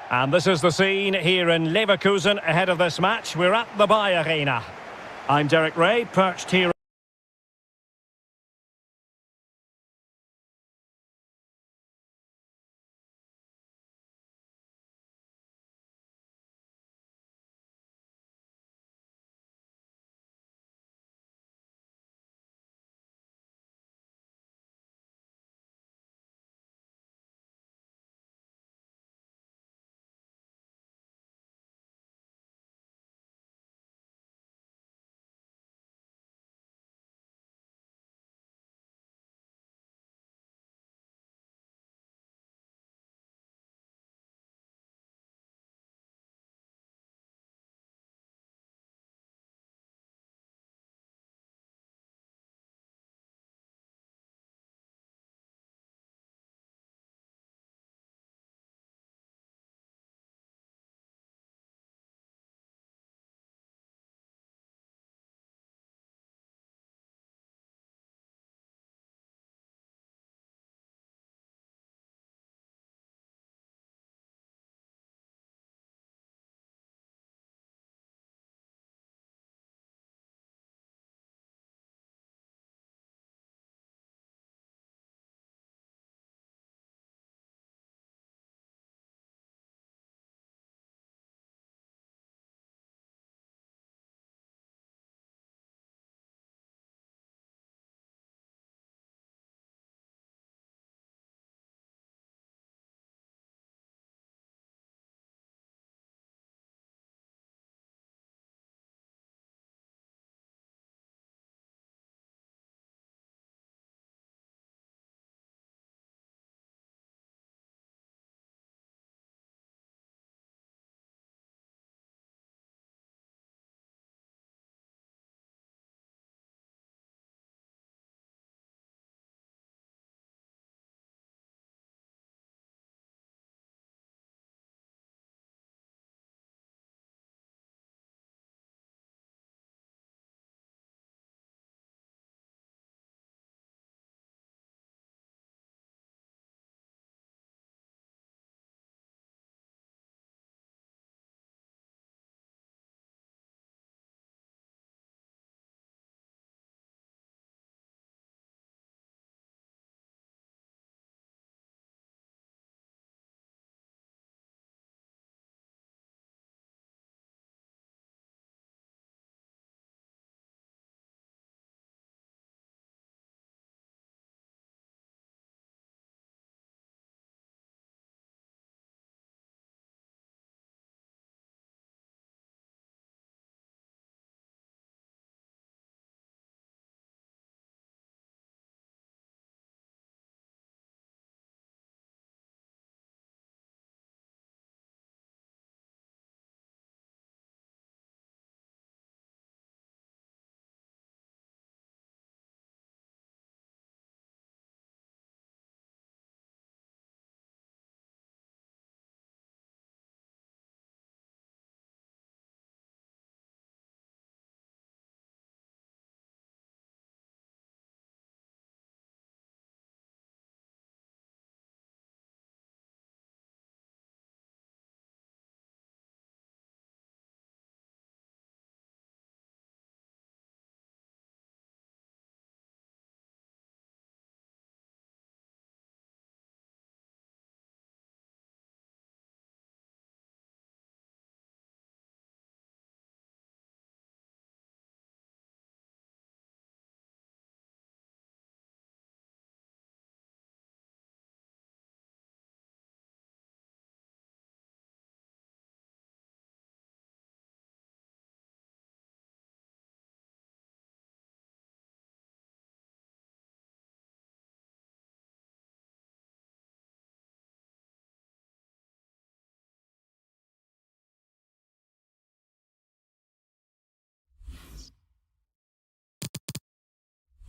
And this is the scene here in Leverkusen ahead of this match. We're at the Bayer Arena. I'm Derek Ray, perched here.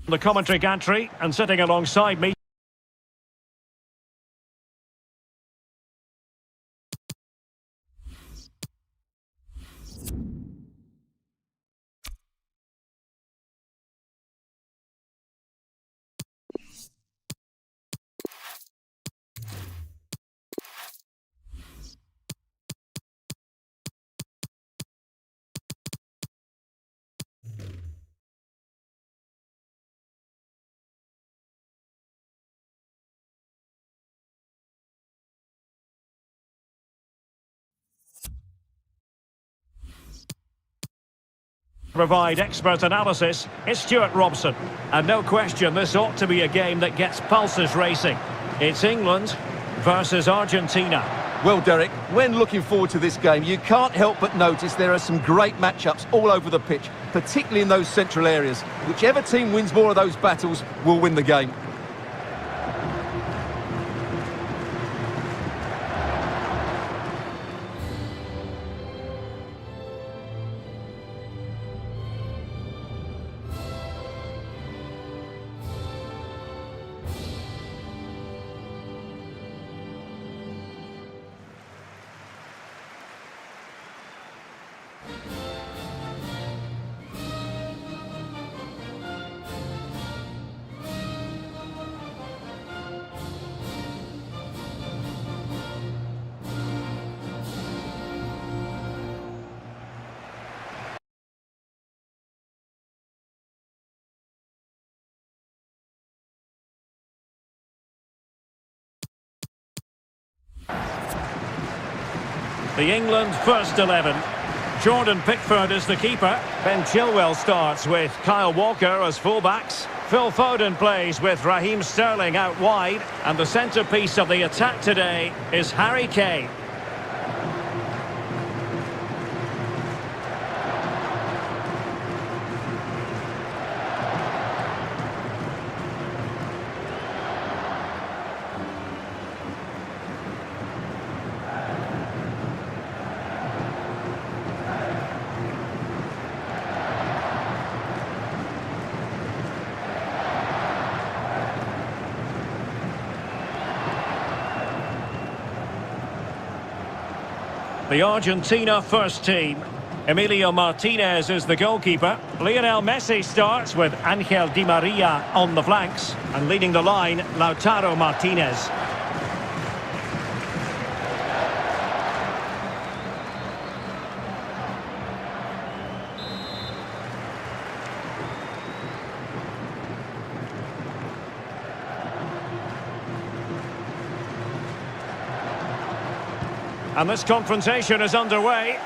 The commentary gantry, and sitting alongside me. Provide expert analysis, it's Stuart Robson. And no question, this ought to be a game that gets pulses racing. It's England versus Argentina. Well, Derek, when looking forward to this game, you can't help but notice there are some great matchups all over the pitch, particularly in those central areas. Whichever team wins more of those battles will win the game. The England first 11. Jordan Pickford is the keeper. Ben Chilwell starts with Kyle Walker as fullbacks. Phil Foden plays with Raheem Sterling out wide. And the centrepiece of the attack today is Harry Kane. The Argentina first team. Emilio Martinez is the goalkeeper. Lionel Messi starts with Angel Di Maria on the flanks. And leading the line, Lautaro Martinez. And this confrontation is underway.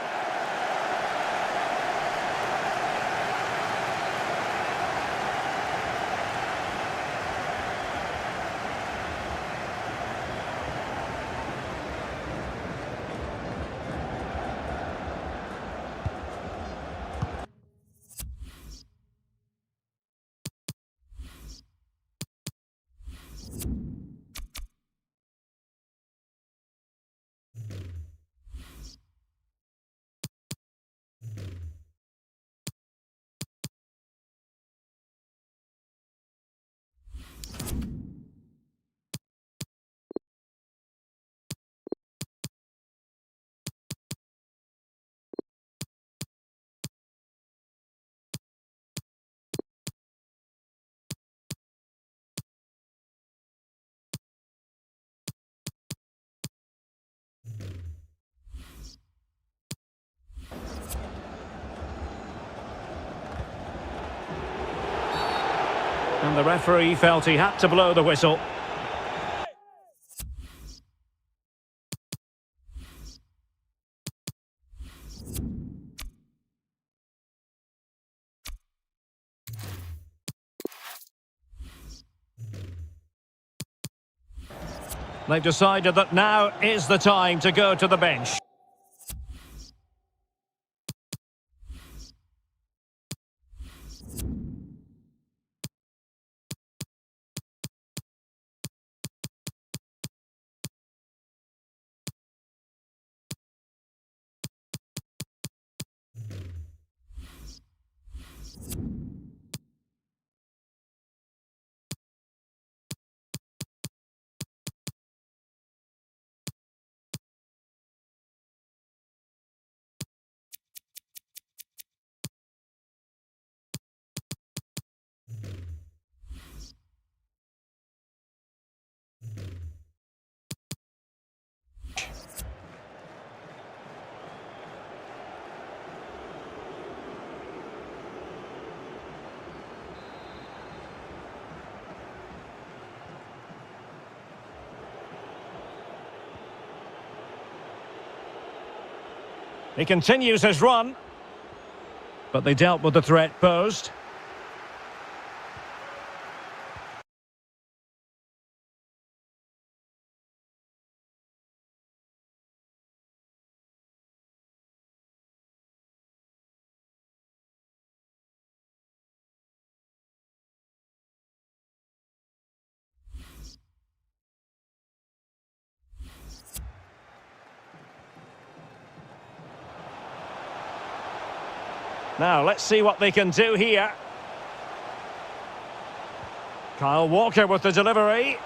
And the referee felt he had to blow the whistle. They've decided that now is the time to go to the bench. He continues his run. But they dealt with the threat posed. Now, let's see what they can do here. Kyle Walker with the delivery.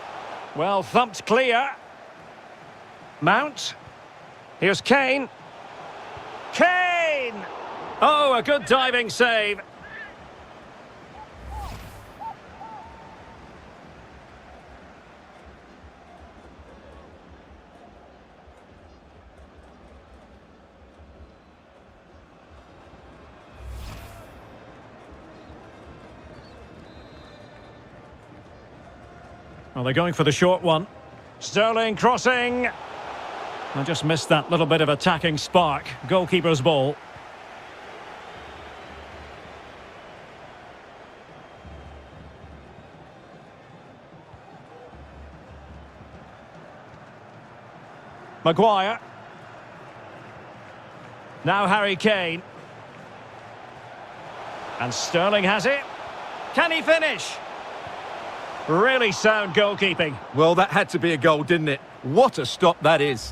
Well, thumped clear. Mount. Here's Kane. Kane! Oh, a good diving save. Well, they're going for the short one. Sterling crossing. I just missed that little bit of attacking spark. Goalkeeper's ball. Maguire. Now Harry Kane. And Sterling has it. Can he finish? Really sound goalkeeping. Well, that had to be a goal, didn't it? What a stop that is.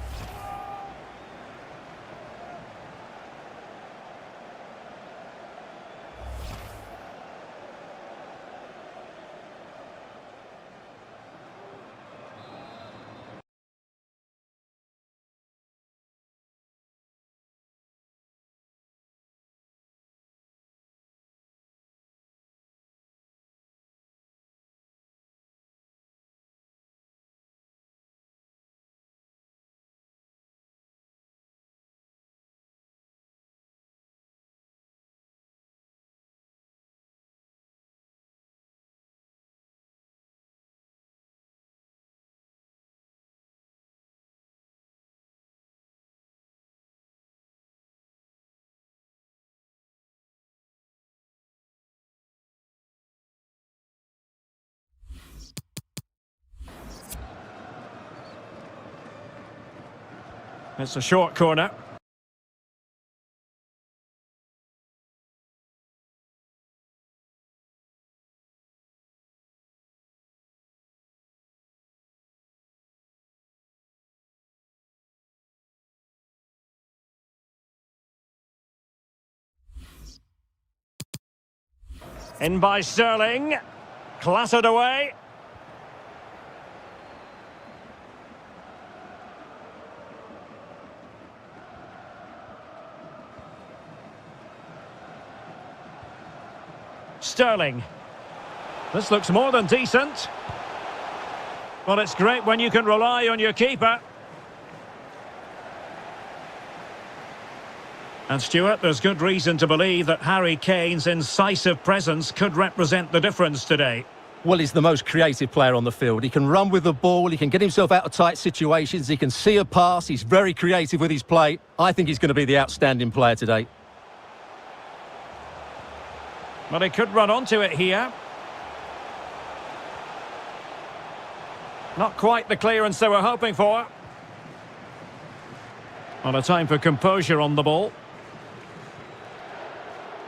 It's a short corner. In by Sterling. Clattered away. Sterling. This looks more than decent. Well, it's great when you can rely on your keeper. And Stuart, there's good reason to believe that Harry Kane's incisive presence could represent the difference today. Well, he's the most creative player on the field. He can run with the ball, he can get himself out of tight situations, he can see a pass, he's very creative with his play. I think he's going to be the outstanding player today. Well, he could run onto it here. Not quite the clearance they were hoping for. Well, a time for composure on the ball.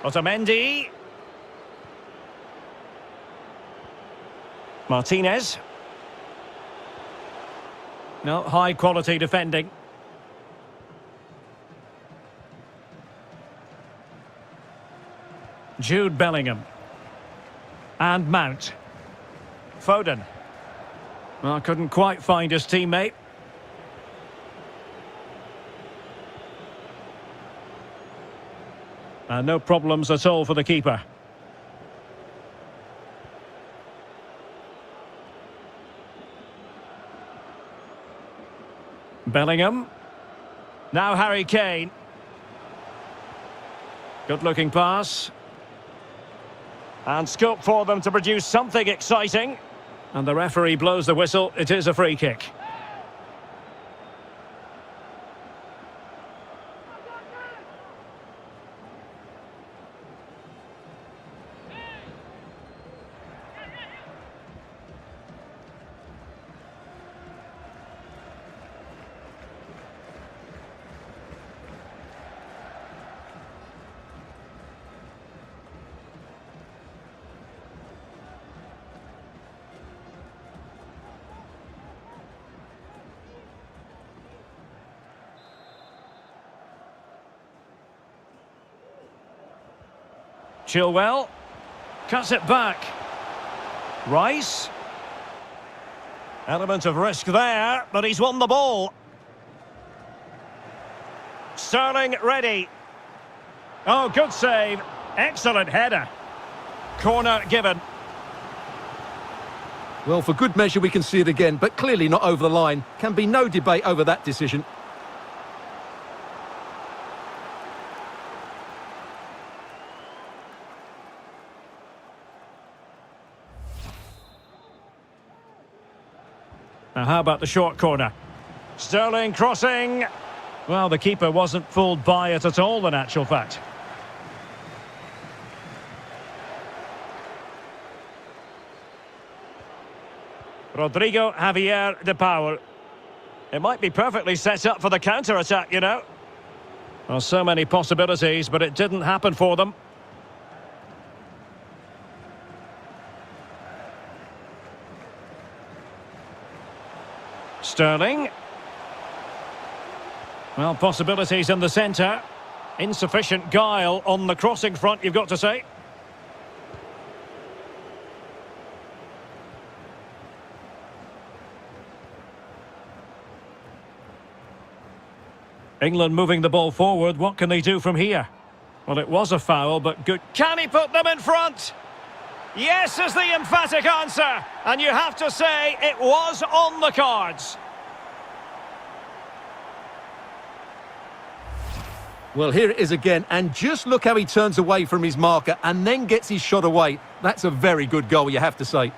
Otamendi. Martinez. No, high quality defending. Jude Bellingham. And Mount. Foden. Well, couldn't quite find his teammate. No problems at all for the keeper. Bellingham. Now Harry Kane. Good-looking pass. And scope for them to produce something exciting. And the referee blows the whistle. It is a free kick. Chilwell. Cuts it back. Rice. Element of risk there, but he's won the ball. Sterling ready. Oh, good save. Excellent header. Corner given. Well, for good measure, we can see it again, but clearly not over the line. Can be no debate over that decision. Now, how about the short corner? Sterling crossing. Well, the keeper wasn't fooled by it at all, in actual fact. Rodrigo Javier de Paul. It might be perfectly set up for the counter-attack, you know. Well, so many possibilities, but it didn't happen for them. Sterling. Well, possibilities in the centre. Insufficient guile on the crossing front, you've got to say. England moving the ball forward. What can they do from here? Well, it was a foul, but good. Can he put them in front? Yes is the emphatic answer. And you have to say it was on the cards. Well, here it is again, and just look how he turns away from his marker and then gets his shot away. That's a very good goal, you have to say.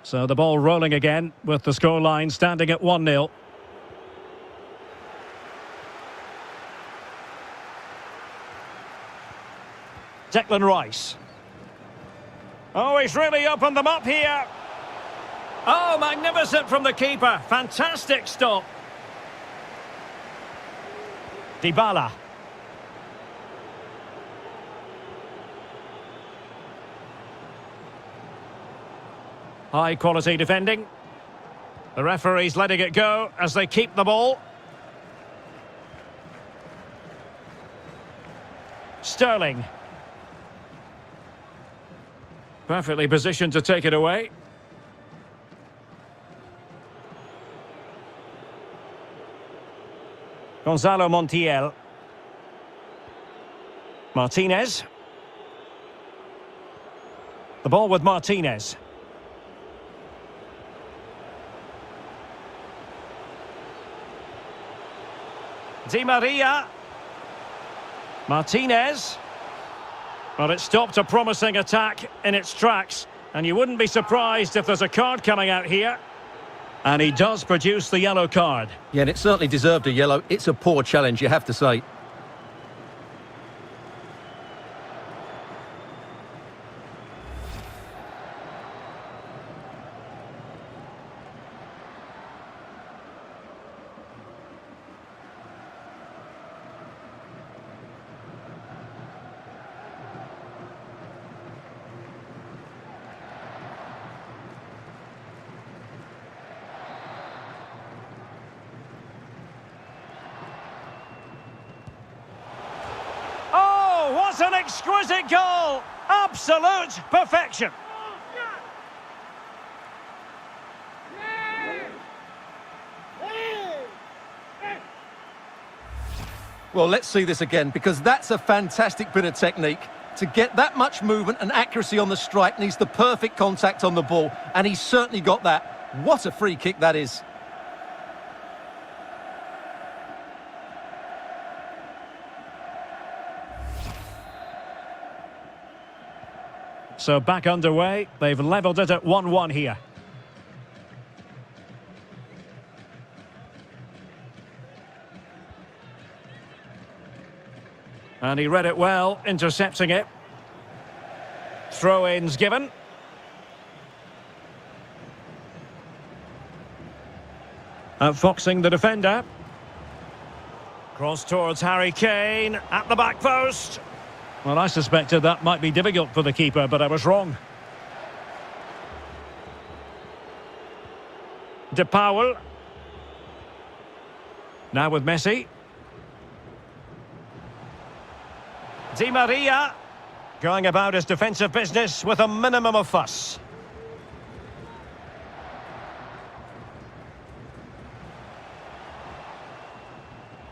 So the ball rolling again with the scoreline standing at 1-0. Declan Rice. Oh, he's really opened them up here. Oh, magnificent from the keeper. Fantastic stop. Dybala. High quality defending. The referee's letting it go as they keep the ball. Sterling. Perfectly positioned to take it away. Gonzalo Montiel. Martinez. The ball with Martinez. Di Maria. Martinez. Well, it stopped a promising attack in its tracks, and you wouldn't be surprised if there's a card coming out here. And he does produce the yellow card. Yeah, and it certainly deserved a yellow. It's a poor challenge, you have to say. What an exquisite goal! Absolute perfection! Well, let's see this again, because that's a fantastic bit of technique. To get that much movement and accuracy on the strike needs the perfect contact on the ball, and he's certainly got that. What a free kick that is. So back underway. They've levelled it at 1-1 here. And he read it well, intercepting it. Throw-ins given. Outfoxing the defender. Cross towards Harry Kane at the back post. Well, I suspected that might be difficult for the keeper, but I was wrong. De Paul. Now with Messi. Di Maria. Going about his defensive business with a minimum of fuss.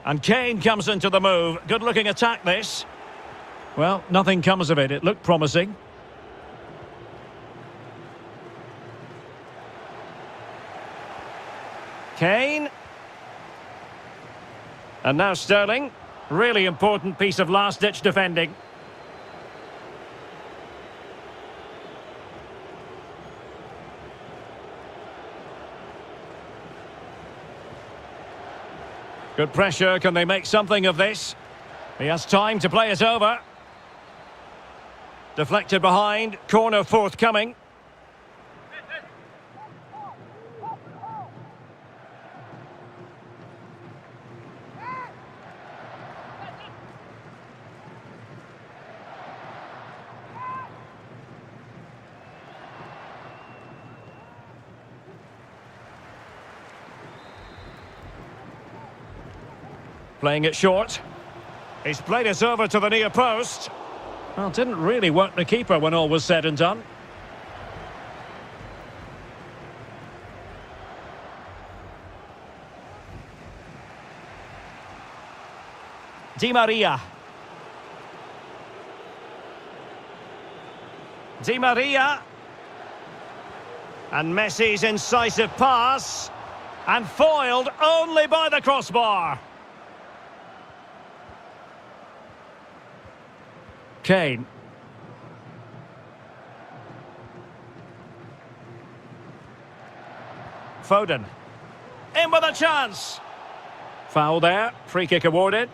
And Kane comes into the move. Good-looking attack, this. Well, nothing comes of it. It looked promising. Kane. And now Sterling. Really important piece of last-ditch defending. Good pressure. Can they make something of this? He has time to play it over. Deflected behind. Corner forthcoming. Playing it short. He's played it over to the near post. Well, didn't really work the keeper when all was said and done. Di Maria. Di Maria. And Messi's incisive pass. And foiled only by the crossbar. Kane. Foden. In with a chance. Foul there. Free kick awarded.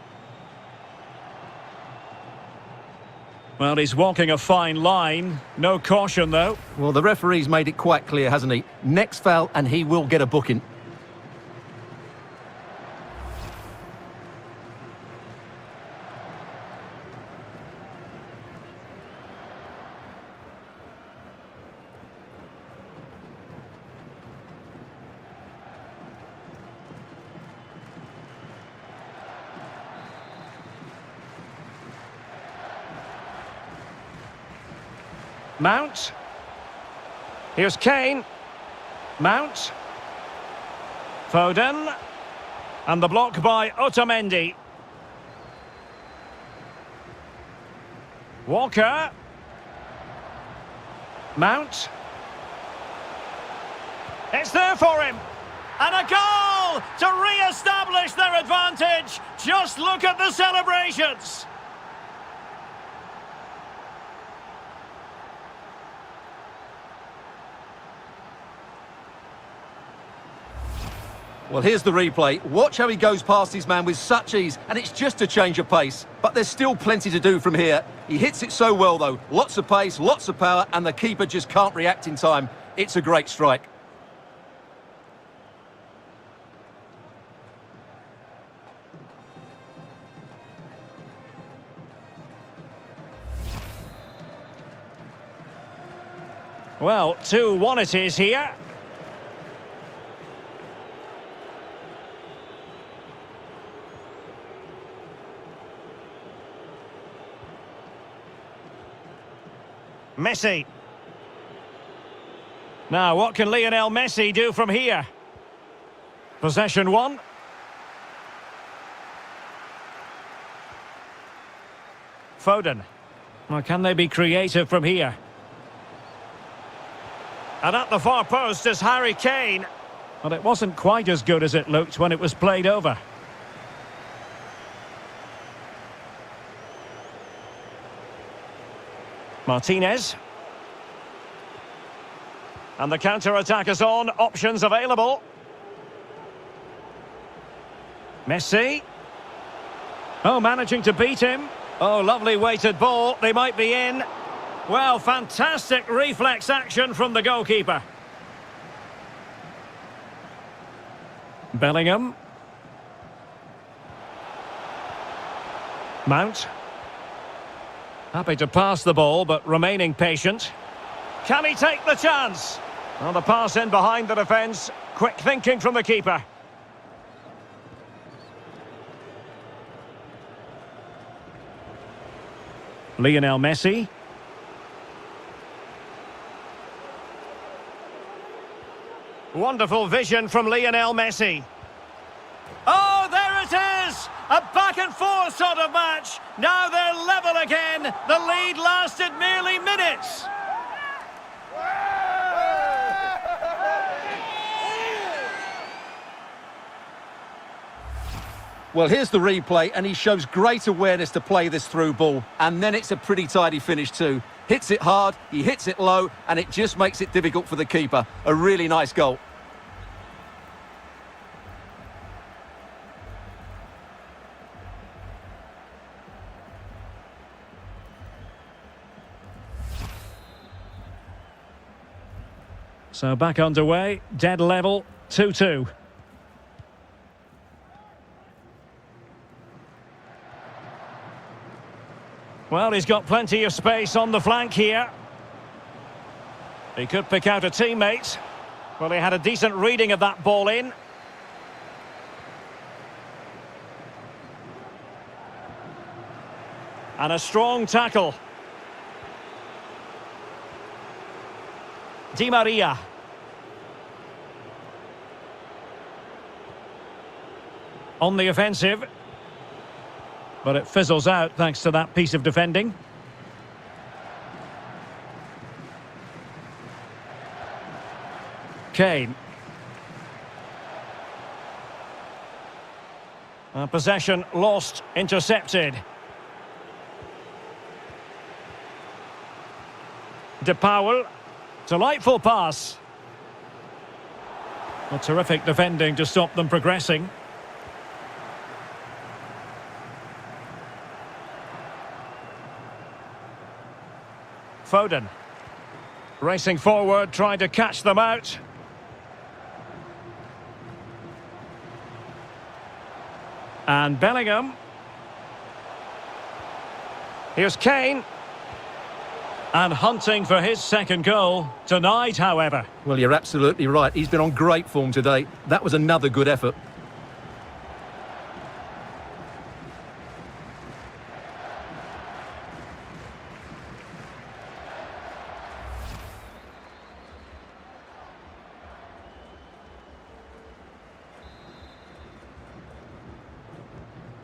Well, he's walking a fine line. No caution, though. Well, the referee's made it quite clear, hasn't he? Next foul and he will get a booking. Mount. Here's Kane. Mount. Foden. And the block by Otamendi. Walker. Mount. It's there for him. And a goal to re-establish their advantage. Just look at the celebrations. Well, here's the replay. Watch how he goes past his man with such ease, and it's just a change of pace. But there's still plenty to do from here. He hits it so well, though. Lots of pace, lots of power, and the keeper just can't react in time. It's a great strike. Well, 2-1 it is here. Messi. Now, what can Lionel Messi do from here? Possession one. Foden. Well, can they be creative from here? And at the far post is Harry Kane. Well, it wasn't quite as good as it looked when it was played over. Martinez. And the counter-attack is on. Options available. Messi. Oh, managing to beat him. Oh, lovely weighted ball. They might be in. Well, fantastic reflex action from the goalkeeper. Bellingham. Mount. Happy to pass the ball, but remaining patient. Can he take the chance? Well, the pass in behind the defence. Quick thinking from the keeper. Lionel Messi. Wonderful vision from Lionel Messi. Oh, there it is! A back and forth sort of match. Now they're level again. The lead lasted merely minutes. Well, here's the replay, and he shows great awareness to play this through ball. And then it's a pretty tidy finish too. Hits it hard, he hits it low, and it just makes it difficult for the keeper. A really nice goal. So back underway, dead level, 2-2. Well, he's got plenty of space on the flank here. He could pick out a teammate. Well, he had a decent reading of that ball in. And a strong tackle. Di Maria. On the offensive. But it fizzles out thanks to that piece of defending. Kane. Possession lost, intercepted. De Paul. Delightful pass. Well, terrific defending to stop them progressing. Foden. Racing forward, trying to catch them out. And Bellingham. Here's Kane. And hunting for his second goal. Denied, however. Well, you're absolutely right. He's been on great form today. That was another good effort.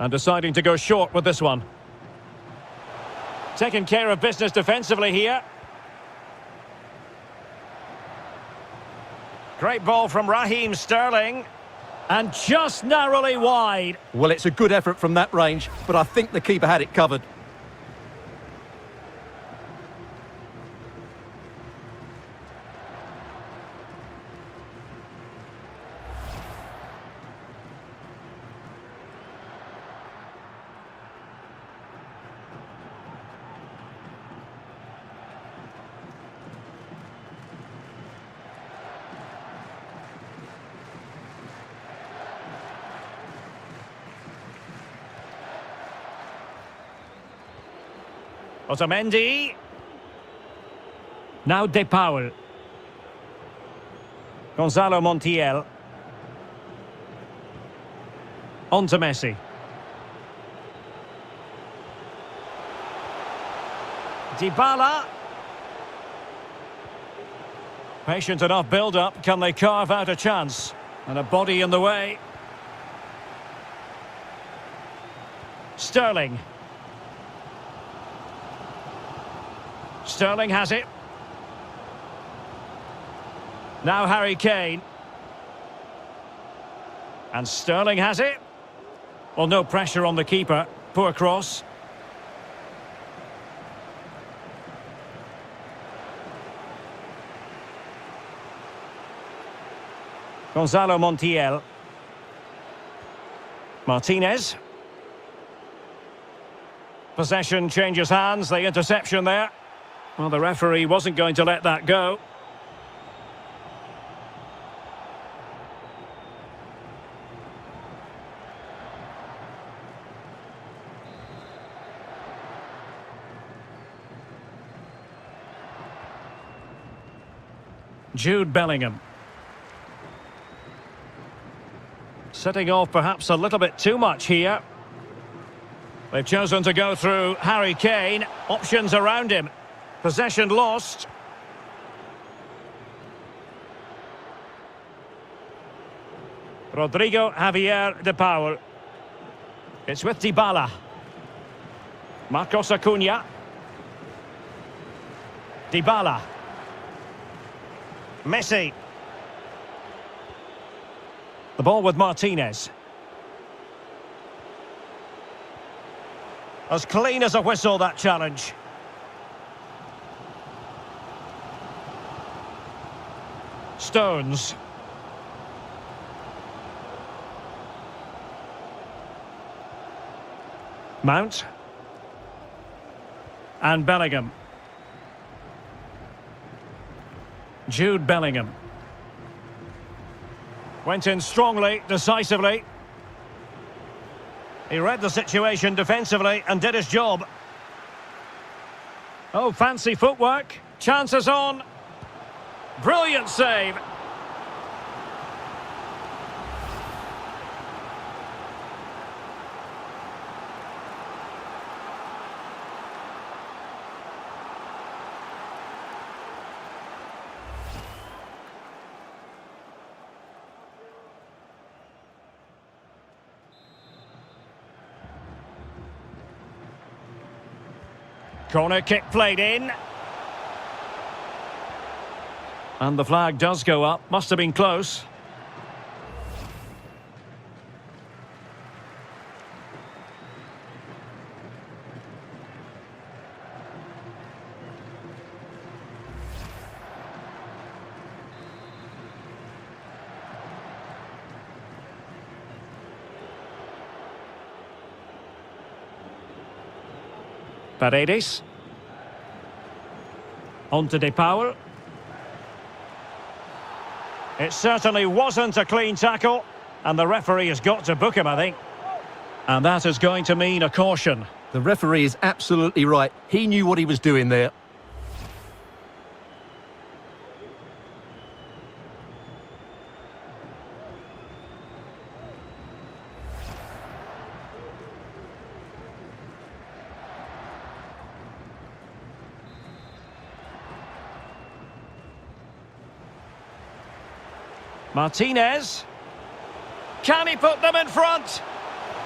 And deciding to go short with this one. Taking care of business defensively here. Great ball from Raheem Sterling. And just narrowly wide. Well, it's a good effort from that range, but I think the keeper had it covered. Otamendi. Now De Paul. Gonzalo Montiel. On to Messi. Dybala. Patient enough build-up. Can they carve out a chance? And a body in the way. Sterling. Sterling has it. Now Harry Kane. And Sterling has it. Well, no pressure on the keeper. Poor cross. Gonzalo Montiel. Martinez. Possession changes hands. The interception there. Well, the referee wasn't going to let that go. Jude Bellingham. Setting off perhaps a little bit too much here. They've chosen to go through Harry Kane. Options around him. Possession lost. Rodrigo Javier de Paul. It's with Dybala. Marcos Acuna. Dybala. Messi. The ball with Martinez. As clean as a whistle, that challenge. Stones. Mount. And Bellingham. Jude Bellingham. Went in strongly, decisively. He read the situation defensively and did his job. Oh, fancy footwork. Chances on. Brilliant save. Corner kick played in. And the flag does go up. Must have been close. Paredes. On to De Paul. It certainly wasn't a clean tackle, and the referee has got to book him, I think. And that is going to mean a caution. The referee is absolutely right. He knew what he was doing there. Martinez. Can he put them in front?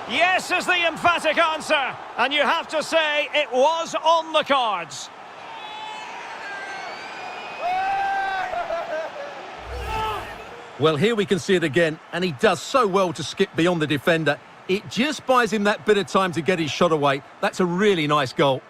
Yes is the emphatic answer. And you have to say it was on the cards. Well, here we can see it again, and he does so well to skip beyond the defender. It just buys him that bit of time to get his shot away. That's a really nice goal.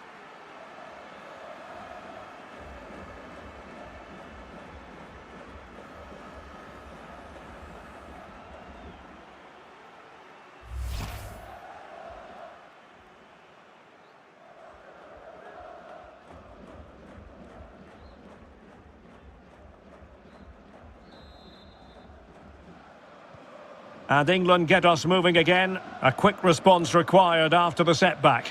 And England get us moving again. A quick response required after the setback.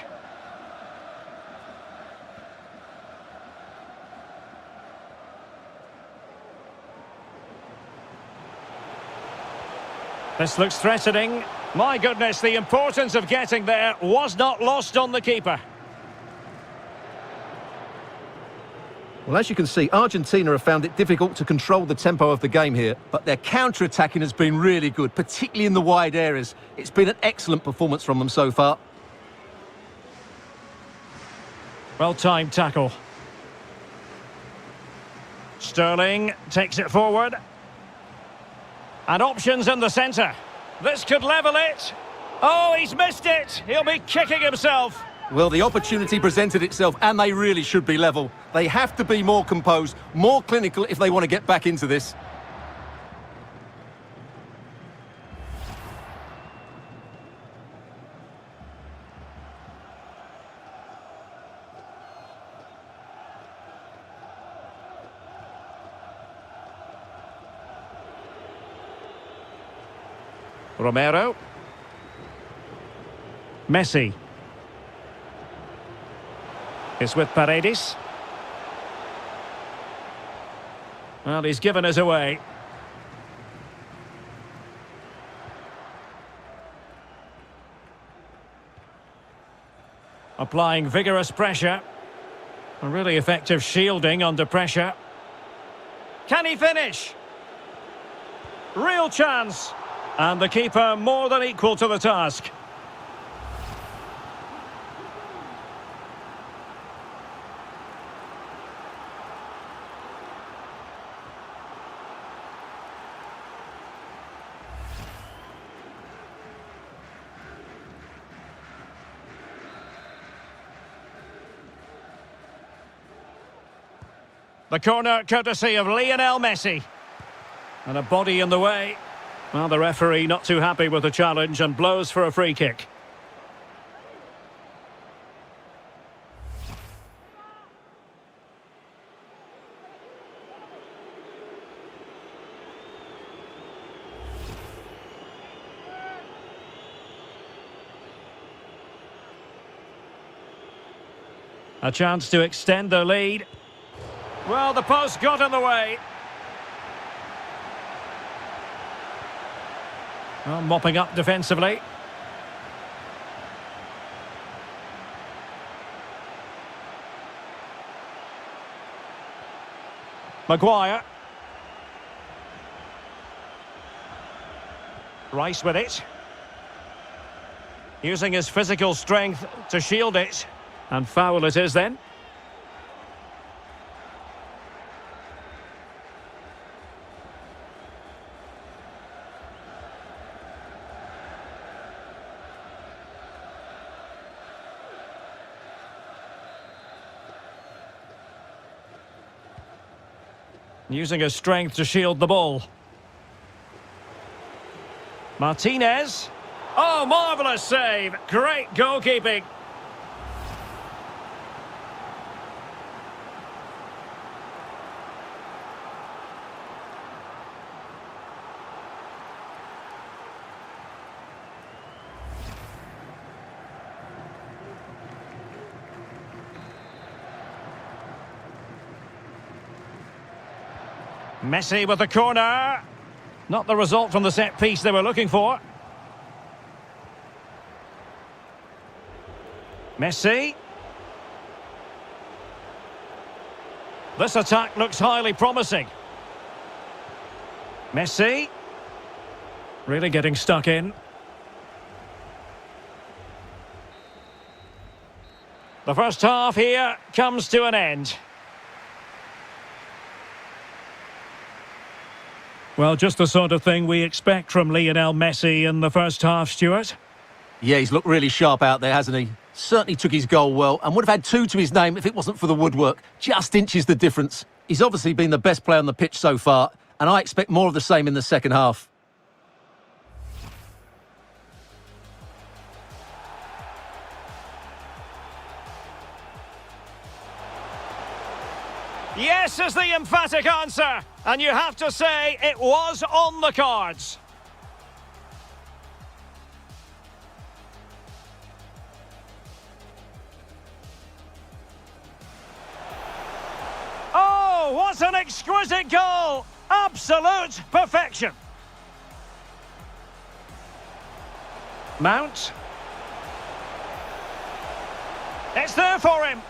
This looks threatening. My goodness, the importance of getting there was not lost on the keeper. Well, as you can see, Argentina have found it difficult to control the tempo of the game here, but their counter-attacking has been really good, particularly in the wide areas. It's been an excellent performance from them so far. Well-timed tackle. Sterling takes it forward. And options in the centre. This could level it. Oh, he's missed it. He'll be kicking himself. Well, the opportunity presented itself, and they really should be level. They have to be more composed, more clinical if they want to get back into this. Romero. Messi. It's with Paredes. Well, he's given us away. Applying vigorous pressure. A really effective shielding under pressure. Can he finish? Real chance. And the keeper more than equal to the task. The corner courtesy of Lionel Messi. And a body in the way. Well, the referee not too happy with the challenge and blows for a free kick. A chance to extend their lead. Well, the post got in the way. Well, mopping up defensively. Maguire. Rice with it. Using his physical strength to shield it. And foul it is then. Using his strength to shield the ball. Martinez. Oh, marvellous save. Great goalkeeping. Messi with the corner. Not the result from the set piece they were looking for. Messi. This attack looks highly promising. Messi. Really getting stuck in. The first half here comes to an end. Well, just the sort of thing we expect from Lionel Messi in the first half, Stuart. Yeah, he's looked really sharp out there, hasn't he? Certainly took his goal well and would have had 2 to his name if it wasn't for the woodwork. Just inches the difference. He's obviously been the best player on the pitch so far, and I expect more of the same in the second half. Yes is the emphatic answer, and you have to say it was on the cards. Oh, what an exquisite goal! Absolute perfection. Mount. It's there for him.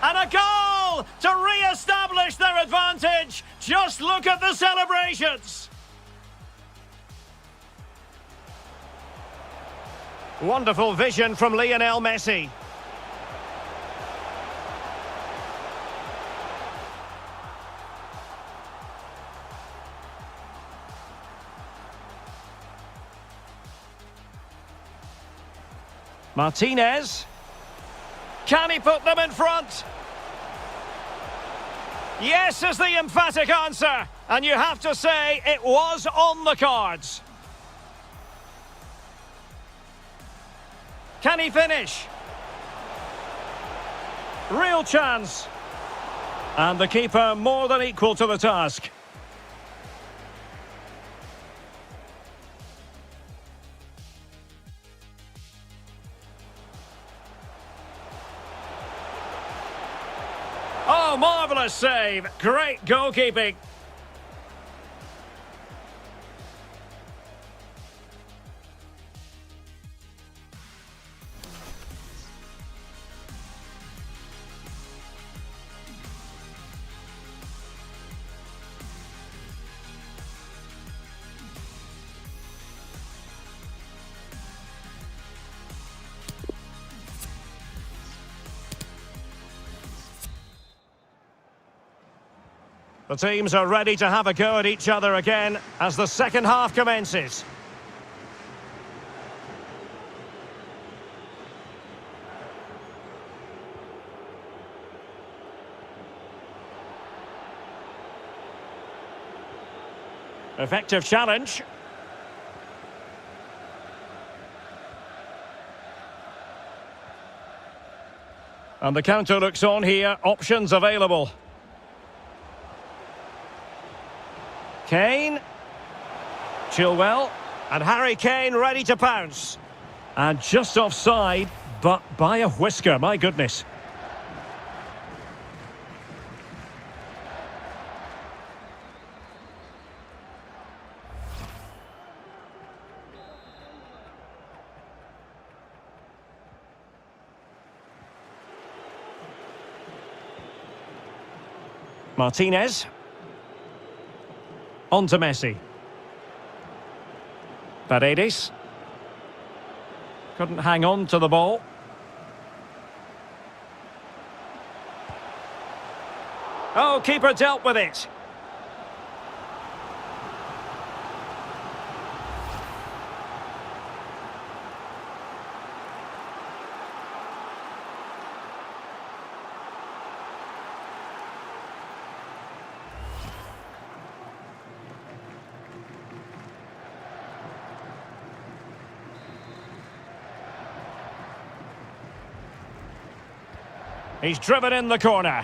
And a goal to re-establish their advantage. Just look at the celebrations. Wonderful vision from Lionel Messi. Martinez. Can he put them in front? Yes is the emphatic answer, and you have to say it was on the cards. Can he finish? Real chance. And the keeper more than equal to the task. Oh, marvellous save. Great goalkeeping. The teams are ready to have a go at each other again as the second half commences. Effective challenge. And the counter looks on here, options available. Kane, Chilwell, and Harry Kane ready to pounce. And just offside, but by a whisker, my goodness. Martinez. On to Messi. Paredes. Couldn't hang on to the ball. Oh, keeper dealt with it. He's driven in the corner.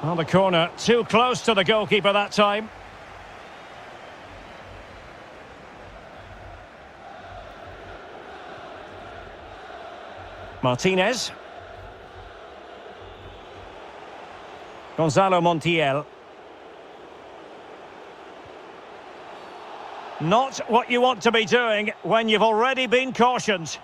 Well, the corner too close to the goalkeeper that time. Martinez. Gonzalo Montiel. Not what you want to be doing when you've already been cautioned.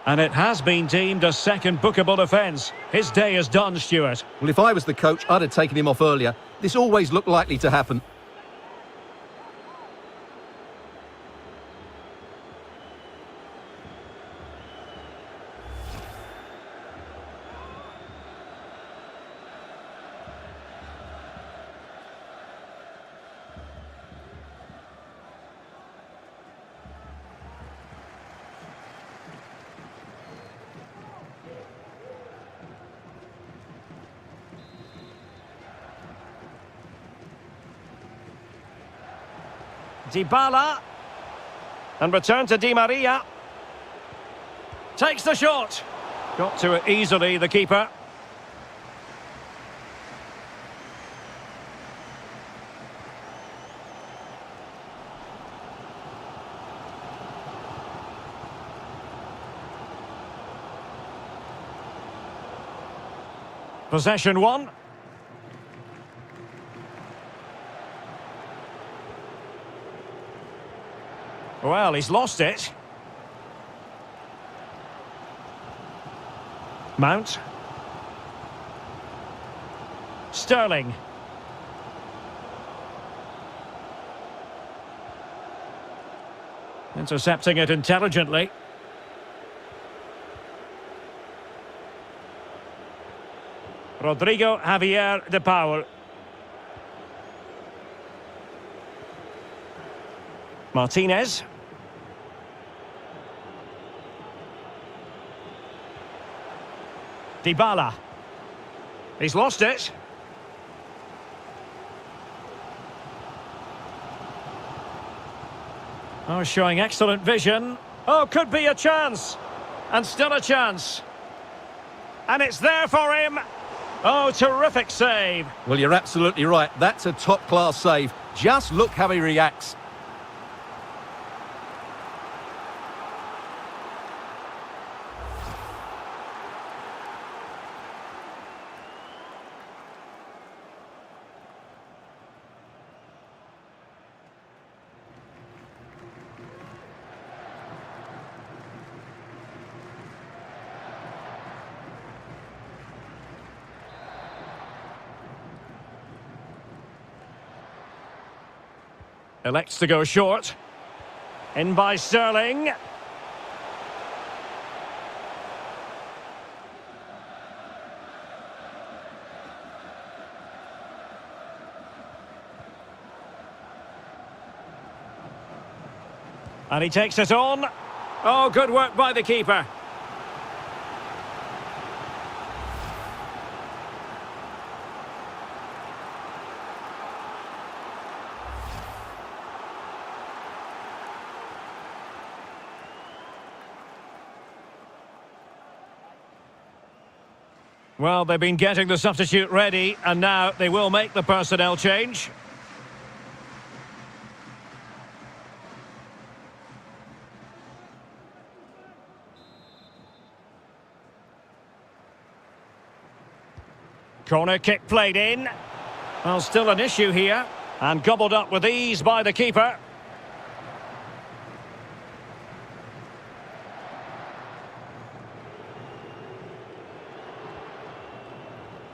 And it has been deemed a second bookable offence. His day is done, Stuart. Well, if I was the coach, I'd have taken him off earlier. This always looked likely to happen. Dybala. And return to Di Maria. Takes the shot. Got to it easily, the keeper. Possession one. Well, he's lost it. Mount. Sterling. Intercepting it intelligently. Rodrigo Javier de Paul. Martinez. Dybala. He's lost it. Oh, showing excellent vision. Oh, could be a chance. And still a chance. And it's there for him. Oh, terrific save. Well, you're absolutely right. That's a top-class save. Just look how he reacts. Elects to go short. In by Sterling. And he takes it on. Oh, good work by the keeper. Well, they've been getting the substitute ready, and now they will make the personnel change. Corner kick played in. Well, still an issue here. And gobbled up with ease by the keeper.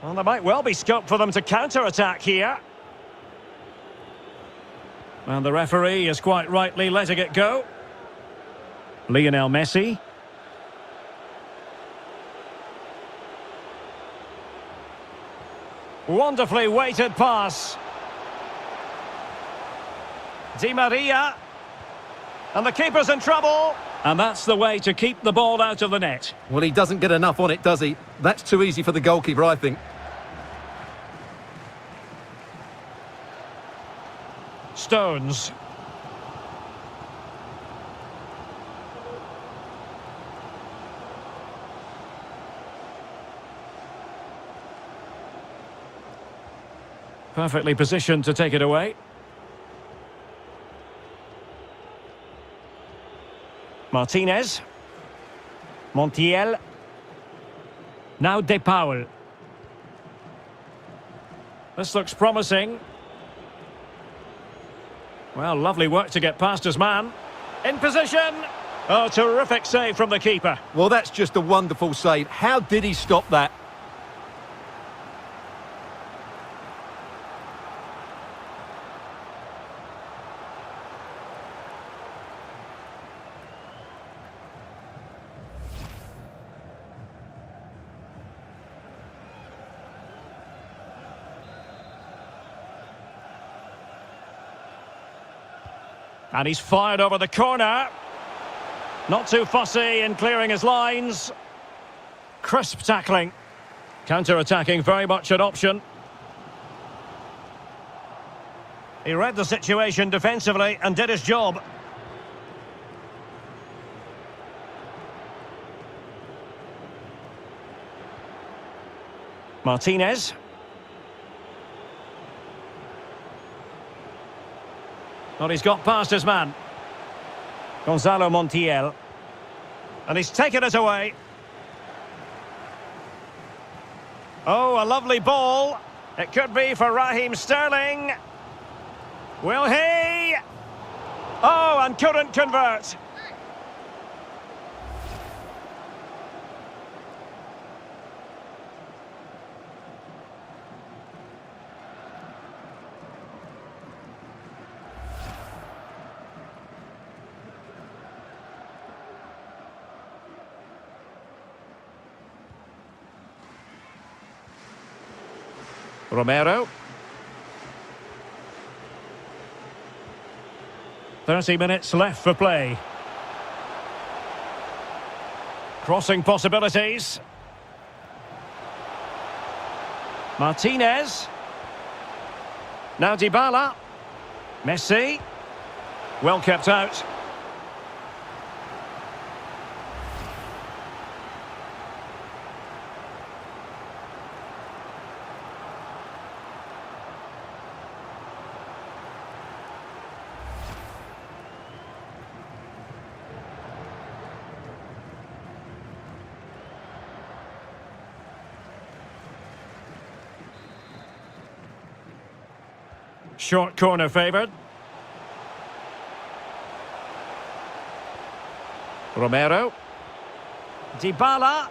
Well, there might well be scope for them to counter-attack here. And the referee is quite rightly letting it go. Lionel Messi. Wonderfully weighted pass. Di Maria. And the keeper's in trouble. And that's the way to keep the ball out of the net. Well, he doesn't get enough on it, does he? That's too easy for the goalkeeper, I think. Stones. Perfectly positioned to take it away. Martinez. Montiel. Now De Paul. This looks promising. Well, lovely work to get past his man. In position. Oh, terrific save from the keeper. Well, that's just a wonderful save. How did he stop that? And he's fired over the corner. Not too fussy in clearing his lines. Crisp tackling. Counter-attacking, very much an option. He read the situation defensively and did his job. Martinez. Well, he's got past his man. Gonzalo Montiel. And he's taken it away. Oh, a lovely ball. It could be for Raheem Sterling. Will he? Oh, and couldn't convert. Romero. 30 minutes left for play. Crossing possibilities. Martinez. Now Dybala. Messi. Well kept out. Short corner favoured. Romero. Dybala.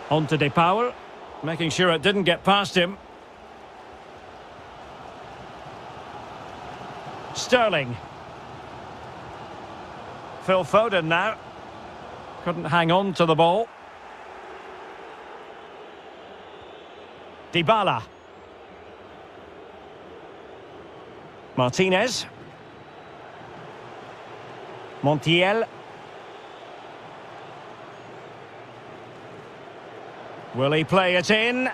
On to De Paul. Making sure it didn't get past him. Sterling. Phil Foden now. Couldn't hang on to the ball. Dybala. Martinez. Montiel. Will he play it in?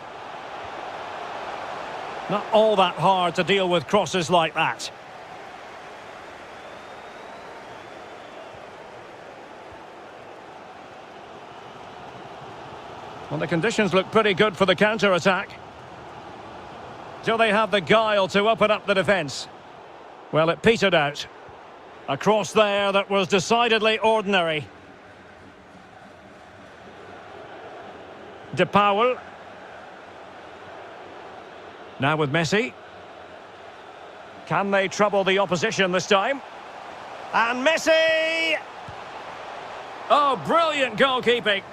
Not all that hard to deal with crosses like that. Well, the conditions look pretty good for the counter-attack. Do they have the guile to open up the defence? Well, it petered out. A cross there that was decidedly ordinary. De Paul. Now with Messi. Can they trouble the opposition this time? And Messi! Oh, brilliant goalkeeping.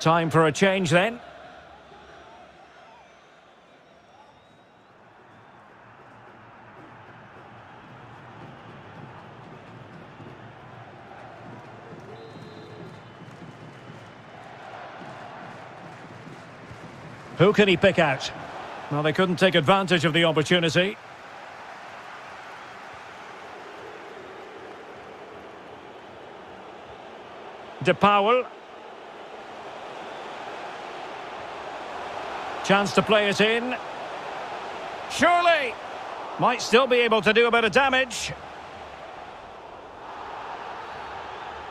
Time for a change then. Who can he pick out? Well, they couldn't take advantage of the opportunity. De Paul. Chance to play it in. Surely! Might still be able to do a bit of damage.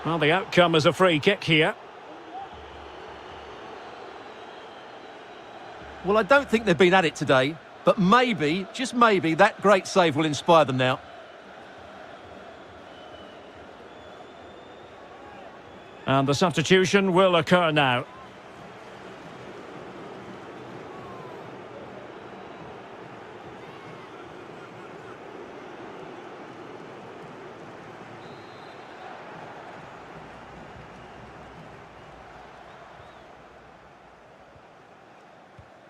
Well, the outcome is a free kick here. Well, I don't think they've been at it today, but maybe, just maybe, that great save will inspire them now. And the substitution will occur now.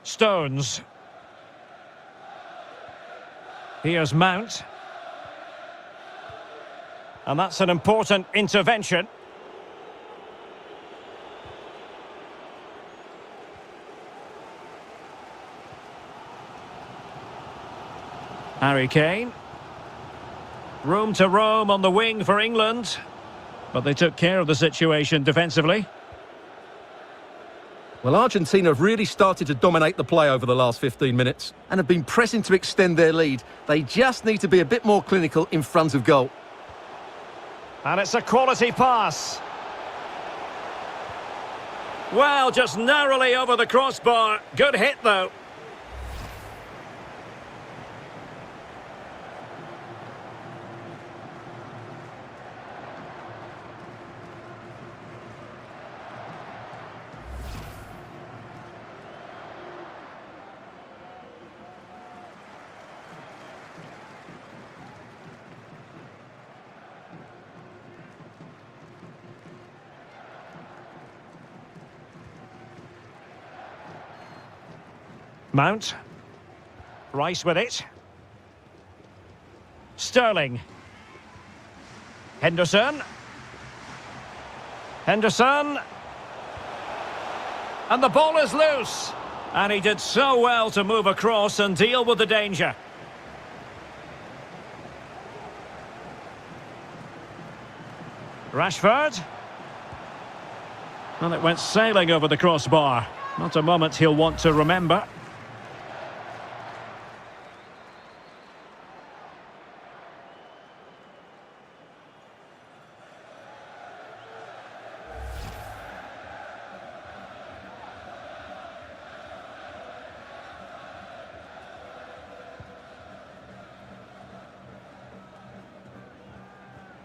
Stones. Here's Mount. And that's an important intervention. Harry Kane. Room to roam on the wing for England. But they took care of the situation defensively. Well, Argentina have really started to dominate the play over the last 15 minutes and have been pressing to extend their lead. They just need to be a bit more clinical in front of goal. And it's a quality pass. Well, just narrowly over the crossbar. Good hit, though. Mount. Rice with it. Sterling. Henderson. Henderson. And the ball is loose. And he did so well to move across and deal with the danger. Rashford. And it went sailing over the crossbar. Not a moment he'll want to remember.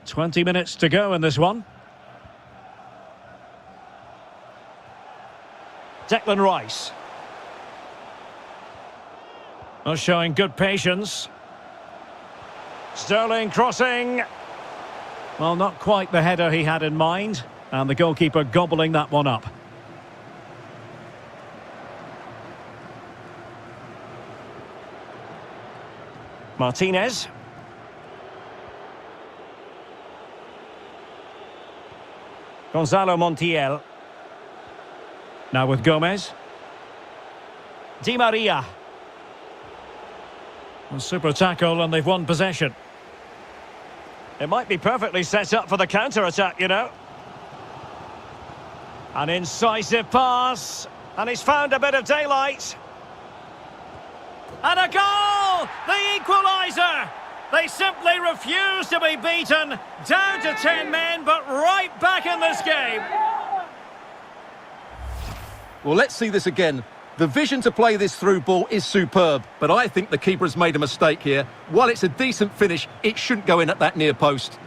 "20 minutes to go in this one." Declan Rice. Well, showing good patience. Sterling crossing. Well, not quite the header he had in mind. And the goalkeeper gobbling that one up. Martinez. Gonzalo Montiel. Now with Gomez. Di Maria. A super tackle and they've won possession. It might be perfectly set up for the counter-attack, you know. An incisive pass. And he's found a bit of daylight. And a goal! The equaliser! They simply refuse to be beaten. Down to 10 men, but right back in this game. Well, let's see this again. The vision to play this through ball is superb, but I think the keeper has made a mistake here. While it's a decent finish, it shouldn't go in at that near post.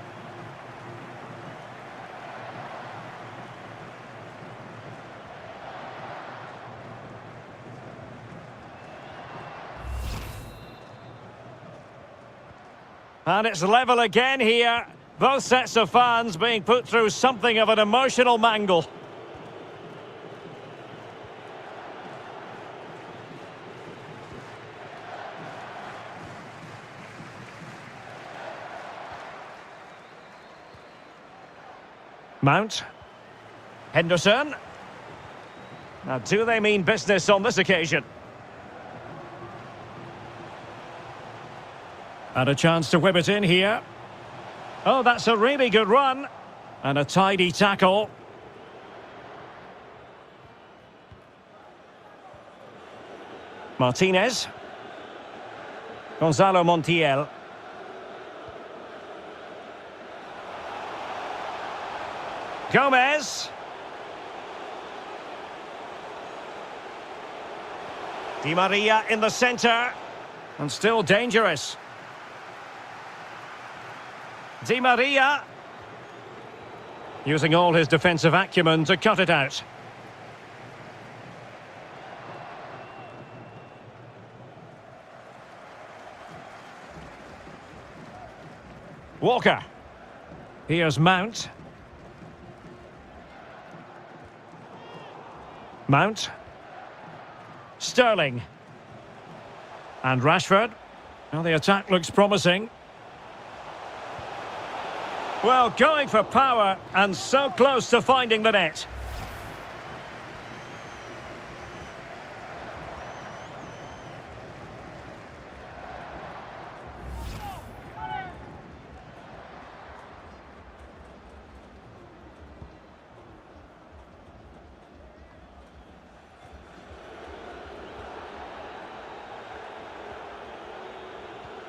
And it's level again here. Both sets of fans being put through something of an emotional mangle. Mount. Henderson. Now, do they mean business on this occasion? And a chance to whip it in here. Oh, that's a really good run. And a tidy tackle. Martinez. Gonzalo Montiel. Gomez. Di Maria in the centre. And still dangerous. Di Maria. Using all his defensive acumen to cut it out. Walker. Here's Mount. Mount. Sterling. And Rashford. Well, the attack looks promising. Well, going for power and so close to finding the net.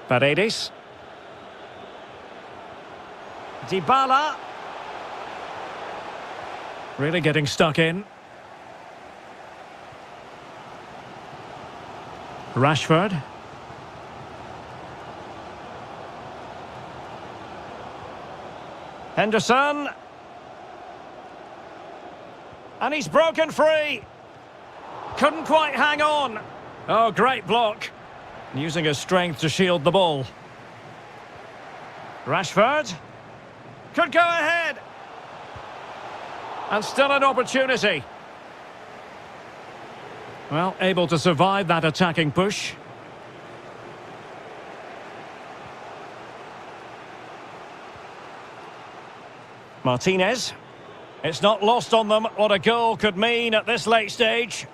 Paredes. Dybala. Really getting stuck in. Rashford. Henderson. And he's broken free. Couldn't quite hang on. Oh, great block. Using his strength to shield the ball. Rashford. Could go ahead. And still an opportunity. Well, able to survive that attacking push. Martinez. It's not lost on them what a goal could mean at this late stage.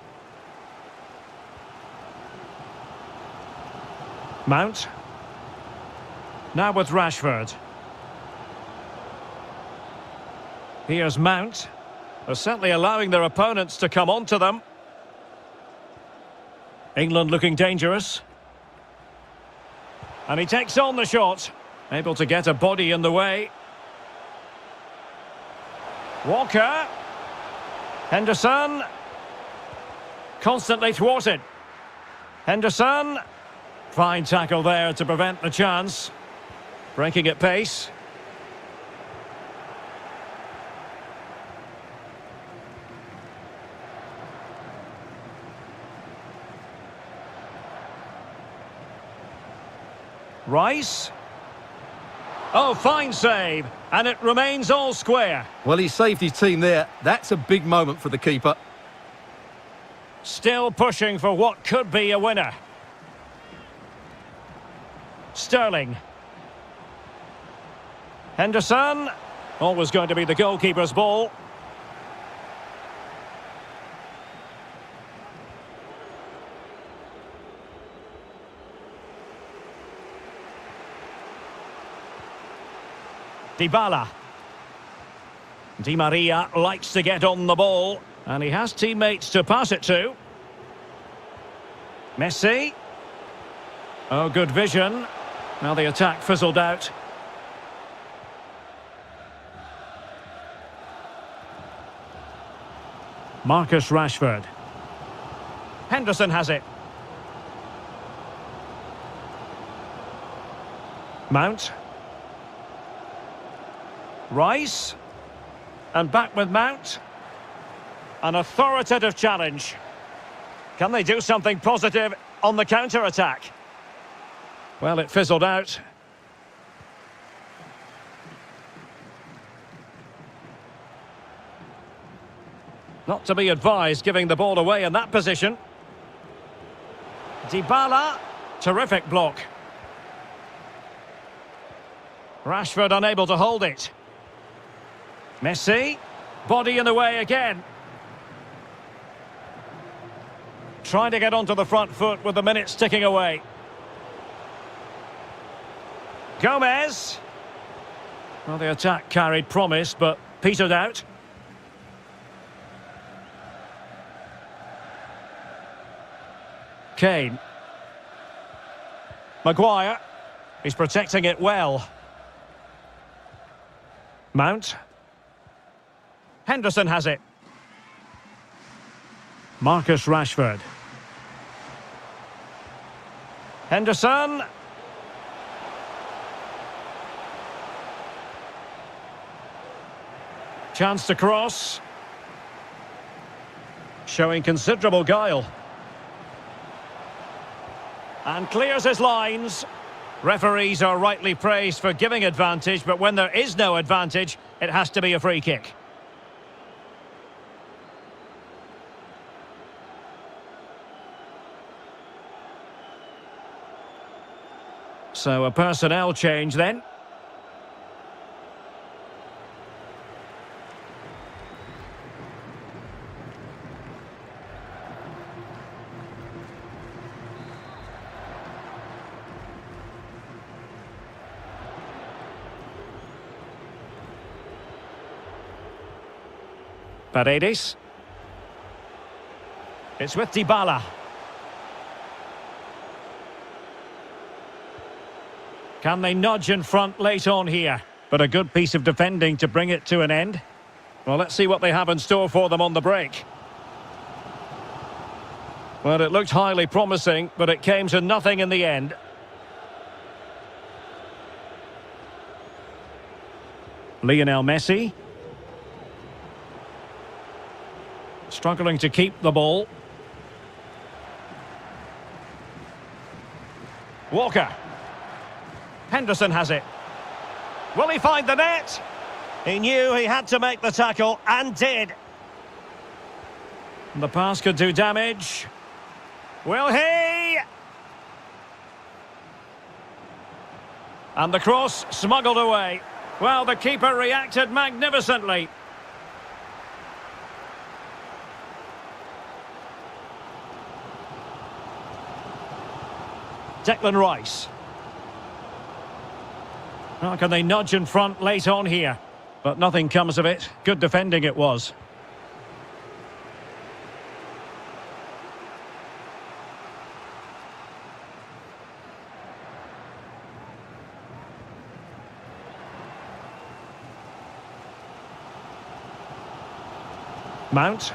Mount. Now with Rashford. Here's Mount. They're certainly allowing their opponents to come onto them. England looking dangerous. And he takes on the shot. Able to get a body in the way. Walker. Henderson. Constantly thwarted. Henderson. Fine tackle there to prevent the chance. Breaking at pace. Rice. Oh, fine save. And it remains all square. Well, he saved his team there. That's a big moment for the keeper. Still pushing for what could be a winner. Sterling. Henderson. Always going to be the goalkeeper's ball. Dybala. Di Maria likes to get on the ball, and he has teammates to pass it to. Messi. Oh, good vision. Now the attack fizzled out. Marcus Rashford. Henderson has it. Mount. Rice. And back with Mount. An authoritative challenge. Can they do something positive on the counter-attack? Well, it fizzled out. Not to be advised giving the ball away in that position. Dybala. Terrific block. Rashford unable to hold it. Messi. Body in the way again. Trying to get onto the front foot with the minutes ticking away. Gomez. Well, the attack carried promise, but petered out. Kane. Maguire. He's protecting it well. Mount. Henderson has it. Marcus Rashford. Henderson. Chance to cross. Showing considerable guile. And clears his lines. Referees are rightly praised for giving advantage, but when there is no advantage, it has to be a free kick. So a personnel change then. Paredes. It's with Dybala. Can they nudge in front late on here? But a good piece of defending to bring it to an end. Well, let's see what they have in store for them on the break. Well, it looked highly promising, but it came to nothing in the end. Lionel Messi. Struggling to keep the ball. Walker. Henderson has it. Will he find the net? He knew he had to make the tackle, and did. The pass could do damage. Will he? And the cross smuggled away. Well, the keeper reacted magnificently. Declan Rice. How can they nudge in front late on here? But nothing comes of it. Good defending it was. Mount.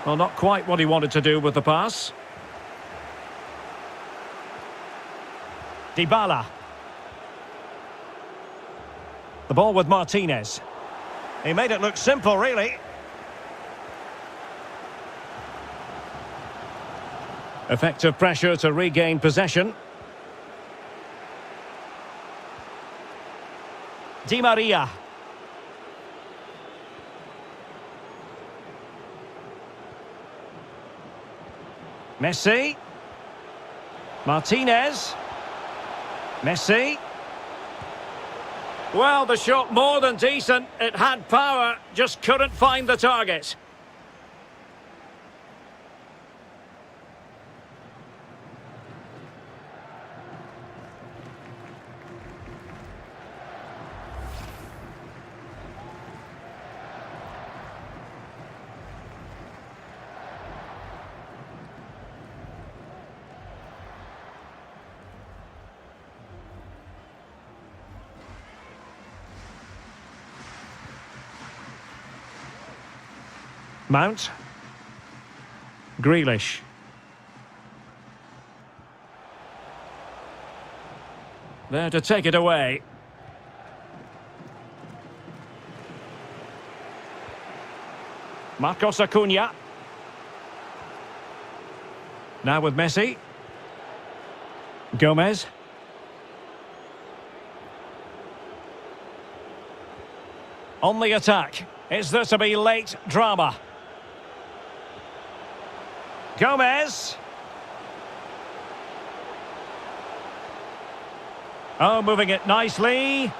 Well, not quite what he wanted to do with the pass. Dybala. The ball with Martinez. He made it look simple, really. Effective pressure to regain possession. Di Maria. Messi. Martinez. Messi. Well, the shot more than decent. It had power, just couldn't find the target. Mount. Grealish. There to take it away. Marcos Acuna. Now with Messi. Gomez. On the attack. Is there to be late drama? Gomez. Oh, moving it nicely.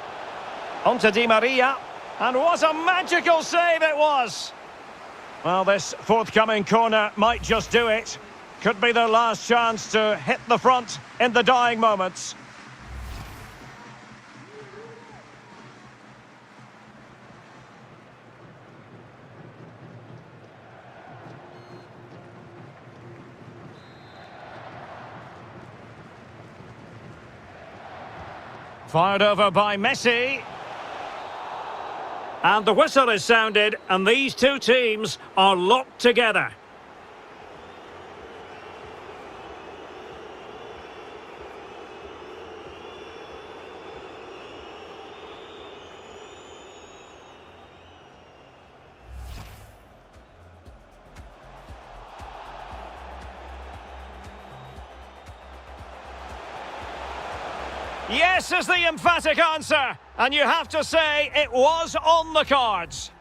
Onto Di Maria. And what a magical save it was! Well, this forthcoming corner might just do it. Could be their last chance to hit the front in the dying moments. Fired over by Messi. And the whistle is sounded, and these two teams are locked together. Yes is the emphatic answer, and you have to say it was on the cards.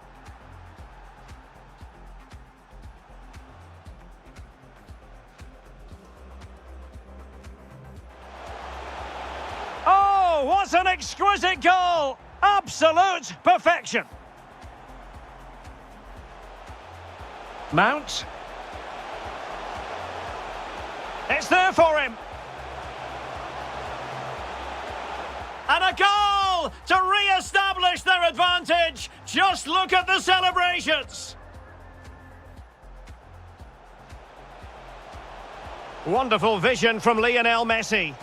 Oh, what an exquisite goal! Absolute perfection. Mount. It's there for him. And a goal to re-establish their advantage. Just look at the celebrations. Wonderful vision from Lionel Messi.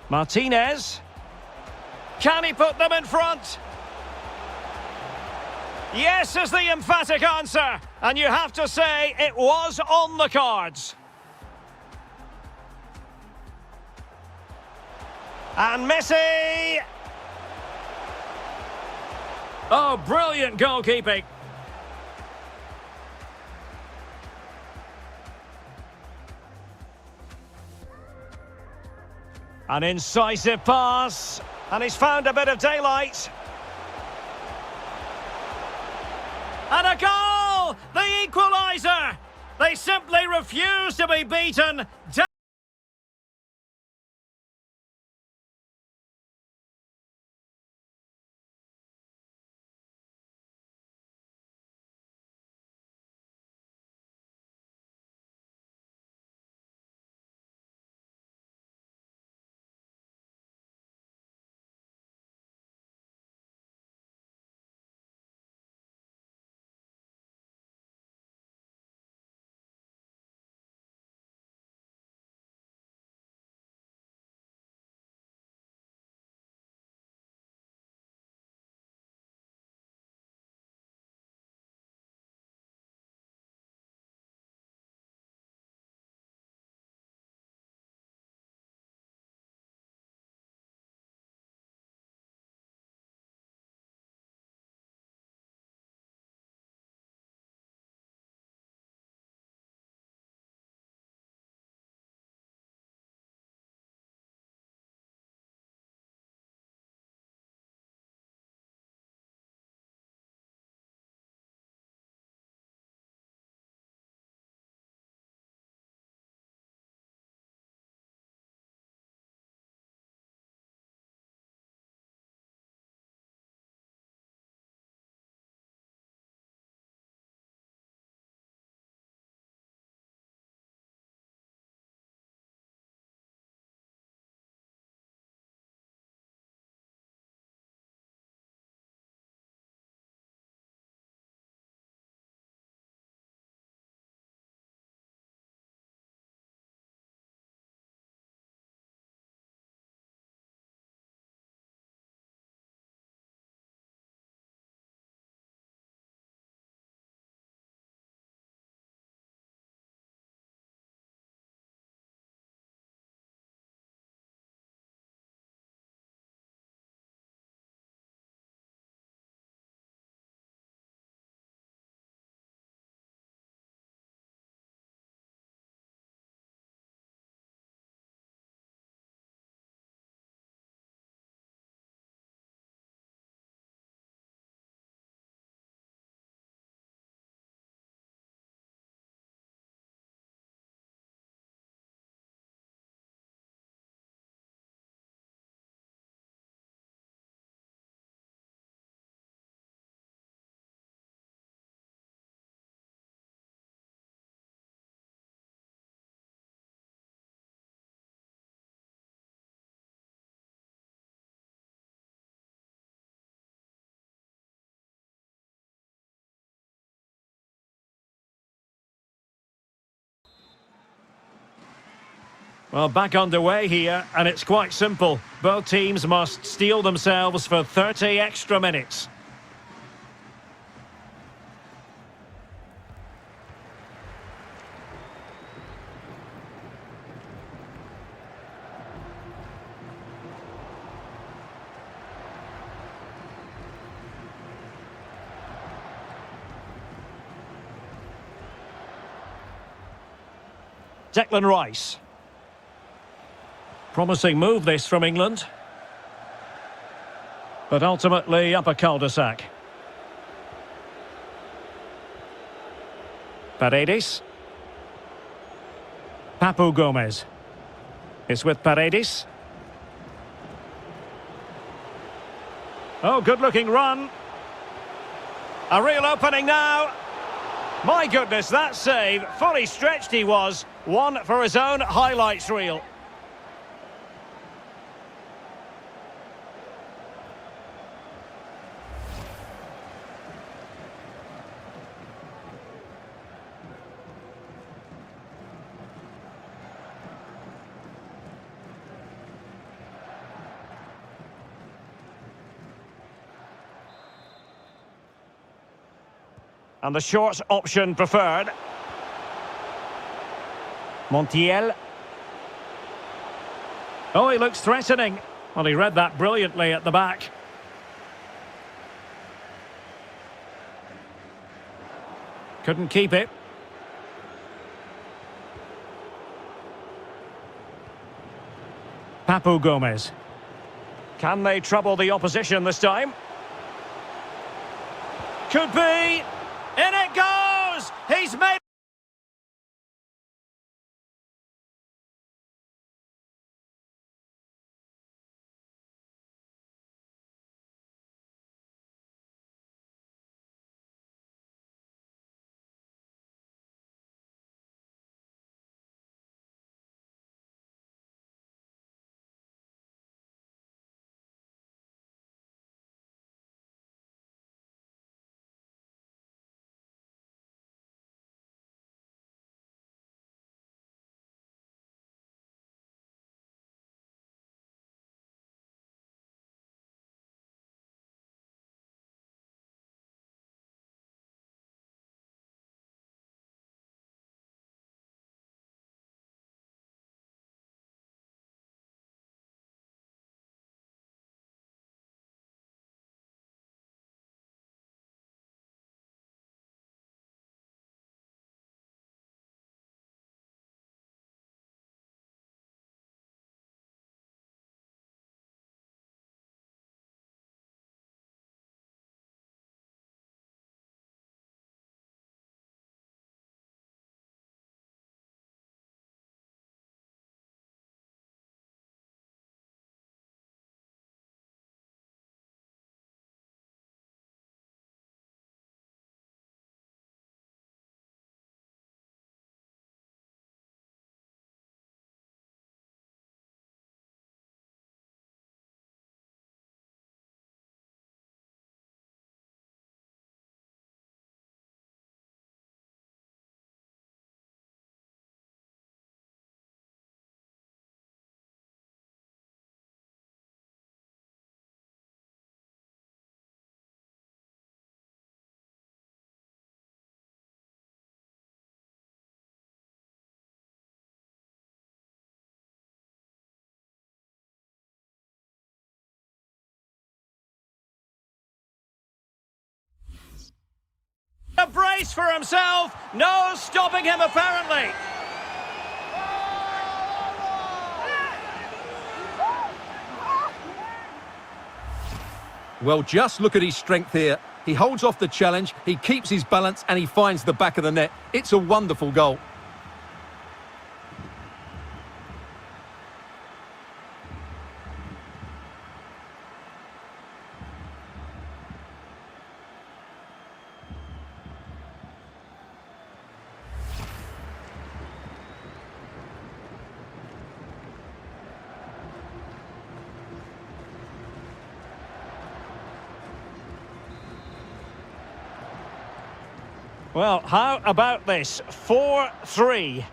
Martinez. Can he put them in front? Yes is the emphatic answer, and you have to say it was on the cards. And Messi! Oh, brilliant goalkeeping. An incisive pass, and he's found a bit of daylight. And a goal! The equaliser! They simply refuse to be beaten. Well, back underway here, and it's quite simple. Both teams must steel themselves for 30 extra minutes. Declan Rice. Promising move this from England. But ultimately up a cul-de-sac. Paredes. Papu Gomez. It's with Paredes. Oh, good-looking run. A real opening now. My goodness, that save. Fully stretched he was. One for his own highlights reel. And the short option preferred. Montiel. Oh, he looks threatening. Well, he read that brilliantly at the back. Couldn't keep it. Papu Gomez. Can they trouble the opposition this time? Could be. In it goes! He's made... A brace for himself. No stopping him, apparently. Well, just look at his strength here. He holds off the challenge, he keeps his balance, and he finds the back of the net. It's a wonderful goal. Well, how about this? 4-3.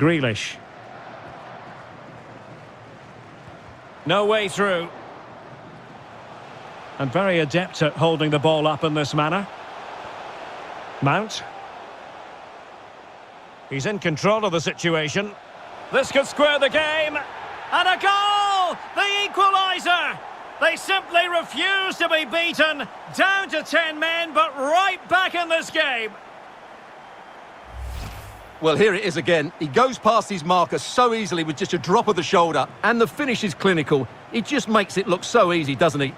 Grealish. No way through. And very adept at holding the ball up in this manner. Mount. He's in control of the situation. This could square the game. And a goal! The equaliser! They simply refuse to be beaten. Down to 10 men, but right back in this game. Well, here it is again. He goes past his marker so easily with just a drop of the shoulder. And the finish is clinical. He just makes it look so easy, doesn't he?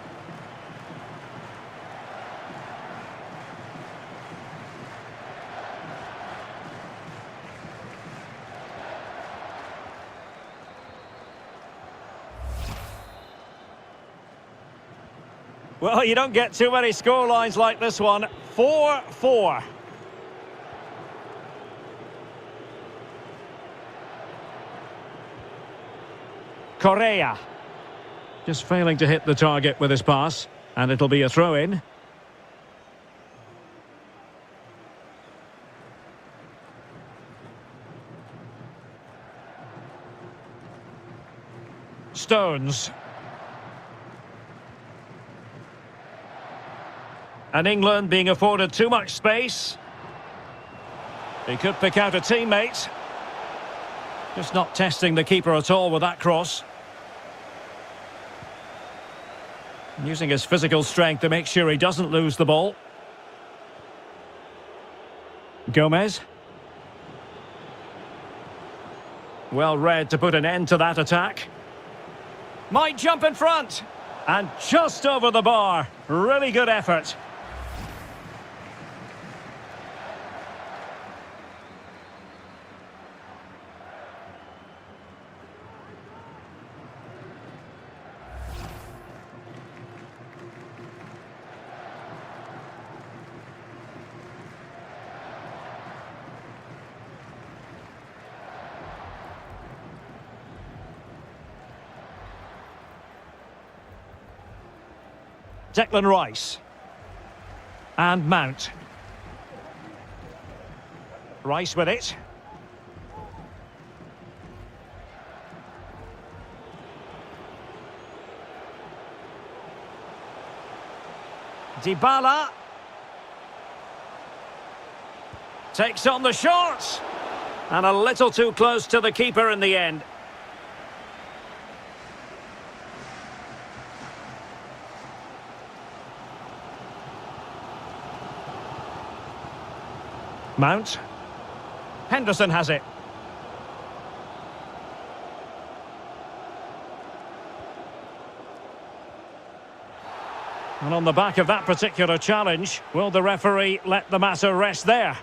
Well, you don't get too many scorelines like this one. 4-4. Correa. Just failing to hit the target with his pass. And it'll be a throw-in. Stones. And England being afforded too much space. He could pick out a teammate. Just not testing the keeper at all with that cross. Using his physical strength to make sure he doesn't lose the ball. Gomez. Well read to put an end to that attack. Might jump in front. And just over the bar. Really good effort. Declan Rice. And Mount. Rice with it. Dybala. Takes on the shot. And a little too close to the keeper in the end. Mount. Henderson has it. And on the back of that particular challenge, will the referee let the matter rest there?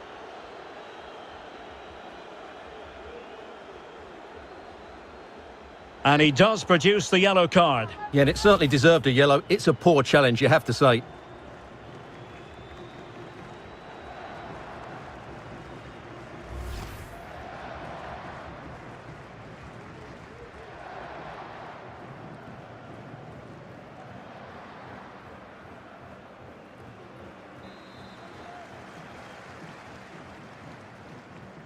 And he does produce the yellow card. Yeah, and it certainly deserved a yellow. It's a poor challenge, you have to say.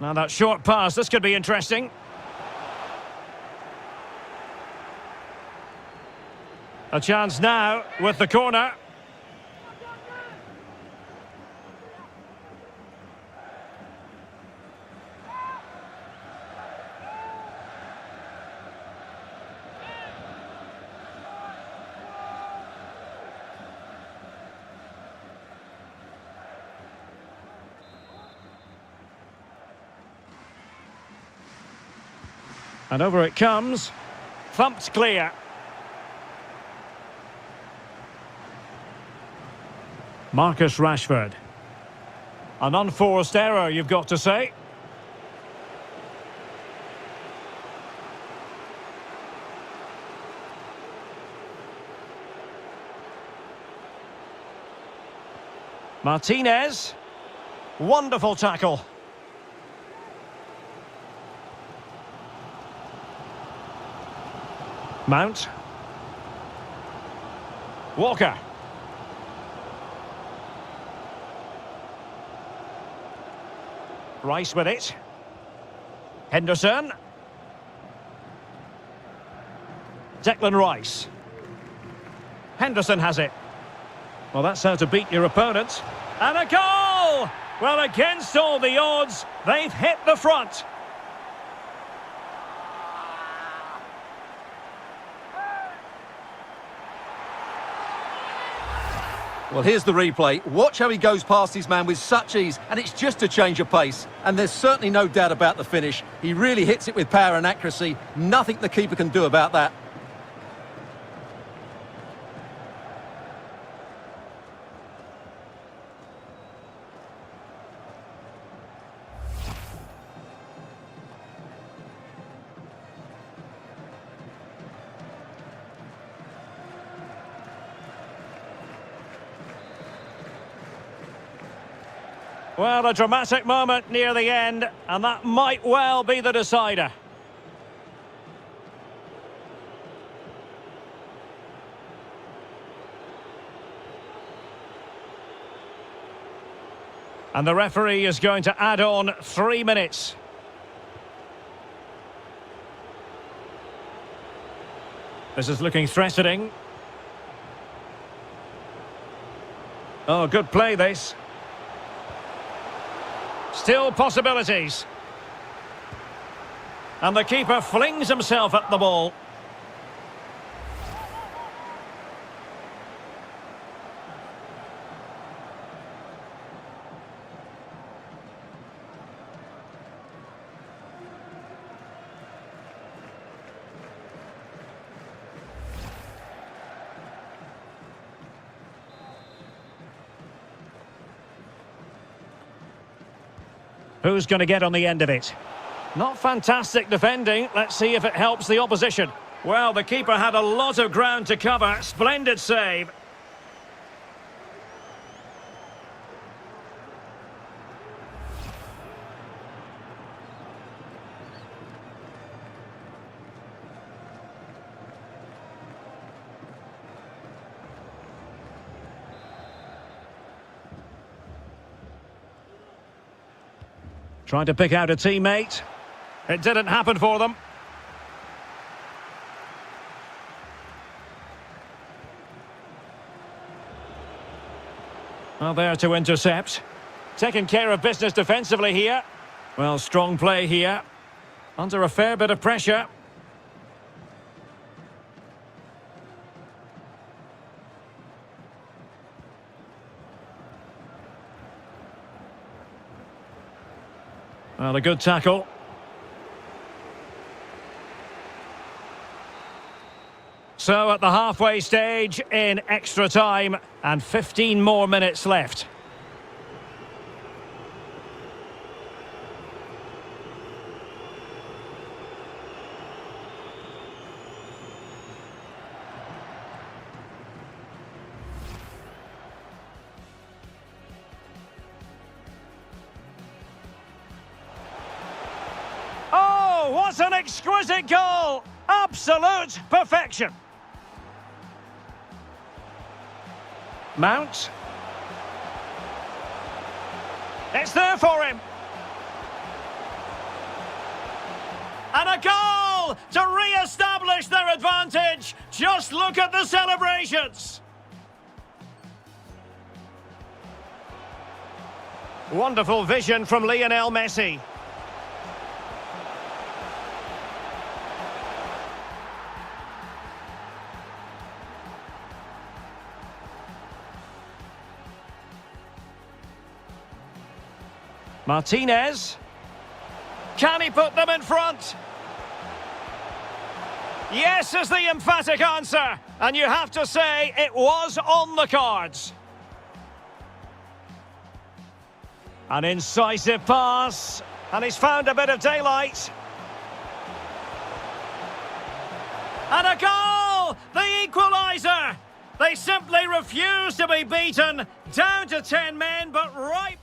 Now that short pass, this could be interesting. A chance now with the corner. And over it comes. Thumped clear. Marcus Rashford. An unforced error, you've got to say. Martinez. Wonderful tackle. Mount. Walker. Rice with it. Henderson. Declan Rice. Henderson has it. Well, that's how to beat your opponent. And a goal! Well, against all the odds, they've hit the front. Well, here's the replay. Watch how he goes past his man with such ease, and it's just a change of pace. And there's certainly no doubt about the finish. He really hits it with power and accuracy. Nothing the keeper can do about that. Well, a dramatic moment near the end, and that might well be the decider. And the referee is going to add on 3 minutes. This is looking threatening. Oh, good play this. Still possibilities. And the keeper flings himself at the ball. Who's going to get on the end of it? Not fantastic defending. Let's see if it helps the opposition. Well, the keeper had a lot of ground to cover. Splendid save. Trying to pick out a teammate. It didn't happen for them. Well, there to intercept. Taking care of business defensively here. Well, strong play here. Under a fair bit of pressure. Well, a good tackle. So at the halfway stage in extra time and 15 more minutes left. Oh, what an exquisite goal! Absolute perfection. Mount. It's there for him. And a goal to re-establish their advantage. Just look at the celebrations. Wonderful vision from Lionel Messi. Martinez. Can he put them in front? Yes is the emphatic answer. And you have to say it was on the cards. An incisive pass. And he's found a bit of daylight. And a goal! The equaliser! They simply refuse to be beaten. Down to 10 men, but right...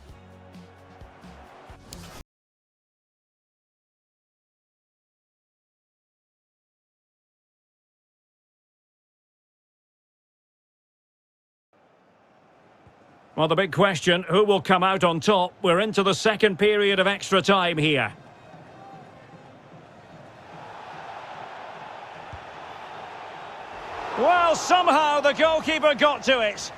Well, the big question, who will come out on top? We're into the second period of extra time here. Well, somehow the goalkeeper got to it.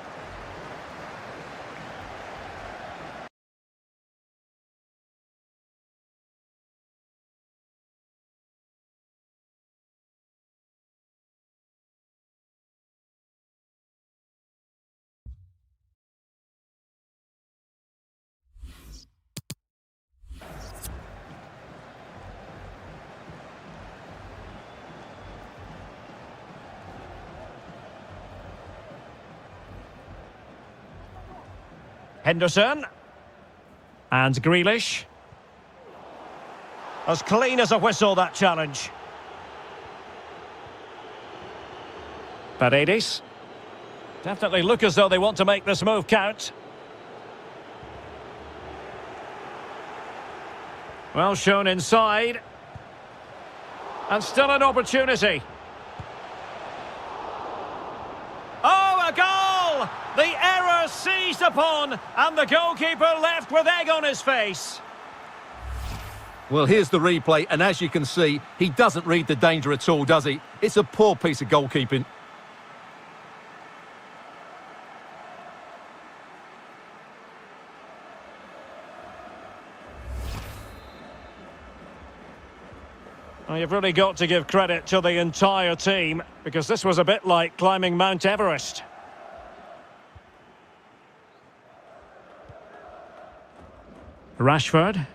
Henderson. And Grealish. As clean as a whistle, that challenge. Paredes. Definitely look as though they want to make this move count. Well shown inside. And still an opportunity. Oh, a goal! The error seized upon, and the goalkeeper left with egg on his face. Well, here's the replay, and as you can see, he doesn't read the danger at all, does he? It's a poor piece of goalkeeping. Well, you've really got to give credit to the entire team, because this was a bit like climbing Mount Everest. Rashford.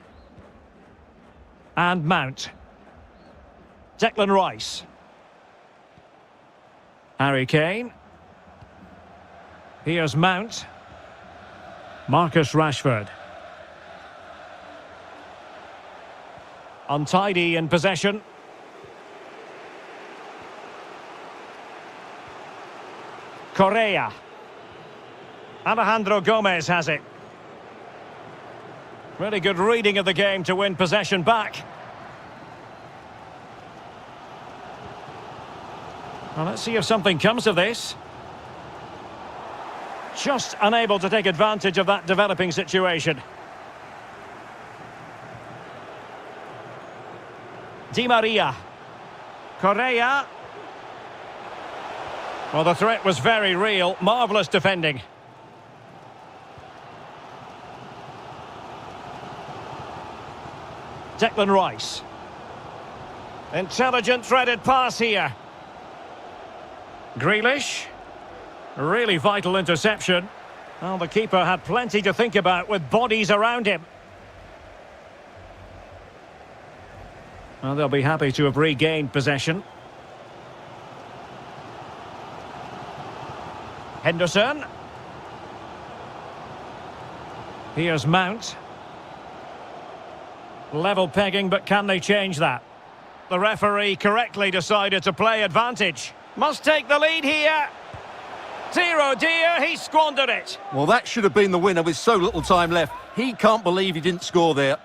And Mount. Declan Rice. Harry Kane. Here's Mount. Marcus Rashford. Untidy in possession. Correa. Alejandro Gomez has it. Really good reading of the game to win possession back. Well, let's see if something comes of this. Just unable to take advantage of that developing situation. Di Maria. Correa. Well, the threat was very real. Marvellous defending. Declan Rice. Intelligent threaded pass here. Grealish. Really vital interception. Well, the keeper had plenty to think about with bodies around him. Well, they'll be happy to have regained possession. Henderson. Here's Mount. Level pegging, but can they change that? The referee correctly decided to play advantage. Must take the lead here. Dear oh dear, he squandered it. Well, that should have been the winner with so little time left. He can't believe he didn't score there.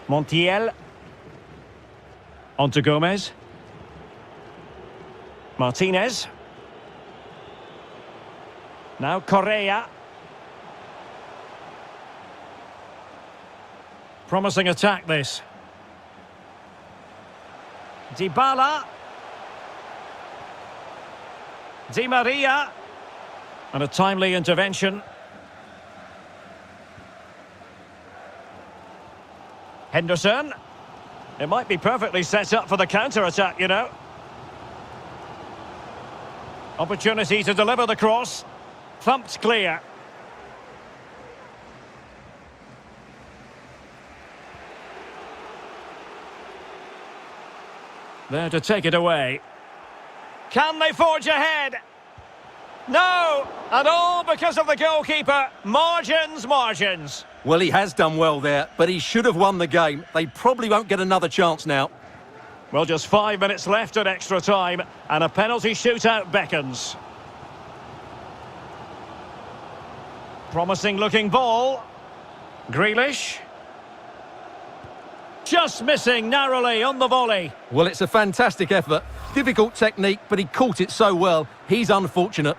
Montiel. On to Gomez. Martinez. Now Correa. Promising attack this. Dybala. Di Maria. And a timely intervention. Henderson. It might be perfectly set up for the counter-attack, you know. Opportunity to deliver the cross. Thumped clear. There to take it away. Can they forge ahead? No! And all because of the goalkeeper. Margins, margins. Well, he has done well there, but he should have won the game. They probably won't get another chance now. Well, just 5 minutes left at extra time, and a penalty shootout beckons. Promising looking ball. Grealish. Just missing narrowly on the volley. Well, it's a fantastic effort. Difficult technique, but he caught it so well. He's unfortunate.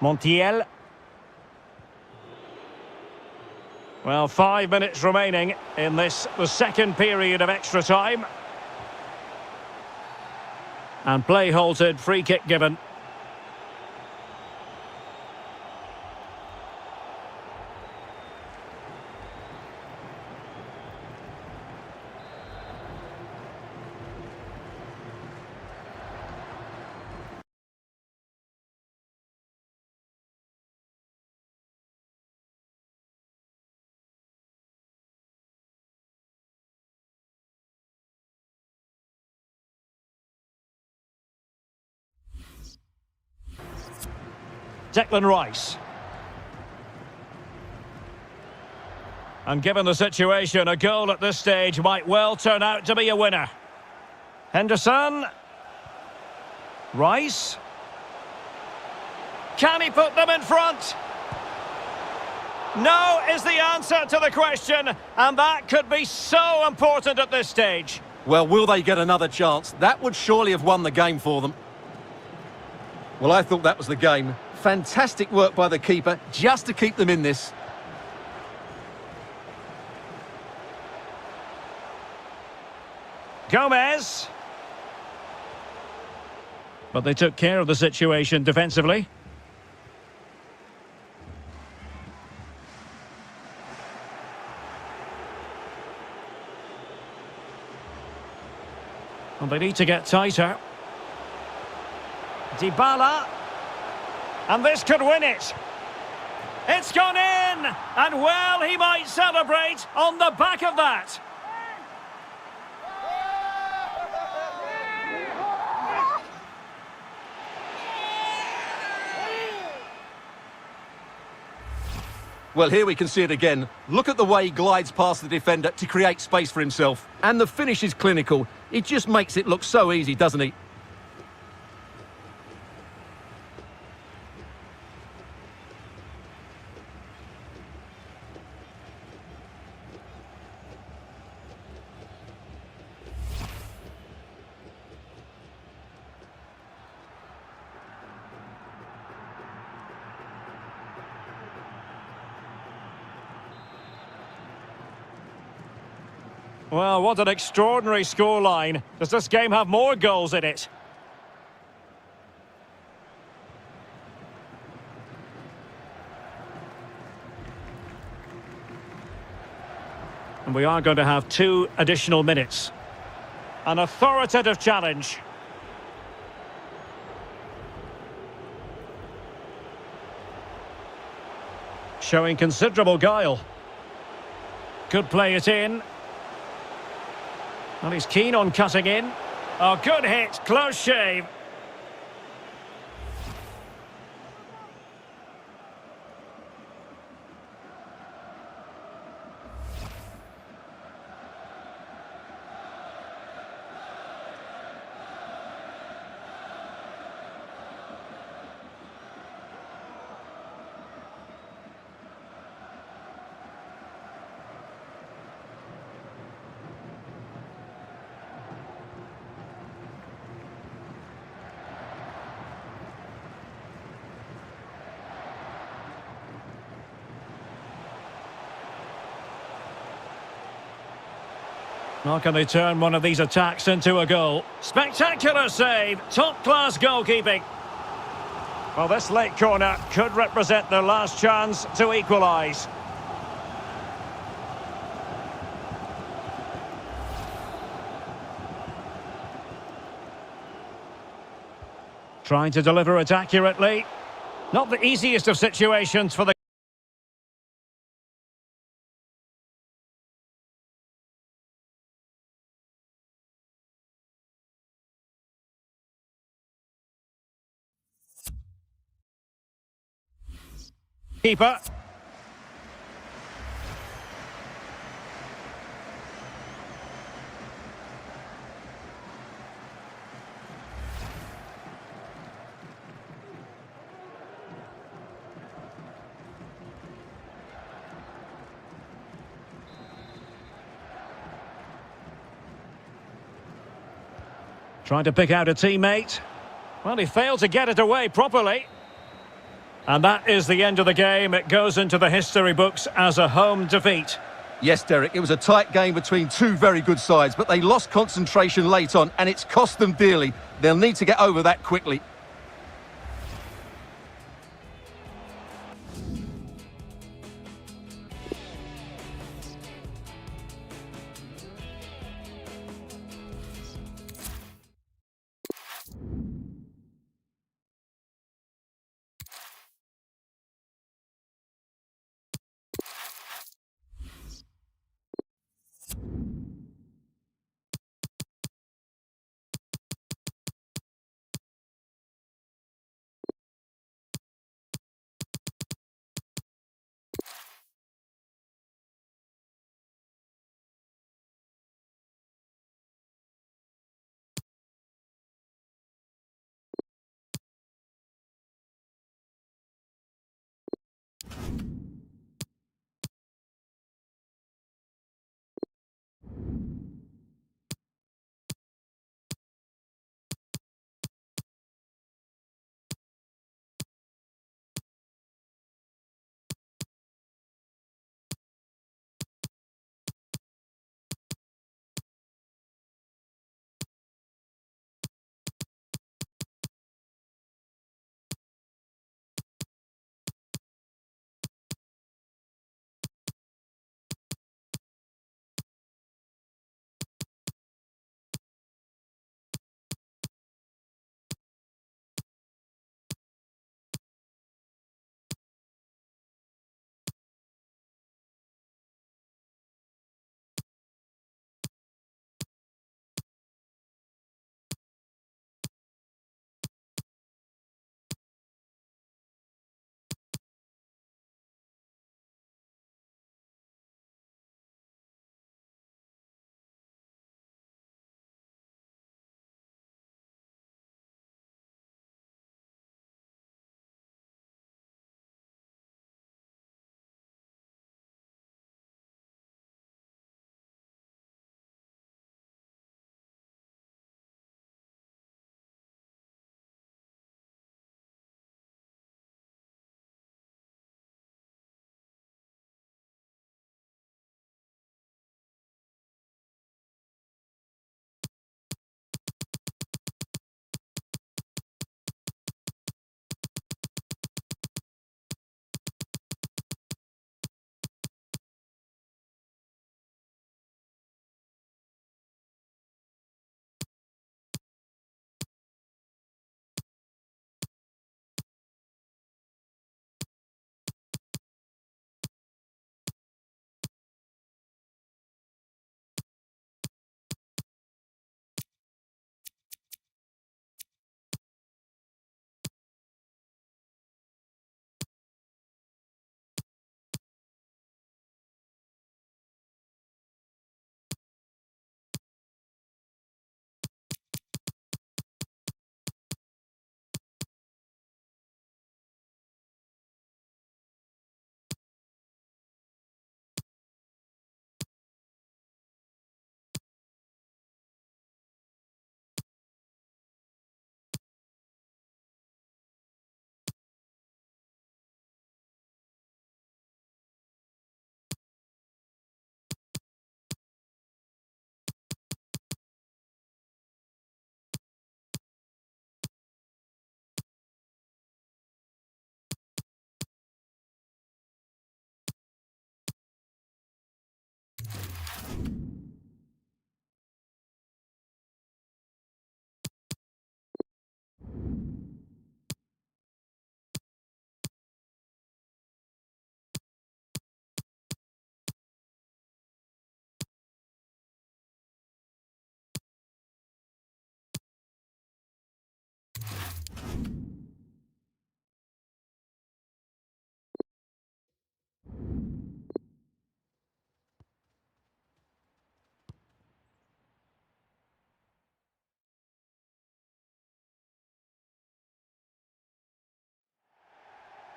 Montiel. Well, 5 minutes remaining in this, the second period of extra time. And play halted, free kick given. Declan Rice. And given the situation, a goal at this stage might well turn out to be a winner. Henderson. Rice. Can he put them in front? No is the answer to the question, and that could be so important at this stage. Well, will they get another chance? That would surely have won the game for them. Well, I thought that was the game. Fantastic work by the keeper, just to keep them in this. Gomez. But they took care of the situation defensively. And they need to get tighter. Dybala. And this could win it. It's gone in! And well, he might celebrate on the back of that. Well, here we can see it again. Look at the way he glides past the defender to create space for himself. And the finish is clinical. He just makes it look so easy, doesn't he? Well, what an extraordinary scoreline. Does this game have more goals in it? And we are going to have 2 additional minutes. An authoritative challenge. Showing considerable guile. Could play it in. And he's keen on cutting in. Oh, good hit, close shave. How can they turn one of these attacks into a goal? Spectacular save, top-class goalkeeping. Well, this late corner could represent their last chance to equalise. Trying to deliver it accurately. Not the easiest of situations for the... keeper. Trying to pick out a teammate. Well, he failed to get it away properly. And that is the end of the game. It goes into the history books as a home defeat. Yes, Derek, it was a tight game between two very good sides, but they lost concentration late on, and it's cost them dearly. They'll need to get over that quickly.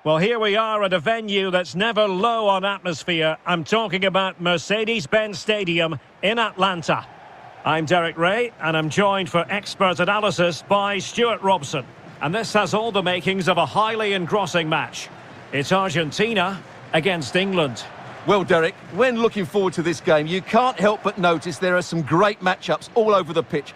Well, here we are at a venue that's never low on atmosphere. I'm talking about Mercedes-Benz Stadium in Atlanta. I'm Derek Ray, and I'm joined for expert analysis by Stuart Robson. And this has all the makings of a highly engrossing match. It's Argentina against England. Well, Derek, when looking forward to this game, you can't help but notice there are some great matchups all over the pitch.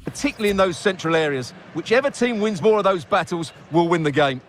Particularly in those central areas. Whichever team wins more of those battles will win the game.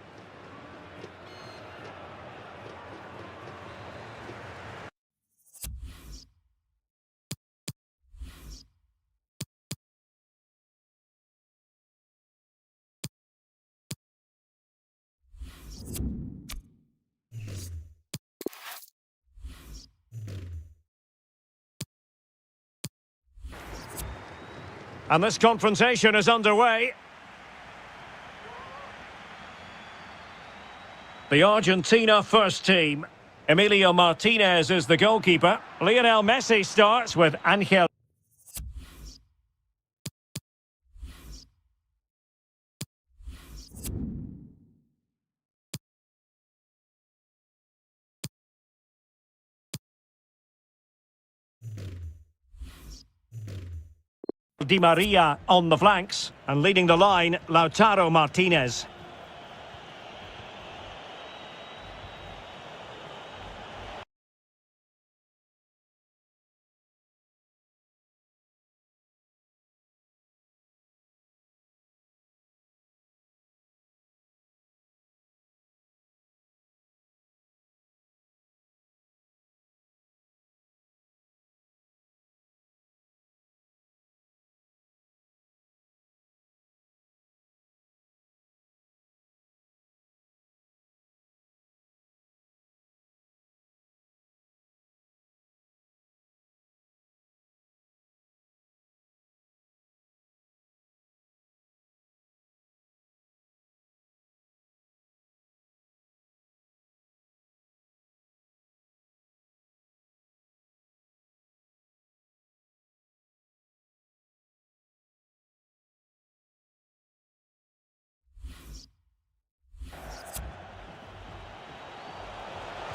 And this confrontation is underway. The Argentina first team. Emilio Martinez is the goalkeeper. Lionel Messi starts with Angel Di Maria on the flanks, and leading the line, Lautaro Martinez.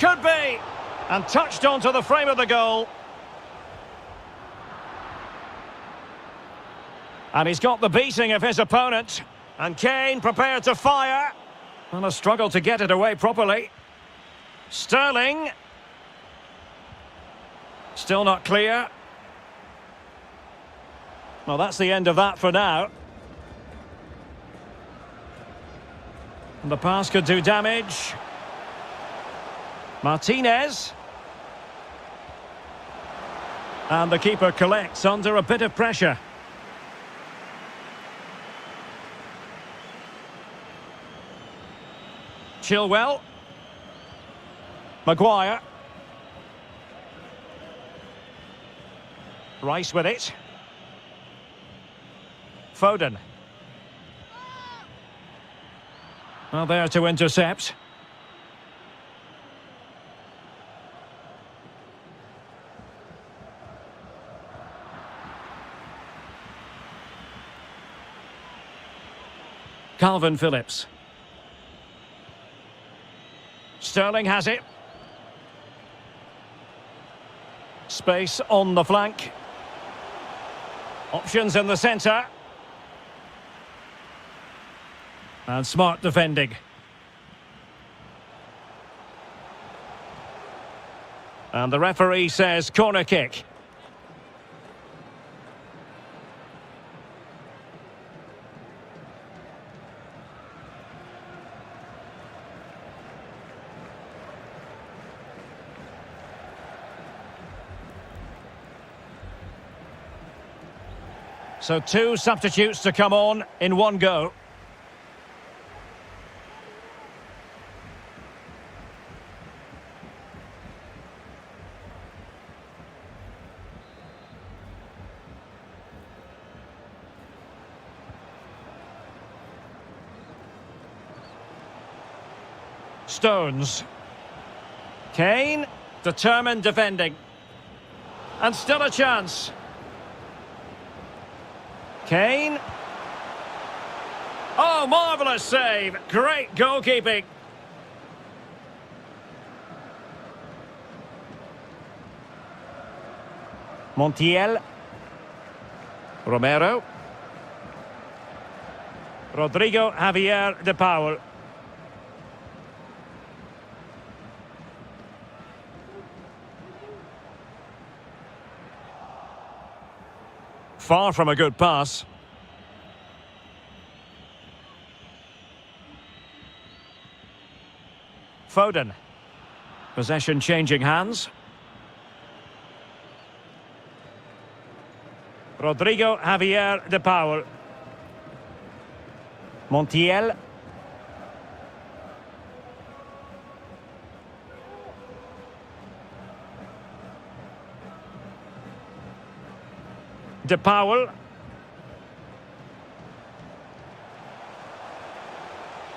Could be! And touched onto the frame of the goal. And he's got the beating of his opponent. And Kane prepared to fire. And a struggle to get it away properly. Sterling. Still not clear. Well, that's the end of that for now. And the pass could do damage. Martinez. And the keeper collects under a bit of pressure. Chilwell. Maguire. Rice with it. Foden. Well, there to intercept. Calvin Phillips. Sterling has it. Space on the flank. Options in the centre. And smart defending. And the referee says corner kick. So 2 substitutes to come on in one go. Stones. Kane, determined defending. And still a chance. Kane. Oh, marvellous save. Great goalkeeping. Montiel. Romero. Rodrigo Javier de Paul. Far from a good pass. Foden. Possession changing hands. Rodrigo Javier de Paul. Montiel. De Paul.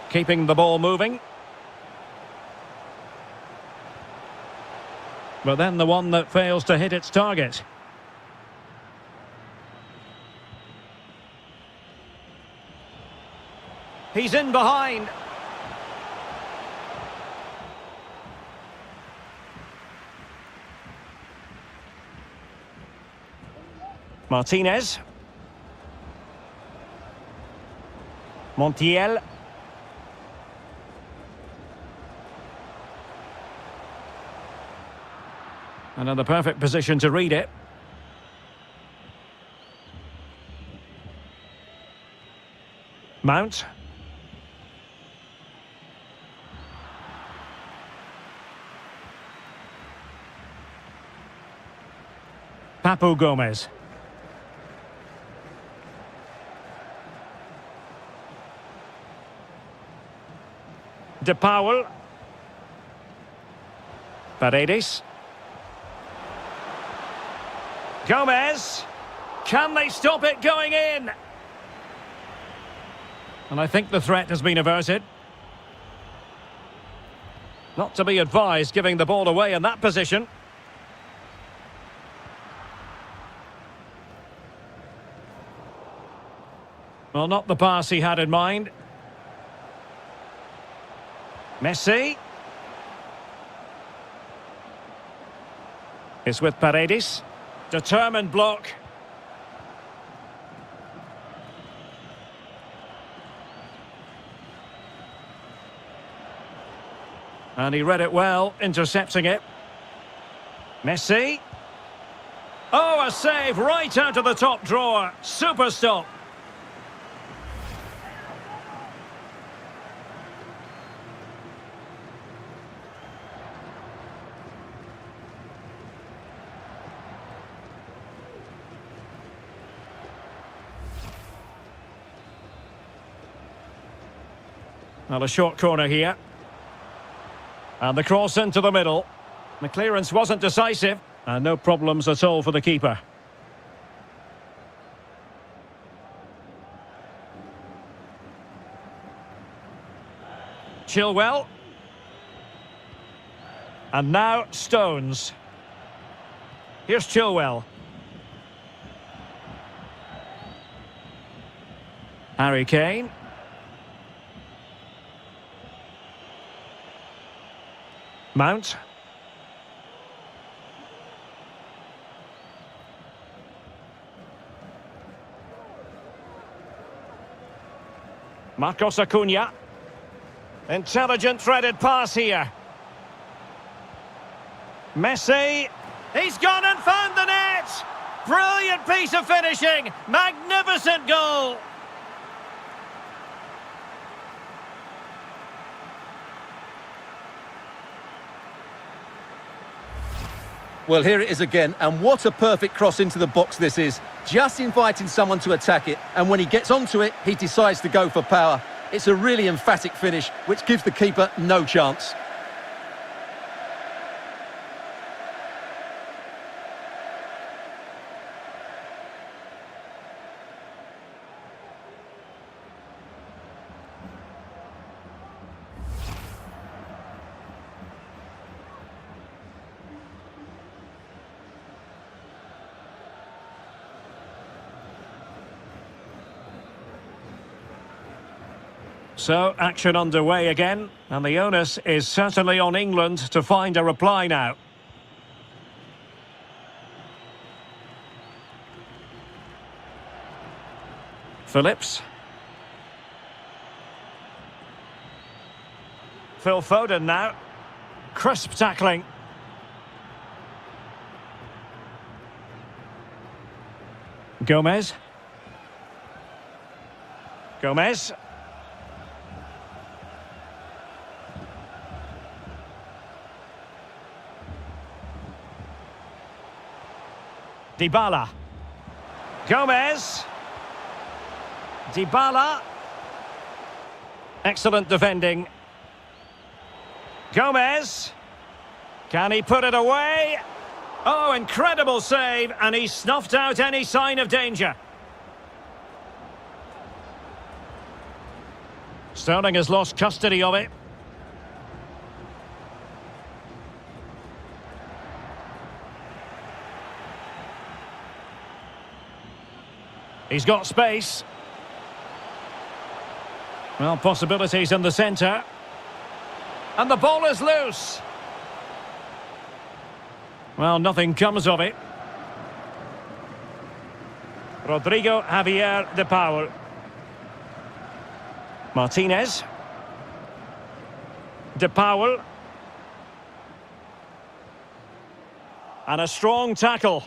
Keeping the ball moving. But then the one that fails to hit its target. He's in behind. Martinez. Montiel. Another perfect position to read it. Mount. Papu Gomez. De Paul. Paredes. Gomez. Can they stop it going in? And I think the threat has been averted. Not to be advised giving the ball away in that position. Well, not the pass he had in mind. Messi. It's with Paredes. Determined block. And he read it well, intercepting it. Messi. Oh, a save right out of the top drawer. Super stop. Well, a short corner here. And the cross into the middle. The clearance wasn't decisive. And no problems at all for the keeper. Chilwell. And now Stones. Here's Chilwell. Harry Kane. Mount. Marcos Acuna. Intelligent threaded pass here. Messi. He's gone and found the net! Brilliant piece of finishing! Magnificent goal! Well, here it is again, and what a perfect cross into the box this is. Just inviting someone to attack it, and when he gets onto it, he decides to go for power. It's a really emphatic finish, which gives the keeper no chance. So, action underway again, and the onus is certainly on England to find a reply now. Phillips. Phil Foden now. Crisp tackling. Gomez. Gomez. Dybala. Gomez. Dybala. Excellent defending. Gomez. Can he put it away? Oh, incredible save, and he snuffed out any sign of danger. Sterling has lost custody of it. He's got space. Well, possibilities in the centre. And the ball is loose. Well, nothing comes of it. Rodrigo Javier de Paul. Martinez. De Paul. And a strong tackle.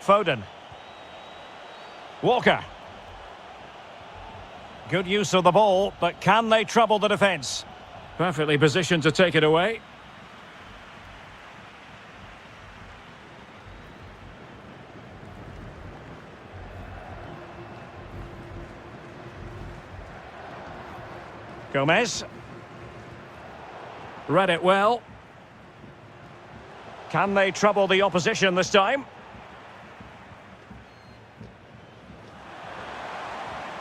Foden. Walker. Good use of the ball, but can they trouble the defence? Perfectly positioned to take it away. Gomez. Read it well. Can they trouble the opposition this time?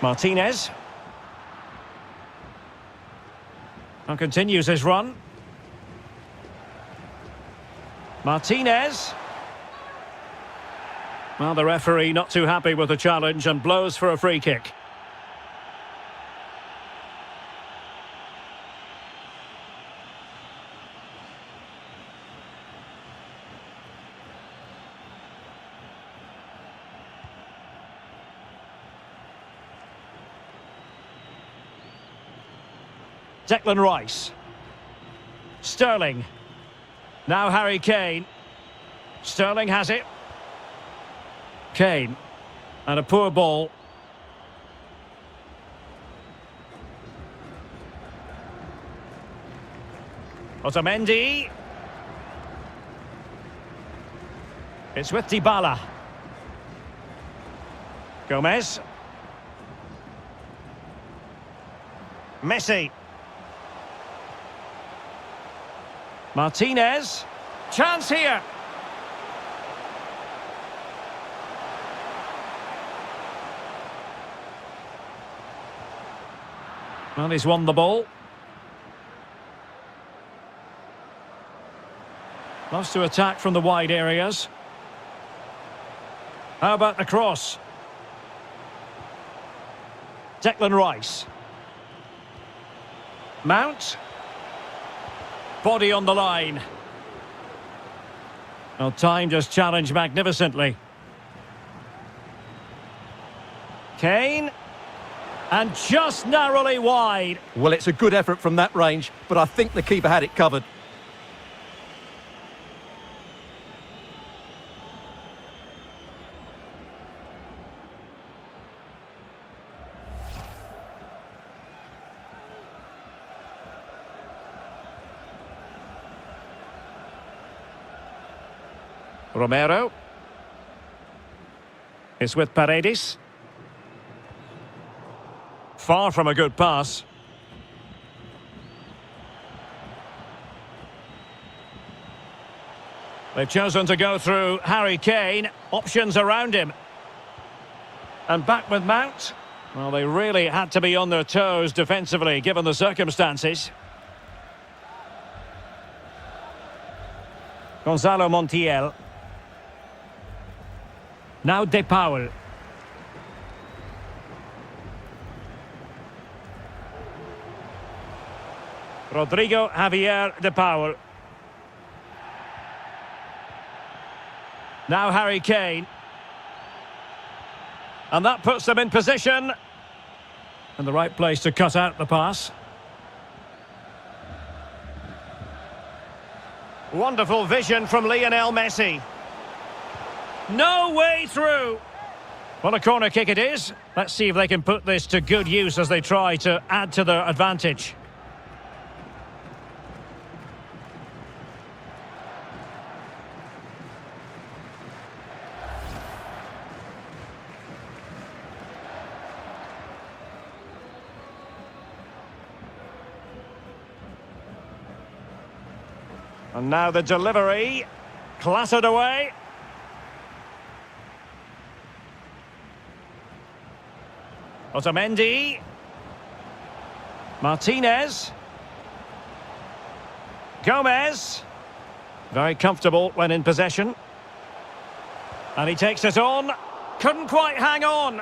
Martinez. And continues his run. Martinez. Well, the referee not too happy with the challenge and blows for a free kick. Declan Rice. Sterling. Now Harry Kane. Sterling has it. Kane. And a poor ball. Otamendi. It's with Dybala. Gomez. Messi. Martinez. Chance here. Well, he's won the ball. Loves to attack from the wide areas. How about the cross? Declan Rice. Mount. Body on the line. Well, timed his challenge magnificently. Kane. And just narrowly wide. Well, it's a good effort from that range, but I think the keeper had it covered. Romero. It's with Paredes. Far from a good pass. They've chosen to go through Harry Kane. Options around him. And back with Mount. Well, they really had to be on their toes defensively, given the circumstances. Gonzalo Montiel. Now De Paul. Rodrigo Javier De Paul. Now Harry Kane. And that puts them in position. And the right place to cut out the pass. Wonderful vision from Lionel Messi. No way through. Well, a corner kick it is. Let's see if they can put this to good use as they try to add to their advantage. And now the delivery, clattered away. Otamendi. Martinez. Gomez. Very comfortable when in possession. And he takes it on. Couldn't quite hang on.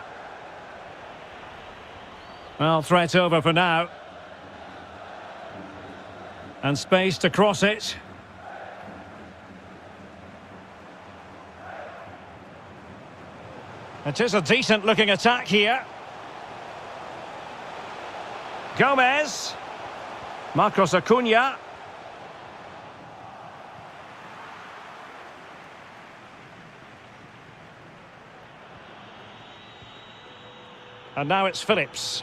Well, threat over for now. And space to cross it. It is a decent-looking attack here. Gomez. Marcos Acuna. And now it's Phillips.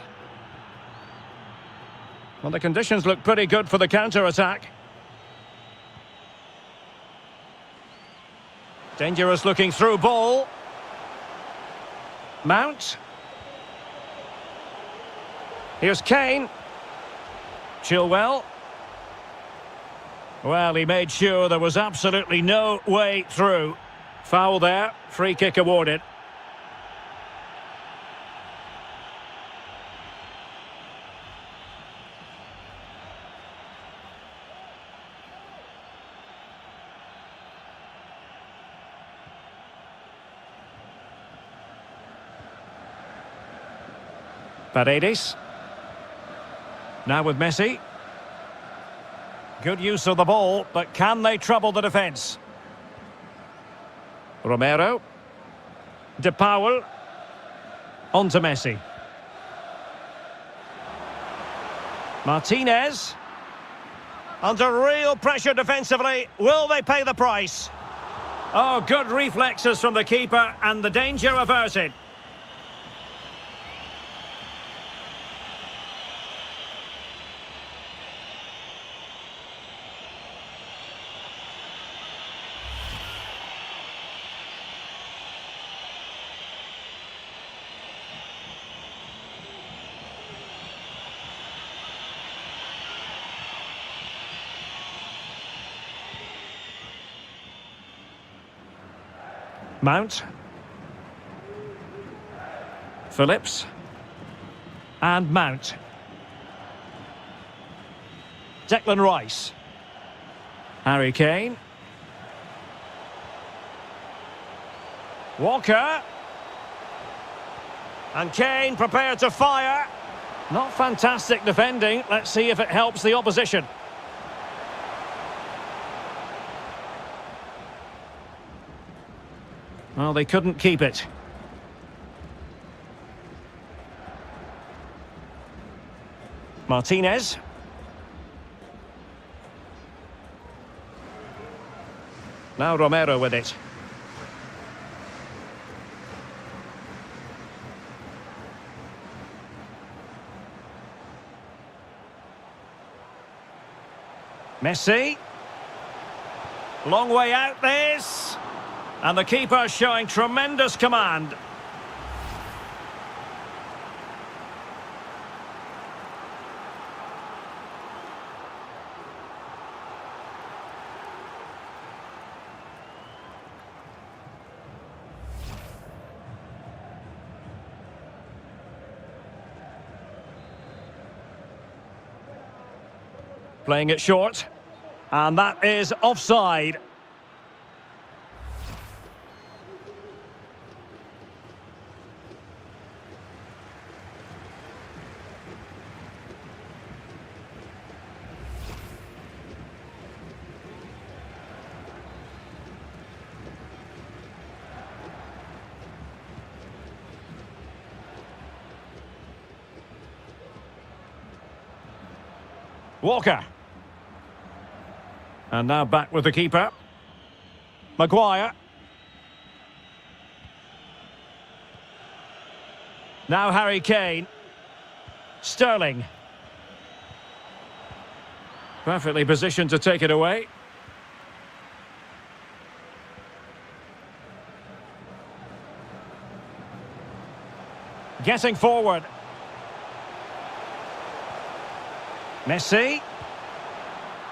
Well, the conditions look pretty good for the counter-attack. Dangerous looking through ball. Mount. Here's Kane. Chilwell. Well, he made sure there was absolutely no way through. Foul there. Free kick awarded. Paredes. Now with Messi. Good use of the ball, but can they trouble the defence? Romero. De Paul. On to Messi. Martinez. Under real pressure defensively. Will they pay the price? Oh, good reflexes from the keeper and the danger averted. Mount. Phillips. And Mount. Declan Rice. Harry Kane. Walker. And Kane prepared to fire. Not fantastic defending. Let's see if it helps the opposition. Well, they couldn't keep it. Martinez. Now Romero with it. Messi. Long way out this. And the keeper showing tremendous command. Playing it short. And that is offside. Walker. And now back with the keeper. Maguire. Now Harry Kane. Sterling. Perfectly positioned to take it away. Getting forward. Messi.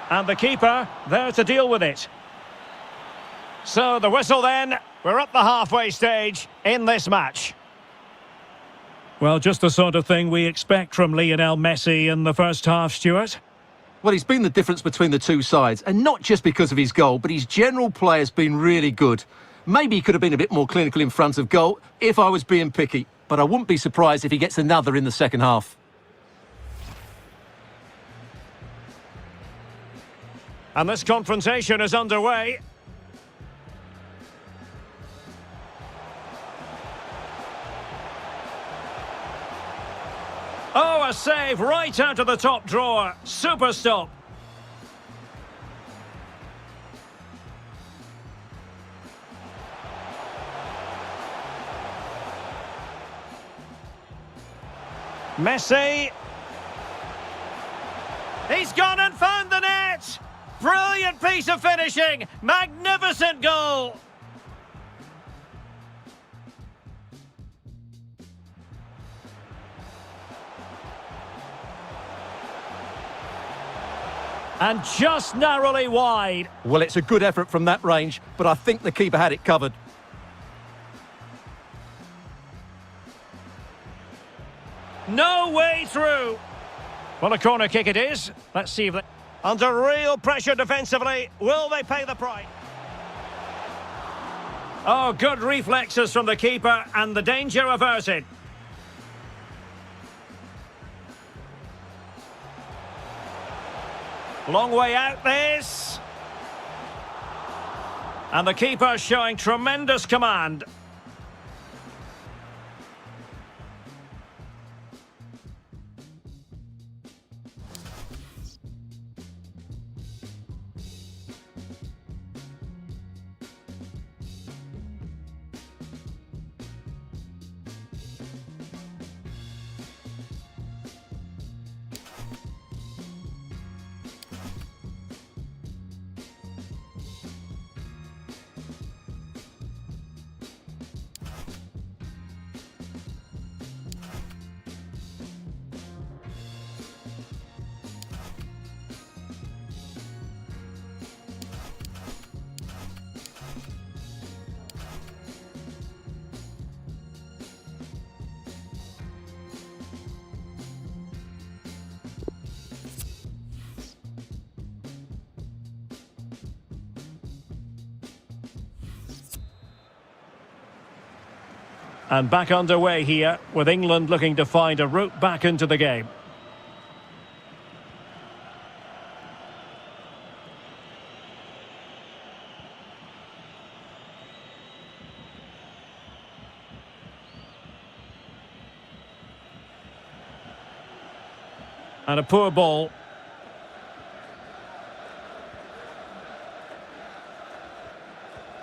And the keeper there to deal with it. So the whistle then. We're at the halfway stage in this match. Well, just the sort of thing we expect from Lionel Messi in the first half, Stuart. Well, he's been the difference between the two sides, and not just because of his goal, but his general play has been really good. Maybe he could have been a bit more clinical in front of goal if I was being picky, but I wouldn't be surprised if he gets another in the second half. And this confrontation is underway. Oh, a save right out of the top drawer. Super stop. Messi. He's gone and found the net. Brilliant piece of finishing. Magnificent goal. And just narrowly wide. Well, it's a good effort from that range, but I think the keeper had it covered. No way through. Well, a corner kick it is. Let's see if they... Under real pressure defensively, will they pay the price? Oh, good reflexes from the keeper and the danger averted. Long way out this. And the keeper showing tremendous command. And back underway here, with England looking to find a route back into the game. And a poor ball.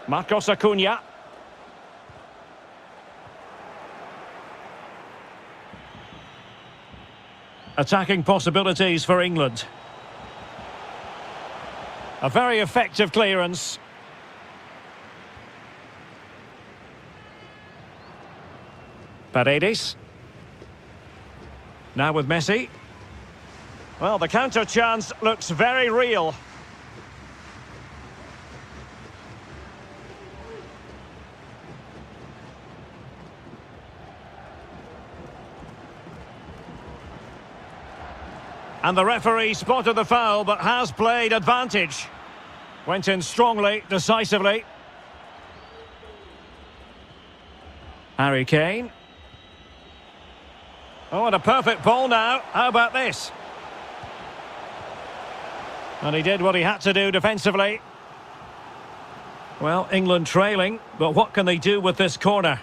Marcos Acuna. Attacking possibilities for England. A very effective clearance. Paredes. Now with Messi. Well, the counter chance looks very real. And the referee spotted the foul, but has played advantage. Went in strongly, decisively. Harry Kane. Oh, and a perfect ball now. How about this? And he did what he had to do defensively. Well, England trailing, but what can they do with this corner?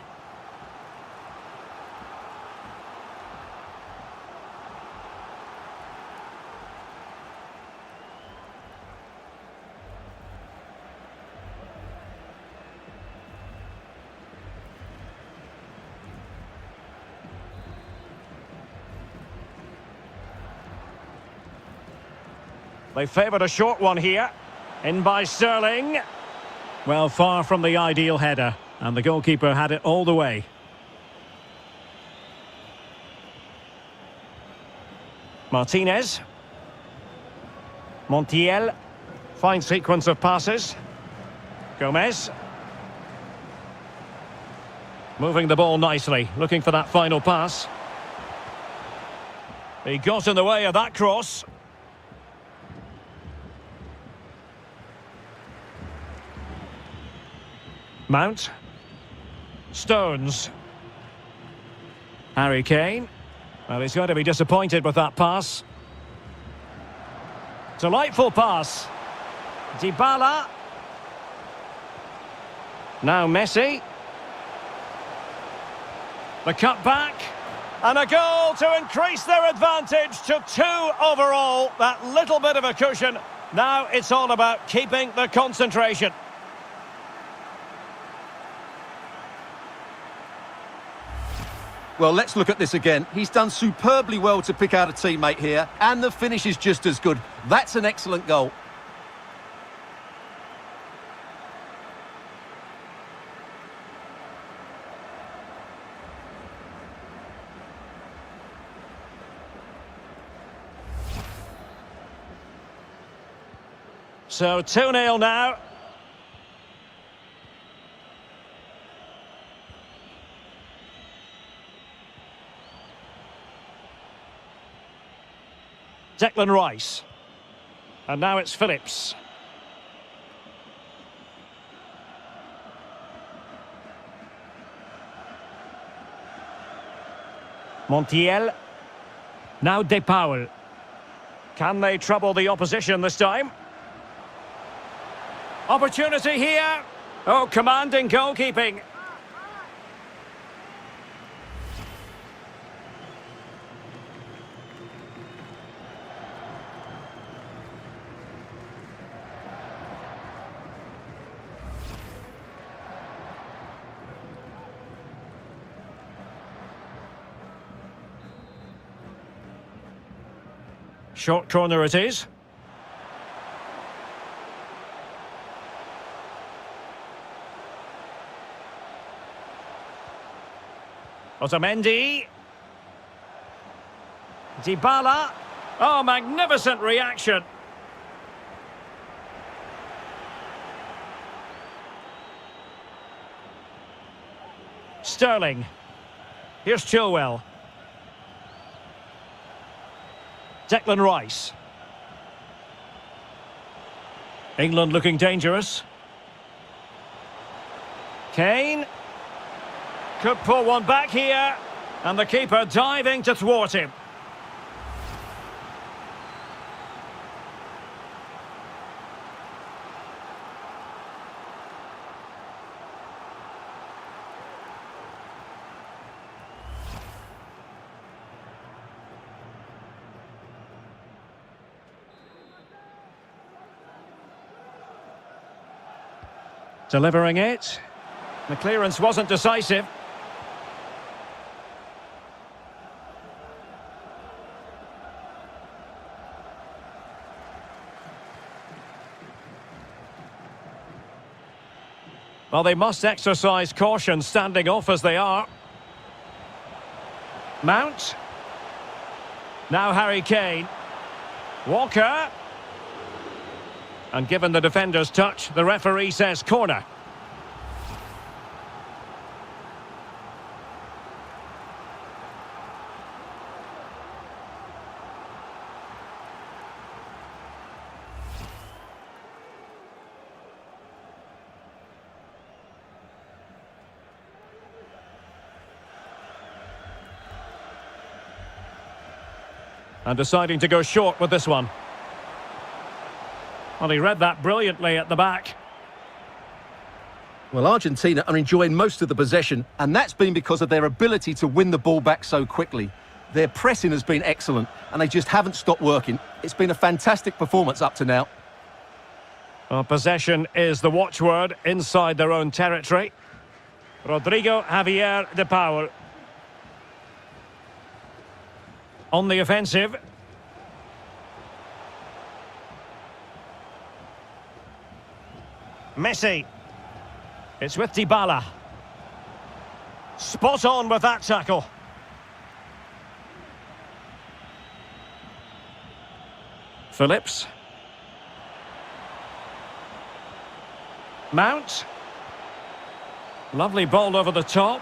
They favoured a short one here. In by Sterling. Well, far from the ideal header. And the goalkeeper had it all the way. Martinez. Montiel. Fine sequence of passes. Gomez. Moving the ball nicely. Looking for that final pass. He got in the way of that cross. Mount. Stones. Harry Kane. Well, he's going to be disappointed with that pass. Delightful pass. Dybala. Now Messi. The cutback. And a goal to increase their advantage to 2 overall. That little bit of a cushion. Now it's all about keeping the concentration. Well, let's look at this again. He's done superbly well to pick out a teammate here, and the finish is just as good. That's an excellent goal. So 2-0 now. Declan Rice. And now it's Phillips. Montiel. Now De Paul. Can they trouble the opposition this time? Opportunity here. Oh, commanding goalkeeping. Short corner it is. Otamendi. Dybala. Oh, magnificent reaction. Sterling. Here's Chilwell. Declan Rice. England looking dangerous. Kane. Could pull one back here. And the keeper diving to thwart him. Delivering it. The clearance wasn't decisive. Well, they must exercise caution standing off as they are. Mount. Now Harry Kane. Walker. And given the defender's touch, the referee says corner. And deciding to go short with this one. Well, he read that brilliantly at the back. Well, Argentina are enjoying most of the possession, and that's been because of their ability to win the ball back so quickly. Their pressing has been excellent, and they just haven't stopped working. It's been a fantastic performance up to now. Well, possession is the watchword inside their own territory. Rodrigo Javier de Paul. On the offensive. Messi. It's with Dybala. Spot on with that tackle. Phillips. Mount. Lovely ball over the top.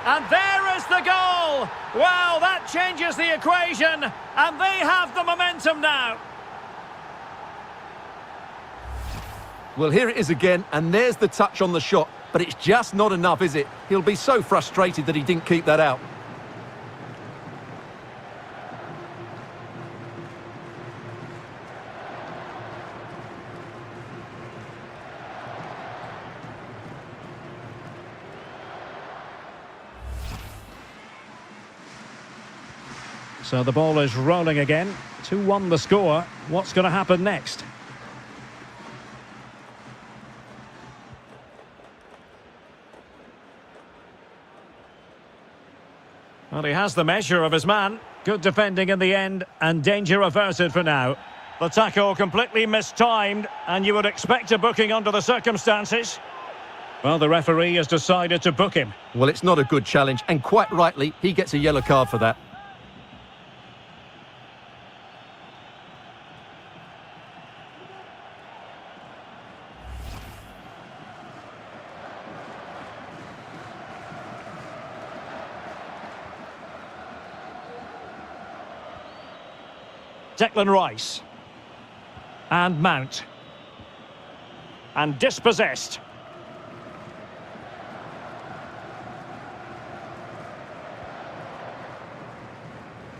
And there is the goal! Well, that changes the equation, and they have the momentum now. Well, here it is again, and there's the touch on the shot, but it's just not enough, is it? He'll be so frustrated that he didn't keep that out. So the ball is rolling again. 2-1 the score. What's going to happen next? Well, he has the measure of his man. Good defending in the end, and danger averted for now. The tackle completely mistimed, and you would expect a booking under the circumstances. Well, the referee has decided to book him. Well, it's not a good challenge, and quite rightly, he gets a yellow card for that. Declan Rice. And Mount. And dispossessed.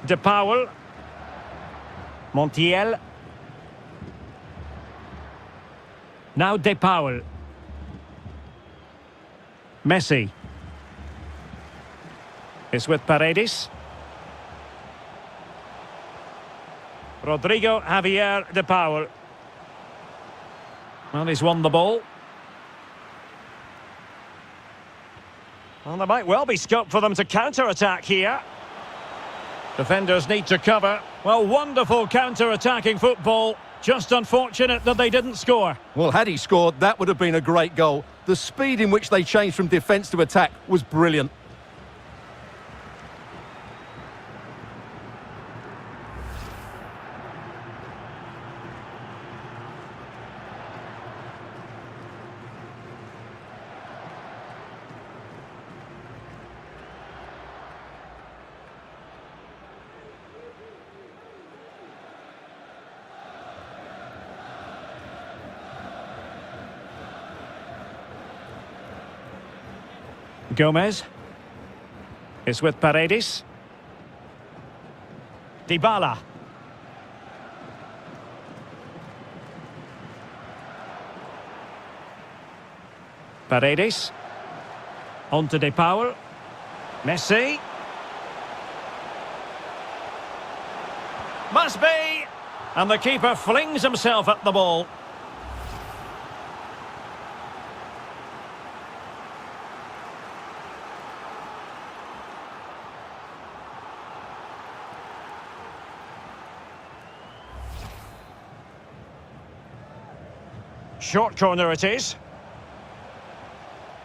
De Paul. Montiel. Now De Paul. Messi. It's with Paredes. Rodrigo Javier de Paul. Well, he's won the ball. Well, there might well be scope for them to counter-attack here. Defenders need to cover. Well, wonderful counter-attacking football. Just unfortunate that they didn't score. Well, had he scored, that would have been a great goal. The speed in which they changed from defence to attack was brilliant. Gomez. It's with Paredes. Dybala. Paredes. On to De Paul. Messi. Must be! And the keeper flings himself at the ball. Short corner it is.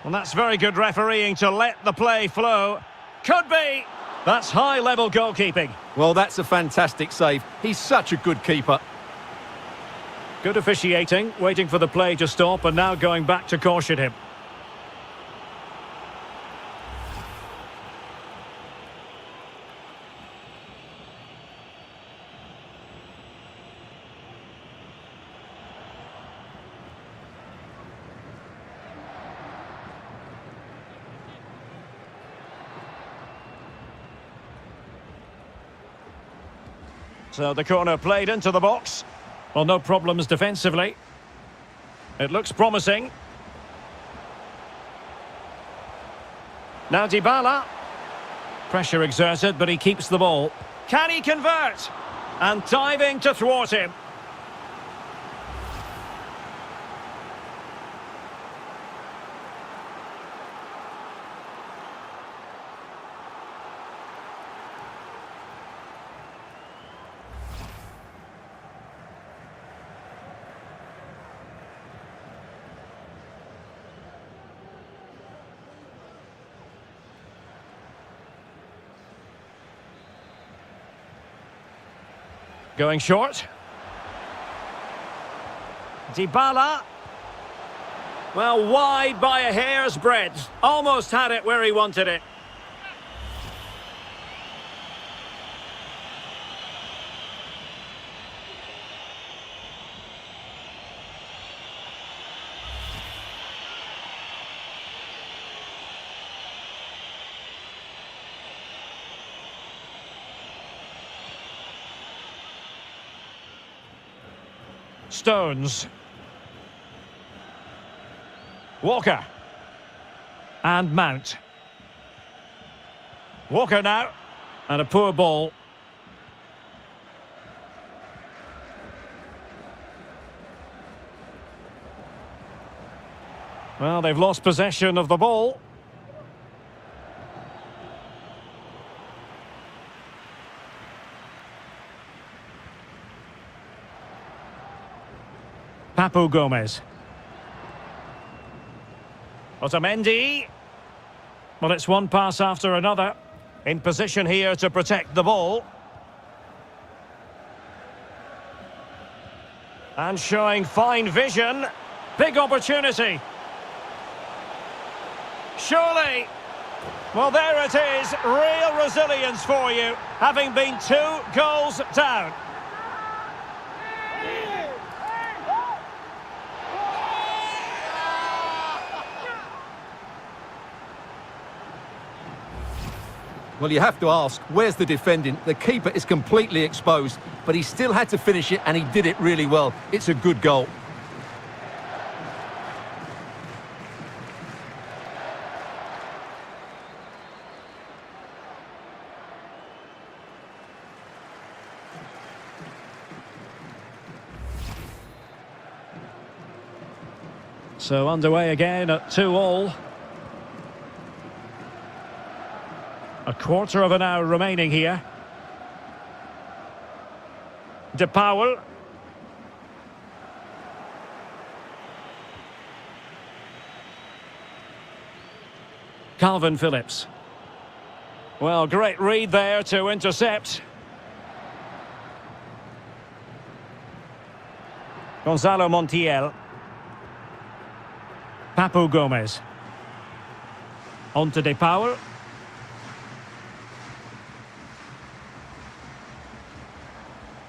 And that's very good refereeing to let the play flow. Could be! That's high-level goalkeeping. Well, that's a fantastic save. He's such a good keeper. Good officiating, waiting for the play to stop and now going back to caution him. So the corner played into the box. Well, no problems defensively. It looks promising. Now Dybala. Pressure exerted, but he keeps the ball. Can he convert? And diving to thwart him. Going short. Dybala. Well, wide by a hair's breadth. Almost had it where he wanted it. Stones. Walker. And Mount. Walker now. And a poor ball. Well, they've lost possession of the ball. Papu Gomez. Otamendi. Well, it's one pass after another. In position here to protect the ball. And showing fine vision. Big opportunity. Surely. Well, there it is. Real resilience for you, having been 2 goals down. Well, you have to ask, where's the defending? The keeper is completely exposed, but he still had to finish it, and he did it really well. It's a good goal. So underway again at 2-2. A quarter of an hour remaining here. De Paul. Calvin Phillips. Well, great read there to intercept. Gonzalo Montiel. Papu Gomez. On to De Paul.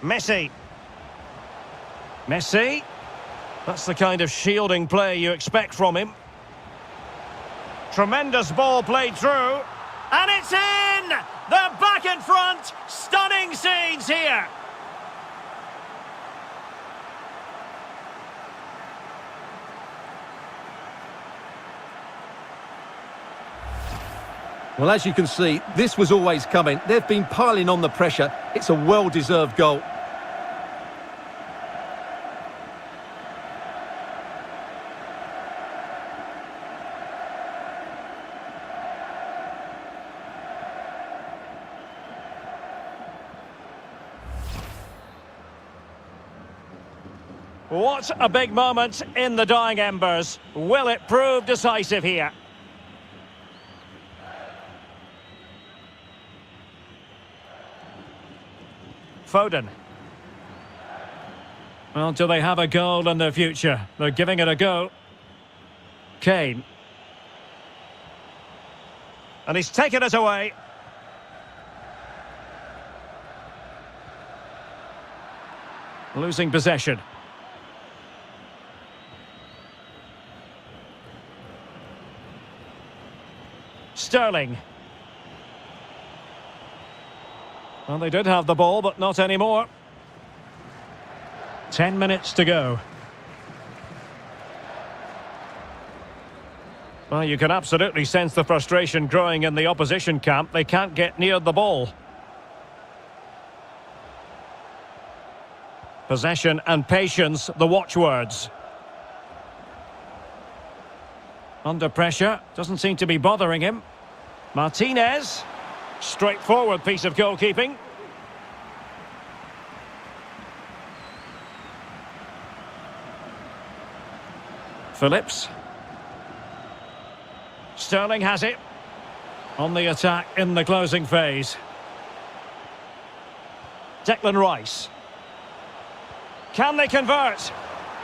Messi. Messi. That's the kind of shielding play you expect from him. Tremendous ball played through. And it's in! They're back in front! Stunning scenes here! Well, as you can see, this was always coming. They've been piling on the pressure. It's a well-deserved goal. What a big moment in the dying embers. Will it prove decisive here? Foden. Well, do they have a goal in their future? They're giving it a go. Kane. And he's taken it away. Losing possession. Sterling. Well, they did have the ball, but not anymore. 10 minutes to go. Well, you can absolutely sense the frustration growing in the opposition camp. They can't get near the ball. Possession and patience, the watchwords. Under pressure, doesn't seem to be bothering him. Martinez. Straightforward piece of goalkeeping. Phillips. Sterling has it. On the attack in the closing phase. Declan Rice. Can they convert?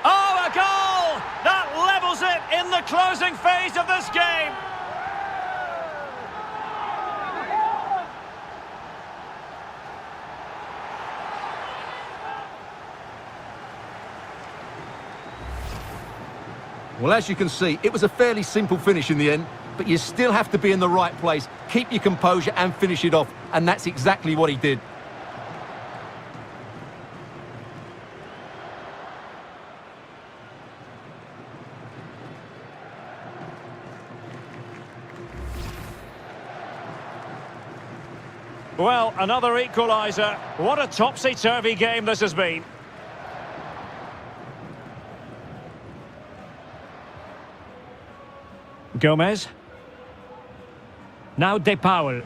Oh, a goal! That levels it in the closing phase of this game. Well, as you can see, it was a fairly simple finish in the end, but you still have to be in the right place, keep your composure and finish it off, and that's exactly what he did. Well, another equaliser. What a topsy-turvy game this has been. Gomez. Now De Paul.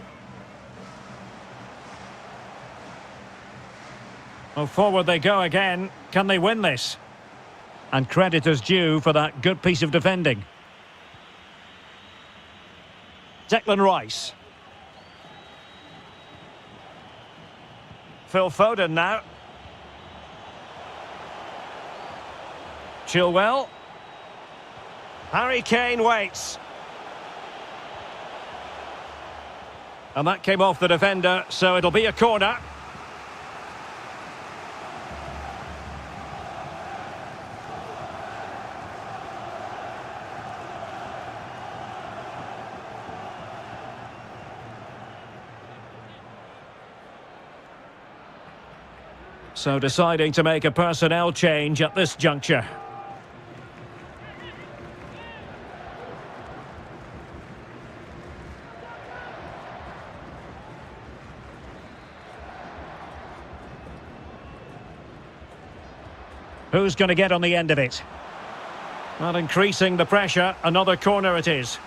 Well, forward they go again. Can they win this? And credit is due for that good piece of defending. Declan Rice. Phil Foden now. Chilwell. Harry Kane waits. And that came off the defender, so it'll be a corner. So deciding to make a personnel change at this juncture. Who's going to get on the end of it? Not increasing the pressure. Another corner it is.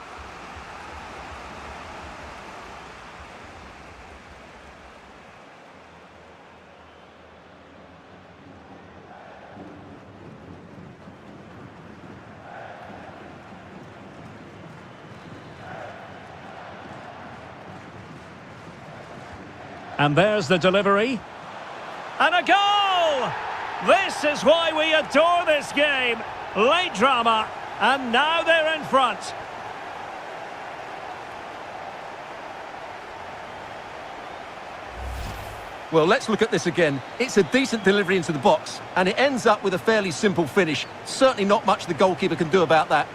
And there's the delivery. And a goal! This is why we adore this game. Late drama, and now they're in front. Well, let's look at this again. It's a decent delivery into the box, and it ends up with a fairly simple finish. Certainly not much the goalkeeper can do about that.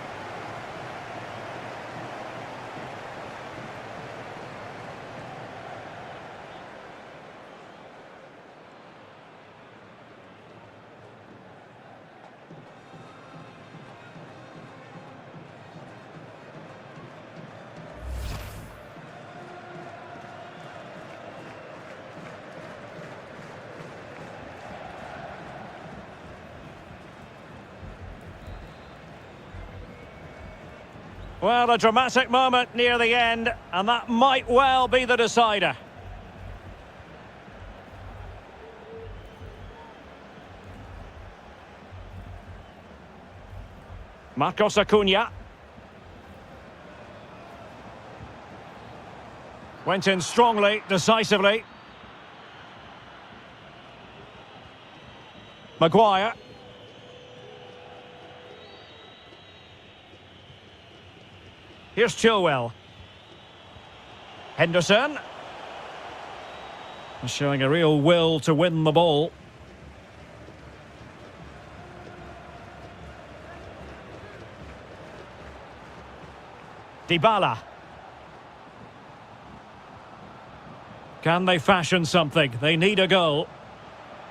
Well, a dramatic moment near the end, and that might well be the decider. Marcos Acuna. Went in strongly, decisively. Maguire. Here's Chilwell. Henderson. Showing a real will to win the ball. Dybala. Can they fashion something? They need a goal.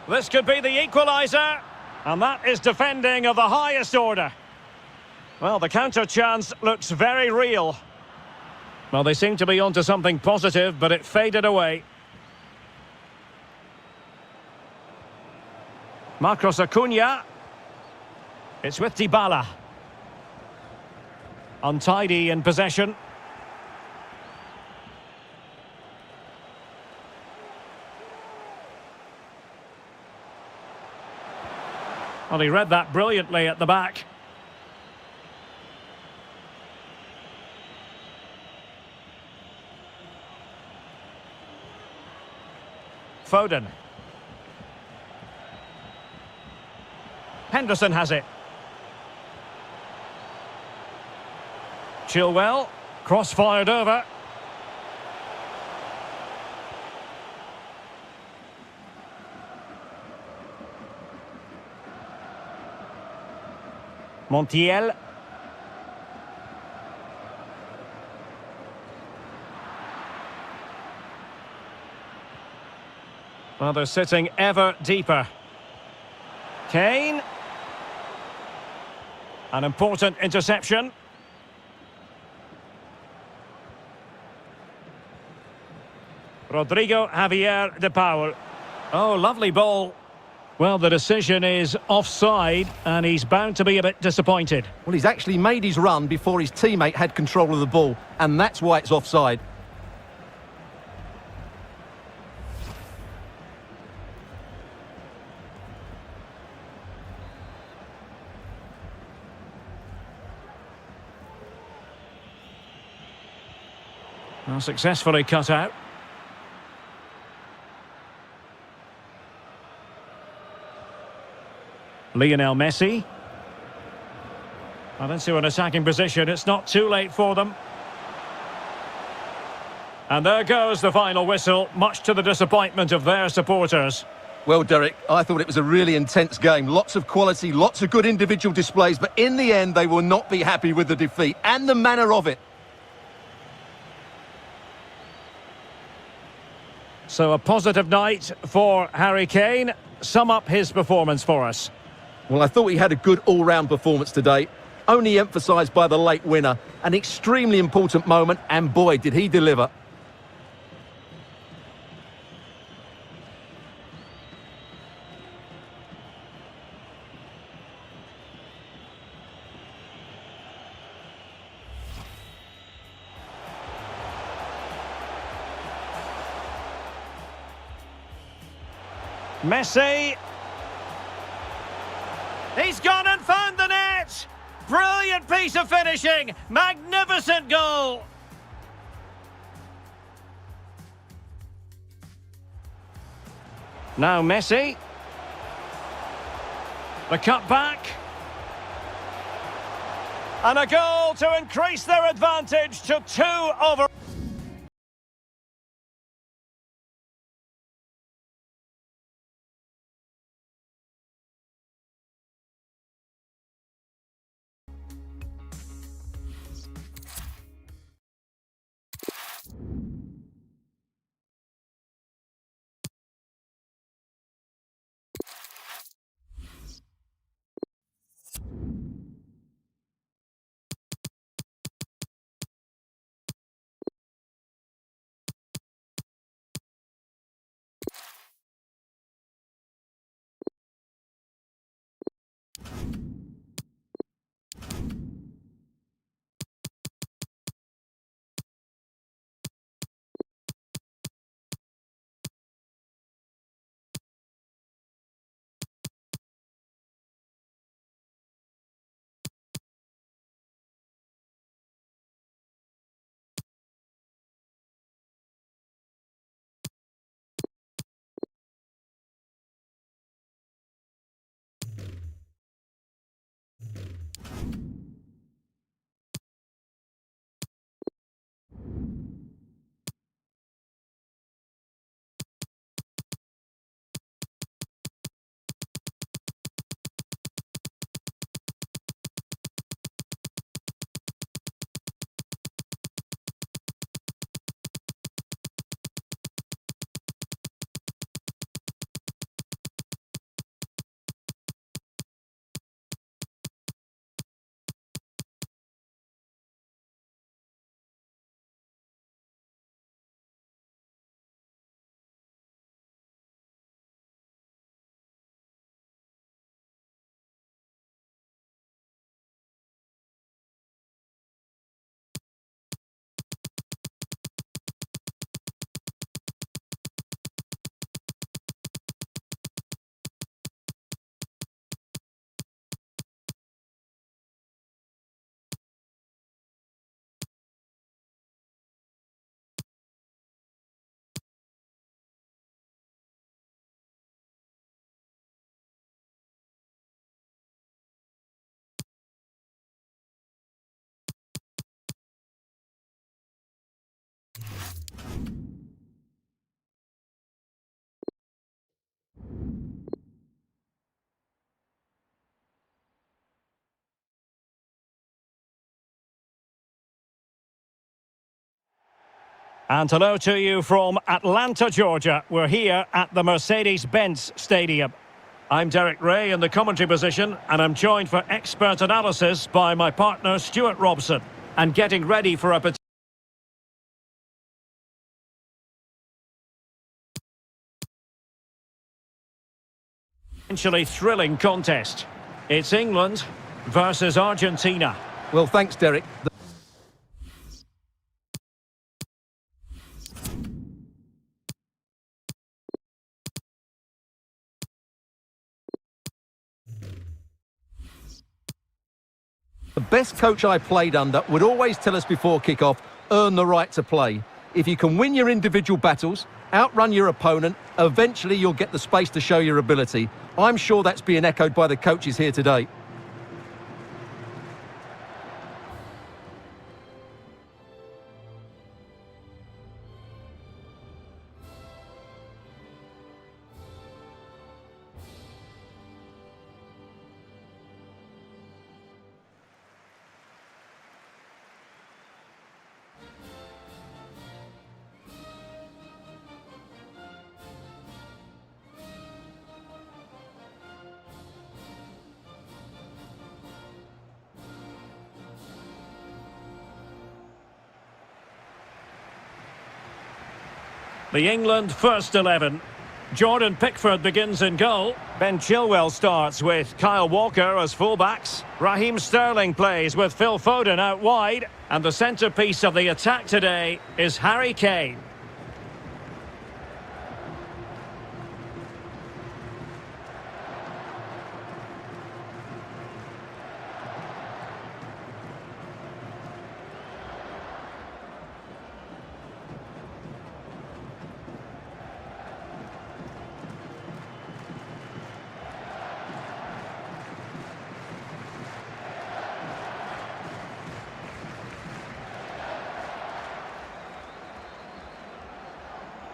This could be the equaliser. And that is defending of the highest order. Well, the counter chance looks very real. Well, they seem to be onto something positive, but it faded away. Marcos Acuna. It's with Dybala. Untidy in possession. Well, he read that brilliantly at the back. Foden. Henderson has it. Chilwell. Cross-fired over. Montiel. Well, they're sitting ever deeper. Kane. An important interception. Rodrigo Javier de Paul. Oh, lovely ball. Well, the decision is offside, and he's bound to be a bit disappointed. Well, he's actually made his run before his teammate had control of the ball, and that's why it's offside. Well, successfully cut out. Lionel Messi. Well, into an attacking position. It's not too late for them. And there goes the final whistle, much to the disappointment of their supporters. Well, Derek, I thought it was a really intense game. Lots of quality, lots of good individual displays, but in the end, they will not be happy with the defeat and the manner of it. So a positive night for Harry Kane. Sum up his performance for us. Well, I thought he had a good all-round performance today, only emphasised by the late winner. An extremely important moment, and boy, did he deliver. Messi. He's gone and found the net. Brilliant piece of finishing. Magnificent goal. Now Messi. The cutback. And a goal to increase their advantage to 2 over. And hello to you from Atlanta, Georgia. We're here at the Mercedes-Benz Stadium. I'm Derek Ray in the commentary position, and I'm joined for expert analysis by my partner Stuart Robson. And getting ready for a potentially thrilling contest. It's England versus Argentina. Well, thanks, Derek. The best coach I played under would always tell us before kick-off, earn the right to play. If you can win your individual battles, outrun your opponent, eventually you'll get the space to show your ability. I'm sure that's being echoed by the coaches here today. The England first 11. Jordan Pickford begins in goal. Ben Chilwell starts with Kyle Walker as fullbacks. Raheem Sterling plays with Phil Foden out wide. And the centrepiece of the attack today is Harry Kane.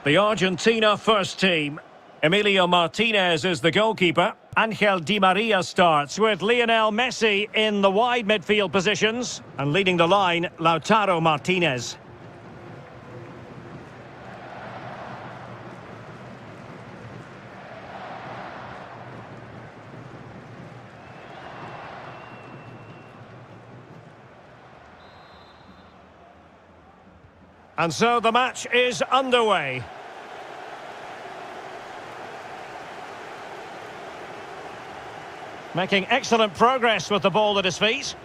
The Argentina first team. Emilio Martinez is the goalkeeper. Angel Di Maria starts with Lionel Messi in the wide midfield positions. And leading the line, Lautaro Martinez. And so the match is underway. Making excellent progress with the ball at his feet.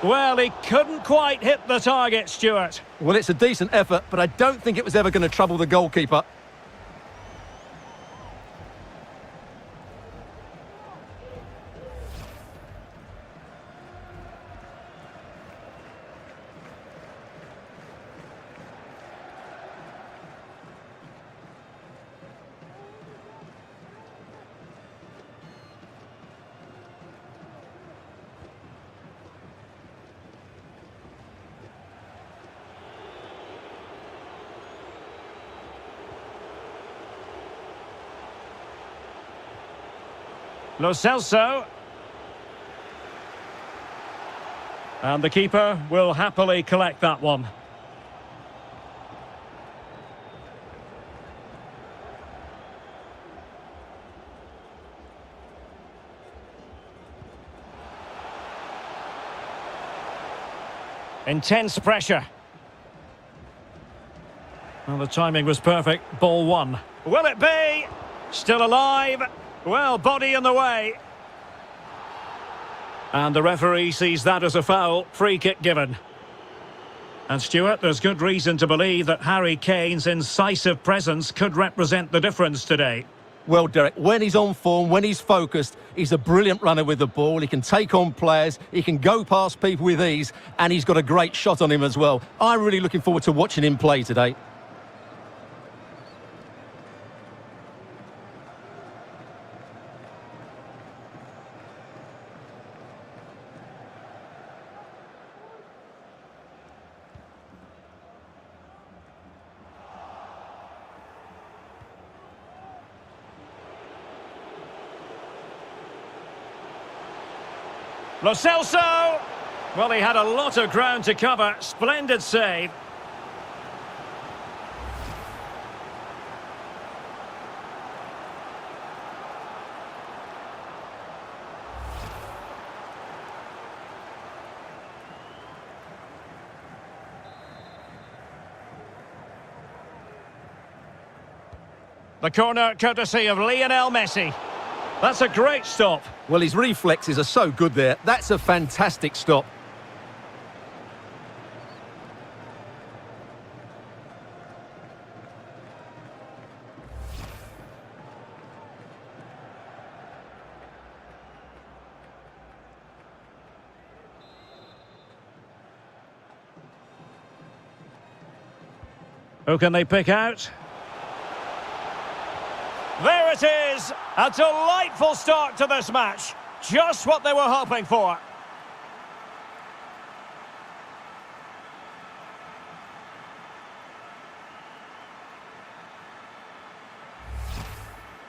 Well, he couldn't quite hit the target, Stuart. Well, it's a decent effort, but I don't think it was ever going to trouble the goalkeeper. Lo Celso. And the keeper will happily collect that one. Intense pressure. Well, the timing was perfect. Ball one. Will it be? Still alive. Well, body in the way. And the referee sees that as a foul. Free kick given. And Stuart, there's good reason to believe that Harry Kane's incisive presence could represent the difference today. Well, Derek, when he's on form, when he's focused, he's a brilliant runner with the ball. He can take on players, he can go past people with ease, and he's got a great shot on him as well. I'm really looking forward to watching him play today. Lo Celso! Well, he had a lot of ground to cover. Splendid save. The corner courtesy of Lionel Messi. That's a great stop. Well, his reflexes are so good there. That's a fantastic stop. Who can they pick out? There it is! A delightful start to this match. Just what they were hoping for.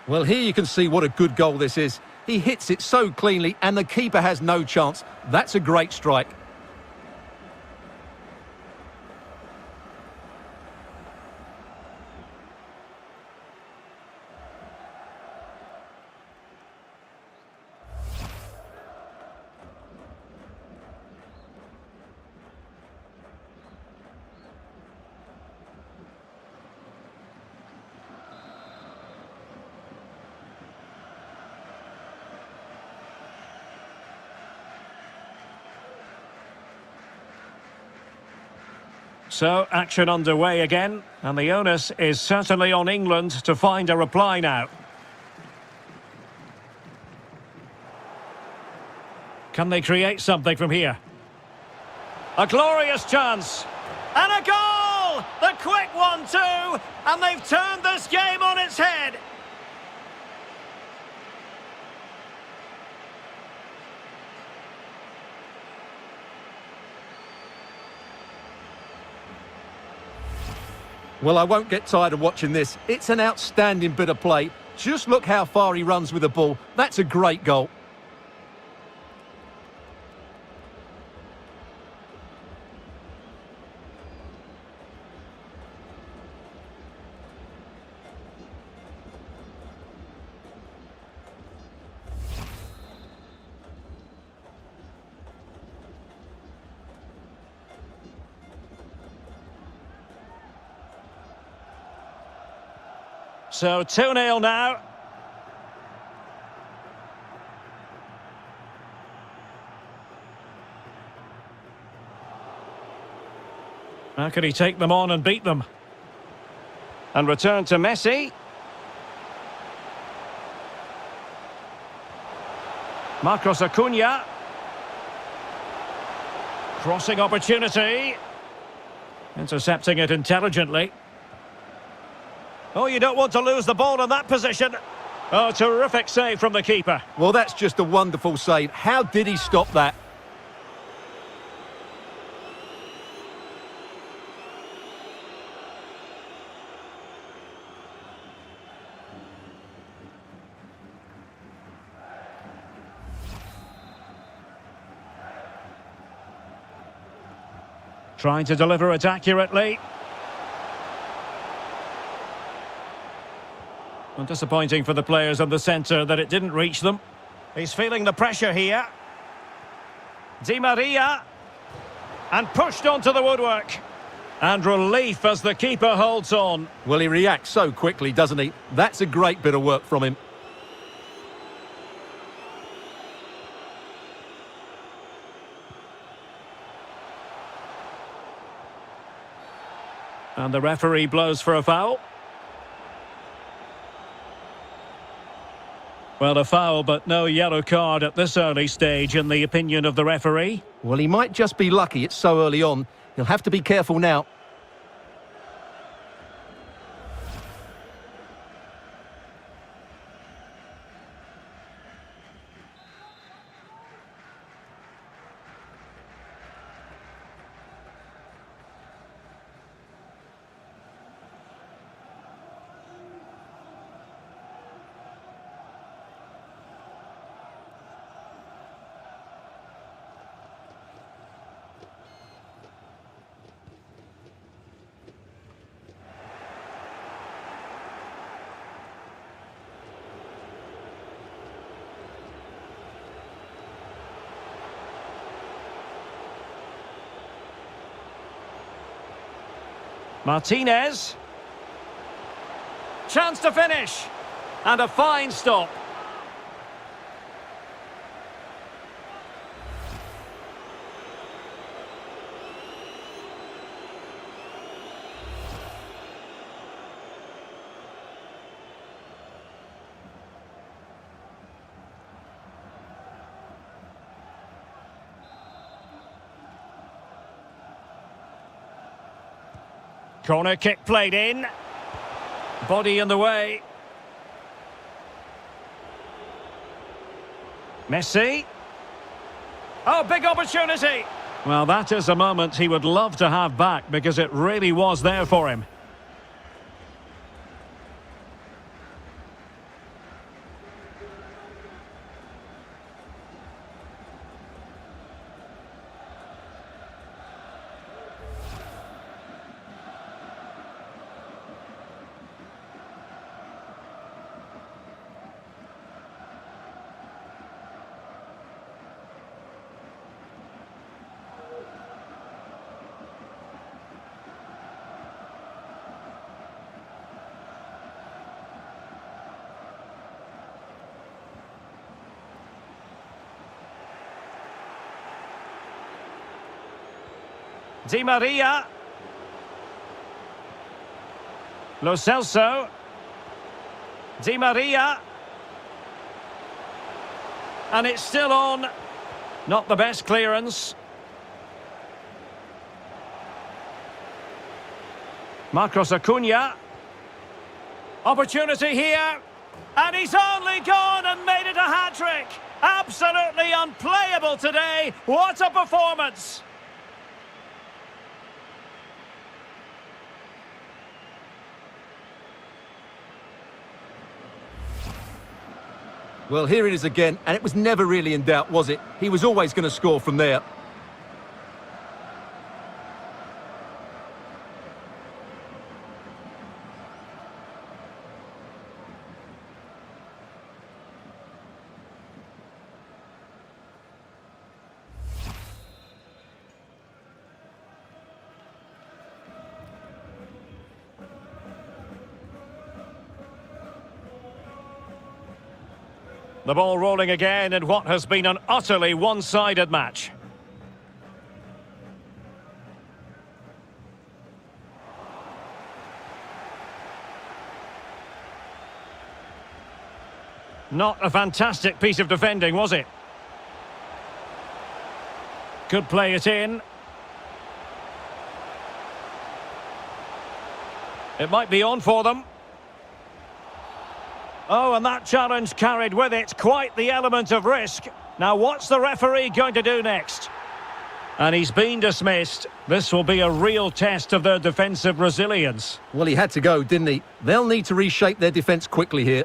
Well, here you can see what a good goal this is. He hits it so cleanly and the keeper has no chance. That's a great strike. So, action underway again, and the onus is certainly on England to find a reply now. Can they create something from here? A glorious chance! And a goal! The quick 1-2, and they've turned this game on its head! Well, I won't get tired of watching this. It's an outstanding bit of play. Just look how far he runs with the ball. That's a great goal. So 2-0 now. How can he take them on and beat them? And return to Messi. Marcos Acuna. Crossing opportunity. Intercepting it intelligently. Oh, you don't want to lose the ball in that position. Oh, terrific save from the keeper. Well, that's just a wonderful save. How did he stop that? Trying to deliver it accurately. And disappointing for the players in the centre that it didn't reach them. He's feeling the pressure here. Di Maria. And pushed onto the woodwork. And relief as the keeper holds on. Well, he reacts so quickly, doesn't he? That's a great bit of work from him. And the referee blows for a foul. Well, a foul, but no yellow card at this early stage, in the opinion of the referee. Well, he might just be lucky it's so early on. He'll have to be careful now. Martinez. Chance to finish. And a fine stop. Corner kick played in. Body in the way. Messi. Oh, big opportunity. Well, that is a moment he would love to have back because it really was there for him. Di Maria. Lo Celso. Di Maria. And it's still on. Not the best clearance. Marcos Acuna. Opportunity here. And he's only gone and made it a hat-trick. Absolutely unplayable today. What a performance. Well, here it is again, and it was never really in doubt, was it? He was always going to score from there. The ball rolling again in what has been an utterly one-sided match. Not a fantastic piece of defending, was it? Could play it in. It might be on for them. Oh, and that challenge carried with it quite the element of risk. Now, what's the referee going to do next? And he's been dismissed. This will be a real test of their defensive resilience. Well, he had to go, didn't he? They'll need to reshape their defence quickly here.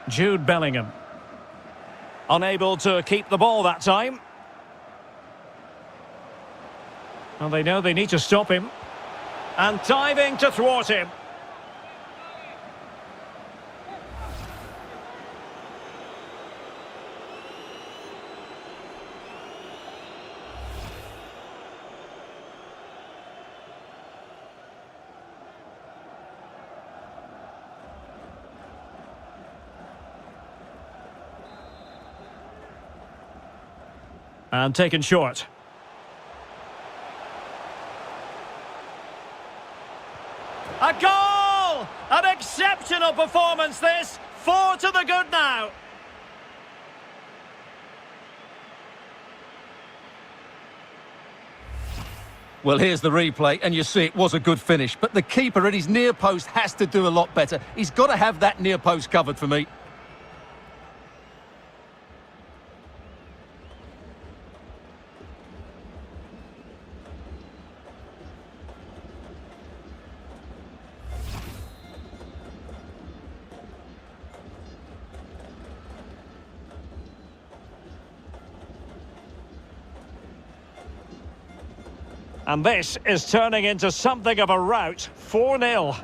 Jude Bellingham. Unable to keep the ball that time. And they know they need to stop him. And diving to thwart him. And taken short. A goal! An exceptional performance this. 4 to the good now. Well, here's the replay, and you see it was a good finish. But the keeper at his near post has to do a lot better. He's got to have that near post covered for me. And this is turning into something of a rout. 4-0.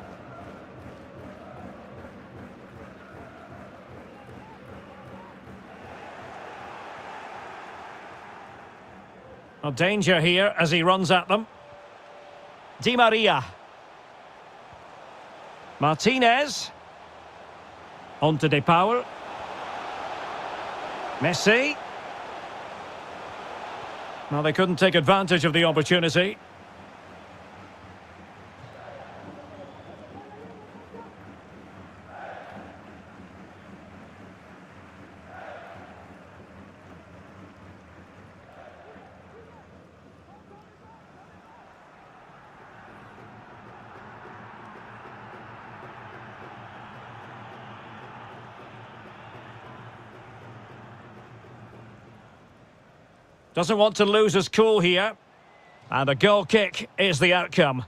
Well, danger here as he runs at them. Di Maria. Martinez. On to De Paul. Messi. Well, they couldn't take advantage of the opportunity. Doesn't want to lose his cool here. And a goal kick is the outcome.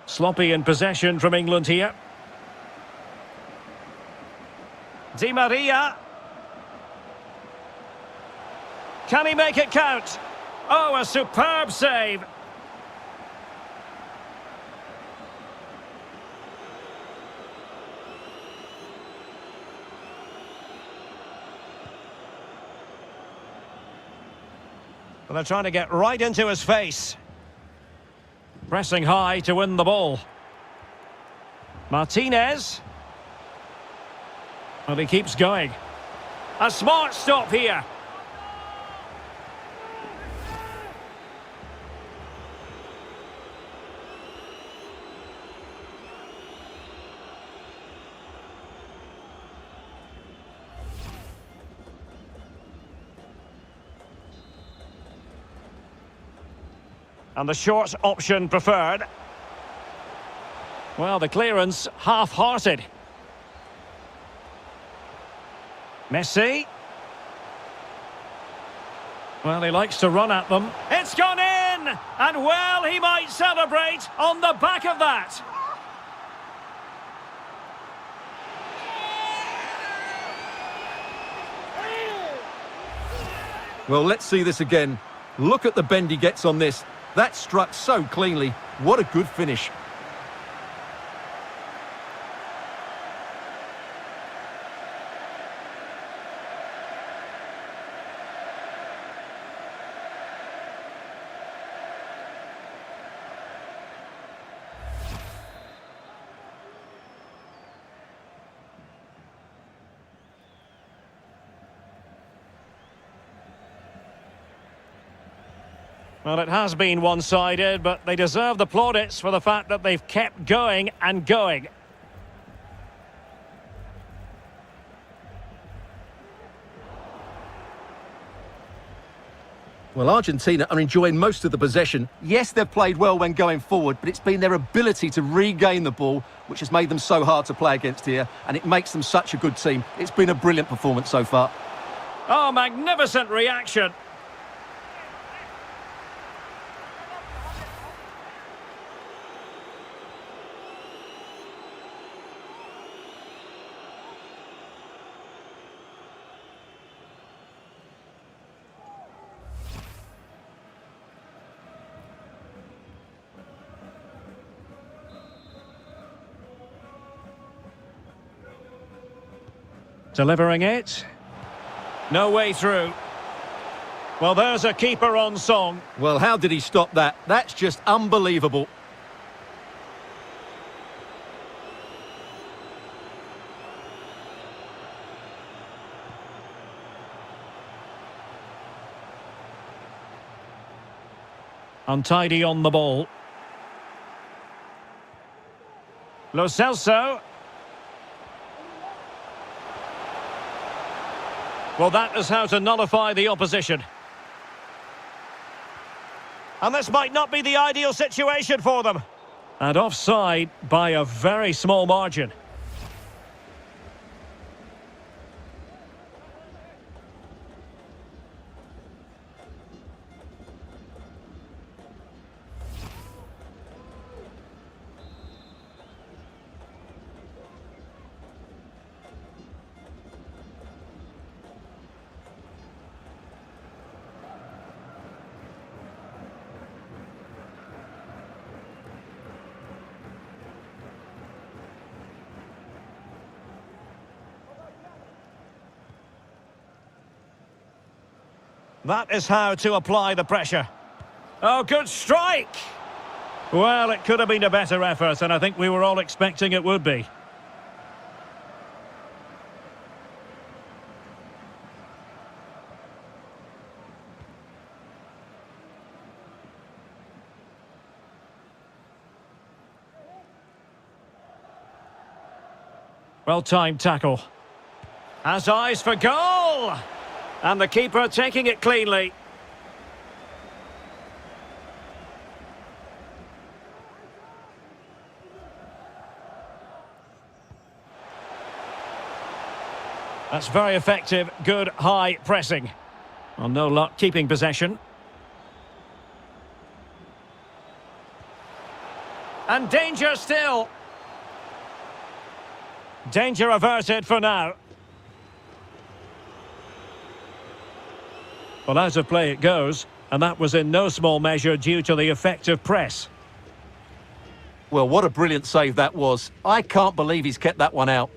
Sloppy in possession from England here. Di Maria. Can he make it count? Oh, a superb save. Well, they're trying to get right into his face. Pressing high to win the ball. Martinez. Well, he keeps going. A smart stop here. And the short option preferred. Well, the clearance half-hearted. Messi. Well, he likes to run at them. It's gone in! And well, he might celebrate on the back of that. Well, let's see this again. Look at the bend he gets on this. That struck so cleanly. What a good finish. Well, it has been one-sided, but they deserve the plaudits for the fact that they've kept going and going. Well, Argentina are enjoying most of the possession. Yes, they've played well when going forward, but it's been their ability to regain the ball which has made them so hard to play against here, and it makes them such a good team. It's been a brilliant performance so far. Oh, magnificent reaction. Delivering it. No way through. Well, there's a keeper on song. Well, how did he stop that? That's just unbelievable. Untidy on the ball. Lo Celso. Well, that is how to nullify the opposition. And this might not be the ideal situation for them. And offside by a very small margin. That is how to apply the pressure. Oh, good strike! Well, it could have been a better effort, and I think we were all expecting it would be. Well-timed tackle. Has eyes for goal! And the keeper taking it cleanly. That's very effective, good high pressing. Well, no luck keeping possession. And danger still. Danger averted for now. Well, out of play it goes, and that was in no small measure due to the effective press. Well, what a brilliant save that was. I can't believe he's kept that one out.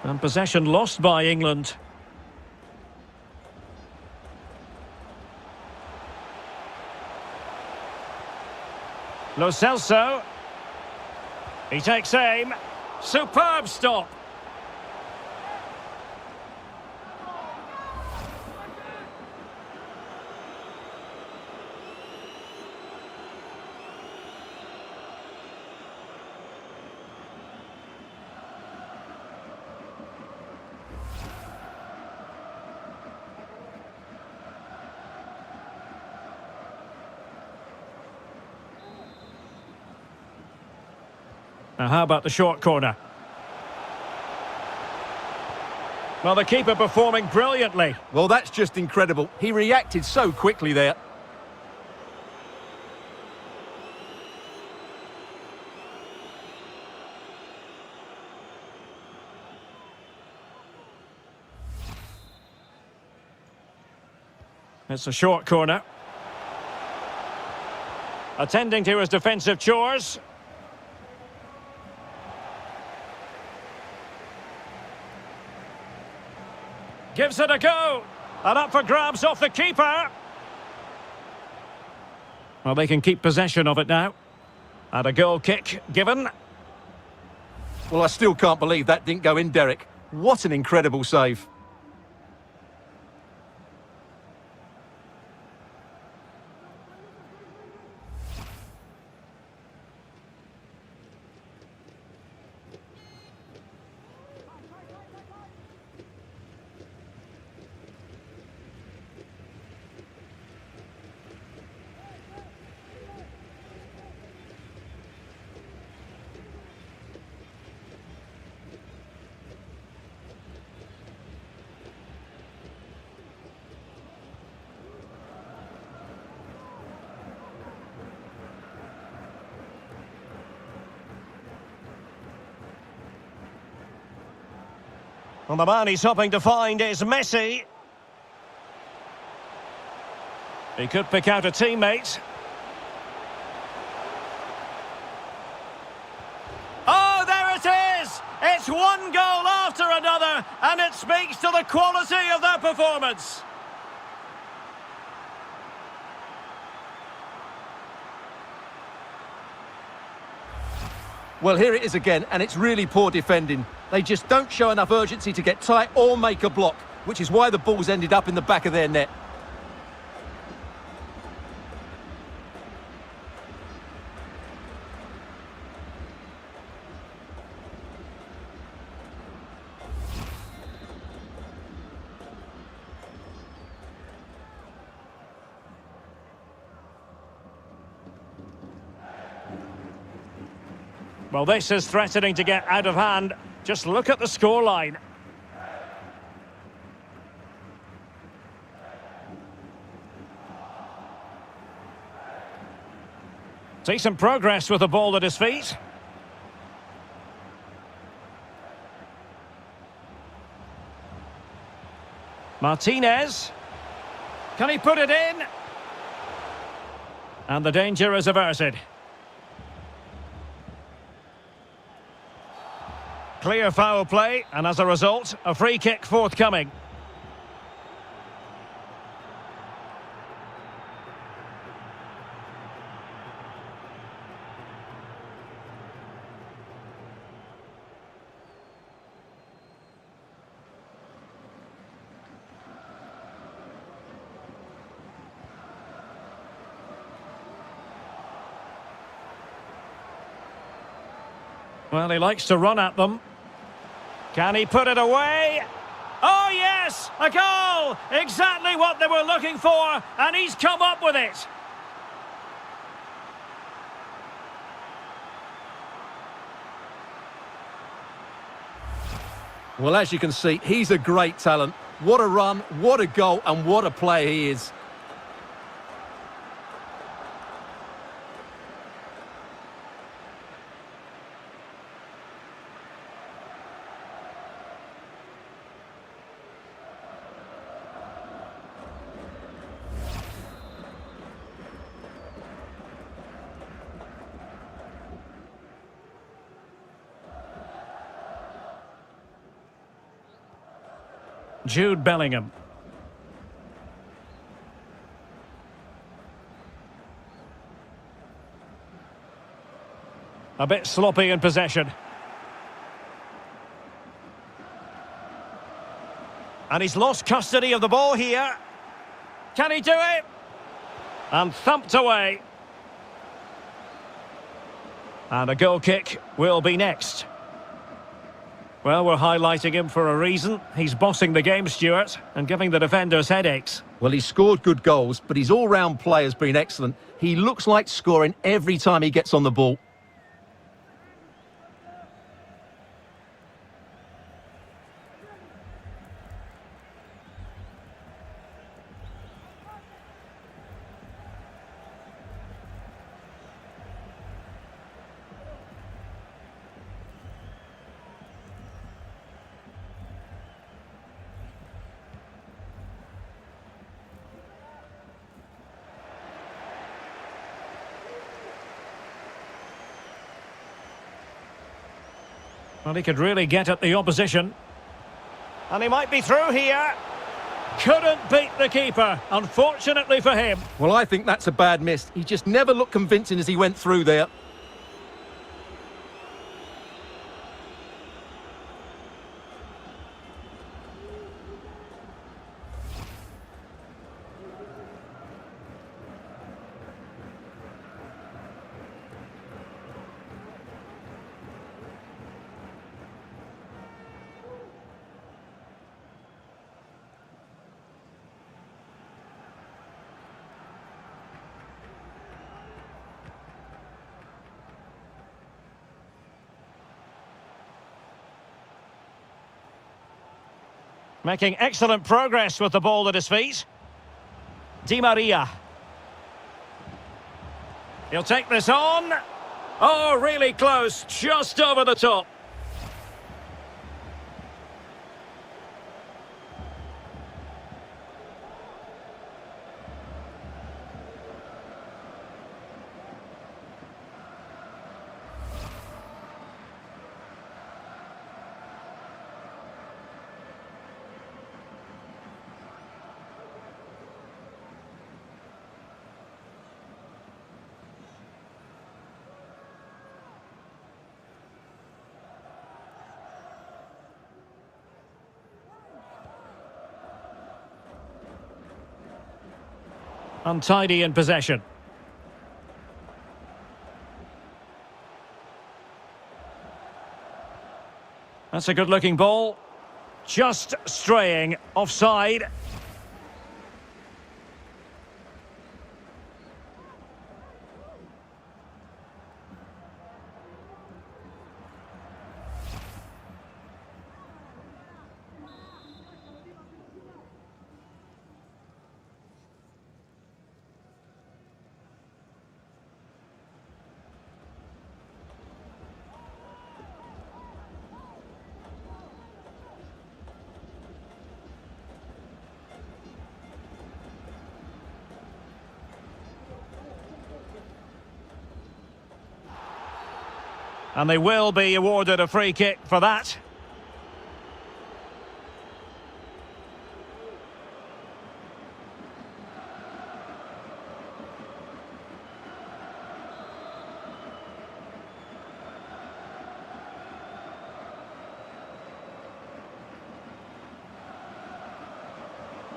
And possession lost by England. Lo Celso. He takes aim. Superb stop. Now, how about the short corner? Well, the keeper performing brilliantly. Well, that's just incredible. He reacted so quickly there. It's a short corner. Attending to his defensive chores. Gives it a go. And up for grabs off the keeper. Well, they can keep possession of it now. And a goal kick given. Well, I still can't believe that didn't go in, Derek. What an incredible save. Well, the man he's hoping to find is Messi. He could pick out a teammate. and it speaks to the quality of their performance. Well, here it is again, and it's really poor defending. They just don't show enough urgency to get tight or make a block, which is why the ball's ended up in the back of their net. Well, this is threatening to get out of hand. Just look at the scoreline. See some progress with the ball at his feet. Martinez. Can he put it in? And the danger is averted. Clear foul play, and as a result, a free kick forthcoming. Well, he likes to run at them. Can he put it away? Oh, yes! A goal! Exactly what they were looking for, and he's come up with it. Well, as you can see, he's a great talent. What a run, what a goal, and what a player he is. Jude Bellingham. A bit sloppy in possession. And he's lost custody of the ball here. Can he do it? And thumped away. And a goal kick will be next. Well, we're highlighting him for a reason. He's bossing the game, Stuart, and giving the defenders headaches. Well, he's scored good goals, but his all-round play has been excellent. He looks like scoring every time he gets on the ball. Well, he could really get at the opposition. And he might be through here. Couldn't beat the keeper, unfortunately for him. Well, I think that's a bad miss. He just never looked convincing as he went through there. Making excellent progress with the ball at his feet. Di Maria. He'll take this on. Oh, really close, just over the top. Untidy in possession. That's a good-looking ball. Just straying offside. And they will be awarded a free kick for that.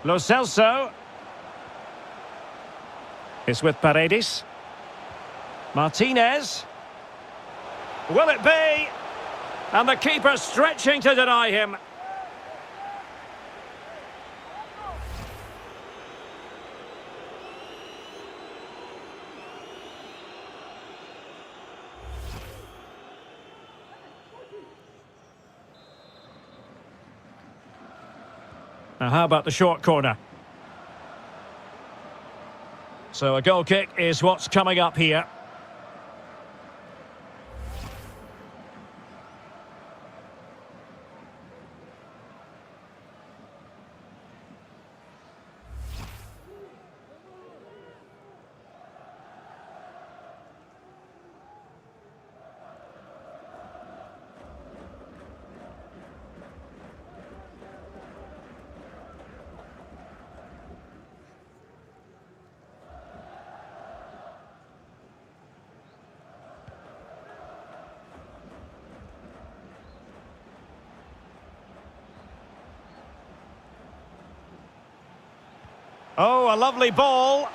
Lo Celso is with Paredes. Martinez. Will it be? And the keeper stretching to deny him. Now how about the short corner? So a goal kick is what's coming up here. Oh, a lovely ball.